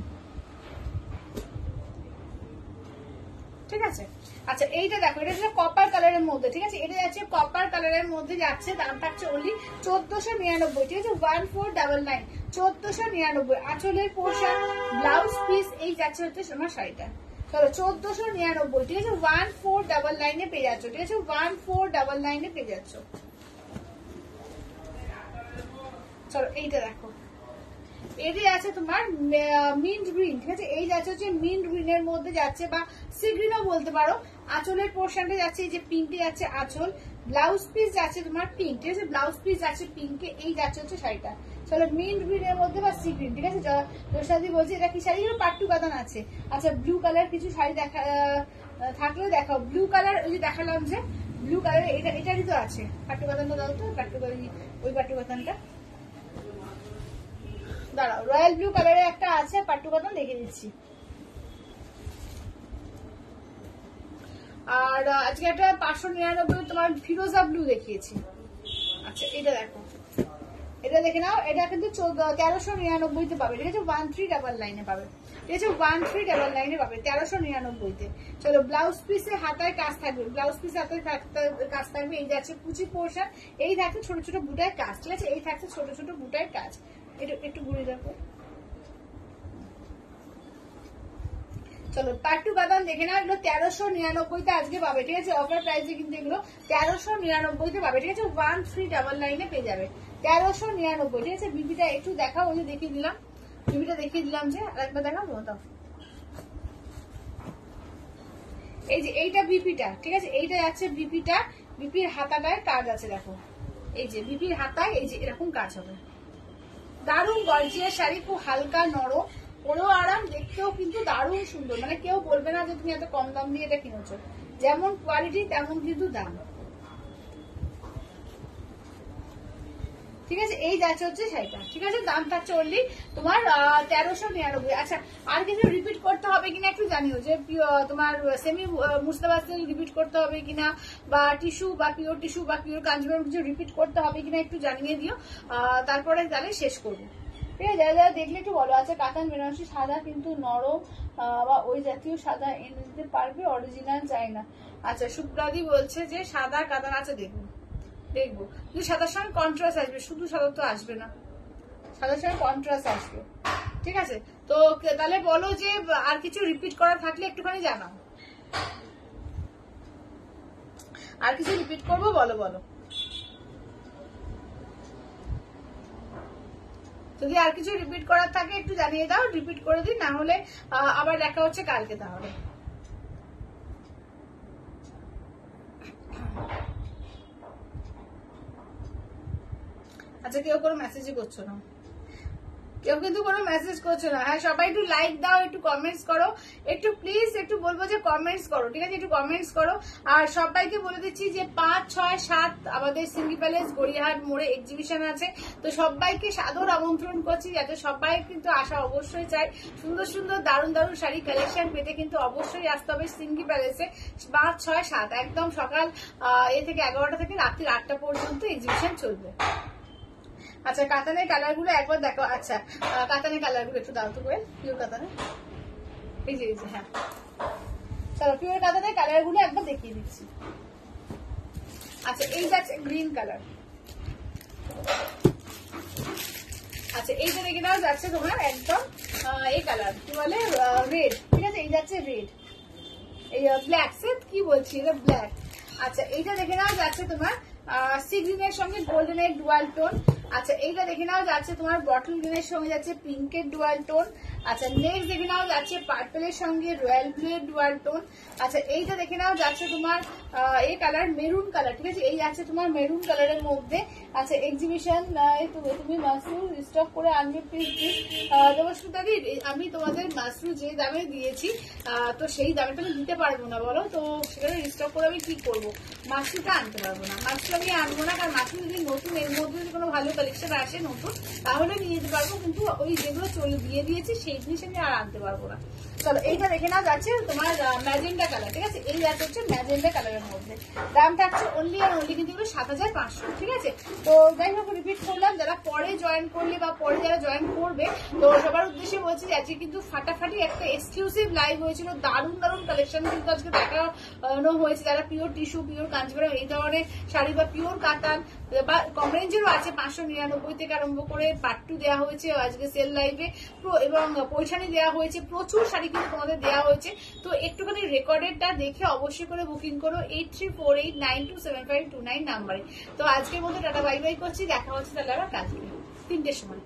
ঠিক আছে? আচ্ছা এইটা দেখো, এটা হচ্ছে কপার কালারের মধ্যে, ঠিক আছে? এটা যাচ্ছে কপার কালারের মধ্যে যাচ্ছে, দাম থাকছে অনলি 1499, ঠিক আছে? 1499, 1499। আঁচলের পোশাক, ব্লাউজ পিস, এই যাচ্ছে হচ্ছে তোমার শাড়িটা। চলো 1499, ঠিক আছে? 1499 পেয়ে যাচ্ছ, ঠিক আছে? 1499 পেয়ে যাচ্ছ। চলো এইটা দেখো, এটি আছে তোমার মিন্ট গ্রিন, ঠিক আছে? এই যাচ্ছে হচ্ছে মিন্ট গ্রিনের মধ্যে যাচ্ছে, বা সি গ্রিনও বলতে পারো। আঁচলের পোর্শনটা যাচ্ছে, এই যে পিঙ্কে যাচ্ছে আঁচল, ব্লাউজ পিস যাচ্ছে তোমার পিঙ্ক, ঠিক আছে, ব্লাউজ পিস যাচ্ছে পিঙ্কে, এই যাচ্ছে হচ্ছে শাড়িটা। চলো মিন্ট গ্রিন এর মধ্যে বা সি গ্রিন, ঠিক আছে। জোসাদি বলছি এটা কি শাড়ি, পাট্টু কাতান আছে। আচ্ছা ব্লু কালার কিছু শাড়ি দেখা থাকলে দেখাও। ব্লু কালার ওই যে দেখালাম যে ব্লু কালার, এটারই তো আছে। পাট্টু কাতানটা দাও তো, পাট্টু ওই পাট্টু কাতানটা দাঁড়াও। রয়্যাল ব্লু কালারের একটা আছে, পাট্টু কাতান দেখে দিচ্ছি। আর আজকে একটা 599 তোমার ফিরোজা ব্লু দেখিয়েছি। আচ্ছা এটা দেখো, এটা দেখে নাও, এটা কিন্তু 1399 পাবে, ঠিক আছে। 1399 পাবে, ঠিক আছে, 1399 পাবে 1399। চলো ব্লাউজ পিসে হাতায় কাজ থাকবে, ব্লাউজ পিসে হাতায় কাজ থাকবে। এই যাচ্ছে কুচি পোর্শন, এই থাকছে ছোট ছোট বুটায় কাজ, ঠিক আছে, এই থাকছে ছোট ছোট বুটায় কাজ। একটু ঘুরে দেখো। চলো পাট্টু কাতান দেখে নাও, এগুলো 1399 আজকে পাবে, ঠিক আছে। অফার প্রাইসে কিন্তু এগুলো 1399 পাবে, ঠিক আছে। 1399 পেয়ে যাবে 1399, ঠিক আছে। বিপিটা একটু দেখাও, ওই যে দেখিয়ে দিলাম, বিপিটা দেখিয়ে দিলাম যে, আরেকবার দেখাও তো। এই যে এইটা বিপিটা, ঠিক আছে, এইটা যাচ্ছে বিপিটা, বিপির হাতাটায় কাজ আছে দেখো, এই যে বিপির হাতায় এই যে এরকম কাজ হবে। দারুণ গর্জিয়াস শাড়ি, খুব হালকা নরম, পরেও আরাম, দেখতেও কিন্তু দারুণ সুন্দর। মানে কেউ বলবে না যে তুমি এত কম দাম দিয়ে এটা কিনেছো, যেমন কোয়ালিটি তেমন কিন্তু দাম, ঠিক আছে। এই যাচ্ছে হচ্ছে শাড়িটা, ঠিক আছে। দাম থাকছে অনলি তোমার 1399। আচ্ছা আর কিছু রিপিট করতে হবে কিনা একটু জানিও, যে তোমার সেমি মুস্তাবাদ রিপিট করতে হবে কিনা, বা টিস্যু বা পিওর টিস্যু বা পিওর কাঞ্জিবরম কিছু রিপিট করতে হবে কিনা একটু জানিয়ে দিও, তারপরে তাহলে শেষ করবো, ঠিক আছে। যারা যারা দেখলে একটু বলো। আচ্ছা কাতান বেনারসি সাদা কিন্তু নরম বা ওই জাতীয় সাদা এনে দিতে পারবে, অরিজিনাল চাই না। আচ্ছা সুপ্রাদি বলছে যে সাদা কাতান আছে, দেখবো দেখবো, কিন্তু সাদার সঙ্গে কন্ট্রাস্ট আসবে, শুধু সাদা তো আসবে না, সাদার সঙ্গে কন্ট্রাস্ট আসবে, ঠিক আছে। তো তাহলে বলো যে আর কিছু রিপিট করা থাকলে একটুখানি জানাও, আর কিছু রিপিট করবো বলো বলো, যদি আর কিছু রিপিট করার থাকে একটু জানিয়ে দাও, রিপিট করে দিই, না হলে আবার দেখা হচ্ছে কালকে তাহলে। আচ্ছা কেউ কোনো মেসেজই করছো না, কেউ কিন্তু কোনো মেসেজ করছো না। হ্যাঁ সবাই একটু লাইক দাও, একটু কমেন্টস করো, একটু প্লিজ একটু বলবো যে কমেন্টস করো, ঠিক আছে, একটু কমেন্টস করো। আর সবাইকে বলে দিচ্ছি যে 5, 6, 7 আমাদের সিঙ্গি প্যালেস গড়িয়াহাট মোড়ে এক্সিবিশন আছে, তো সবাইকে সাদর আমন্ত্রণ করছি, যাতে সবাই কিন্তু আসা অবশ্যই চাই। সুন্দর সুন্দর দারুণ দারুণ শাড়ি কালেকশন পেতে কিন্তু অবশ্যই আসতে হবে সিঙ্গি প্যালেসে। 5, 6, 7 একদম সকাল থেকে 11টা থেকে রাত্রি 8টা পর্যন্ত এক্সিবিশন চলবে। আচ্ছা কাতানের কালার গুলো একবার দেখো। আচ্ছা কাতানের কালার গুলো একটু দাও তো করে, পিওর কাতানের, এই যে হ্যাঁ চলো পিওর কাতানের কালার গুলো একবার দেখিয়ে দিচ্ছি। আচ্ছা এই যাচ্ছে গ্রিন কালার, আচ্ছা এইটা দেখে নাও যাচ্ছে তোমার একদম এই কালার কি বলে রেড, ঠিক আছে, এই যাচ্ছে রেড, এই ব্ল্যাক সেট কি বলছি এটা ব্ল্যাক। আচ্ছা এইটা দেখে নাও যাচ্ছে তোমার সি গ্রিনের সঙ্গে গোল্ডেনের ডুয়াল টোন। আচ্ছা এইটা দেখে নাও যাচ্ছে তোমার বটল গ্রিনের সঙ্গে যাচ্ছে পিঙ্কের ডুয়াল টোন। আচ্ছা নেক্সট দেখে নাও যাচ্ছে পার্পলের সঙ্গে রয়্যাল ব্লু এর ডুয়াল টোন। আচ্ছা এইটা দেখে নাও যাচ্ছে তোমার এই কালার মেরুন কালার, ঠিক আছে, এই যাচ্ছে তোমার মেরুন কালারের মধ্যে। আচ্ছা এক্সিবিশন তুমি মাশরু স্টক করে আনবে প্লিজ। দেবস্মিতাদি আমি তোমাদের মাশরু যে দামে দিয়েছি তো সেই দামে তো আমি দিতে পারবো না বলো, তো সেখানে স্টক করে আমি কি করবো, মাশরুটা আনতে পারবো না, মাশরু আমি আনবো না, কারণ মাশরু যদি নতুন এর মধ্যে যদি কোনো ভালো কালেকশন আসে নতুন তাহলে নিয়ে যেতে পারবো, কিন্তু ওই যেগুলো চলে দিয়ে দিয়েছি সেই জিনিস আমি আর আনতে পারবো না। চলো এইটা দেখে নাও যাচ্ছে তোমার ম্যাজেন্ডা কালার, ঠিক আছে, এই যাচ্ছে হচ্ছে ম্যাজেন্ডা কালারের মধ্যে। দাম থাকছে অনলি আর অনলি কিন্তু 7500, ঠিক আছে। তো যাই হোক রিপিট করলাম, যারা পরে জয়েন করলে বা পরে যারা জয়েন করবে তো সবার উদ্দেশ্যে বলছি আজকে কিন্তু ফাটাফাটি একটা এক্সক্লুসিভ লাইভ হয়েছিল, দারুণ দারুণ কালেকশন কিন্তু আজকে দেখানো হয়েছে। যারা পিওর টিস্যু পিওর কাঞ্জিবরম এই ধরনের শাড়ি বা পিওর কাতান বা কম রেঞ্জেরও আছে 599 থেকে আরম্ভ করে পাট্টু দেওয়া হয়েছে আজকে সেল লাইভে, এবং পৈঠানি দেওয়া হয়েছে, প্রচুর শাড়ি কিন্তু তোমাদের দেওয়া হয়েছে। তো একটুখানি রেকর্ডেডটা দেখে অবশ্যই করে বুকিং করো 8348927529 নাম্বারে। তো আজকের মতো টাটা বাই বাই করছি, দেখা হচ্ছে তাহলে আবার কালকে 3টের সময়।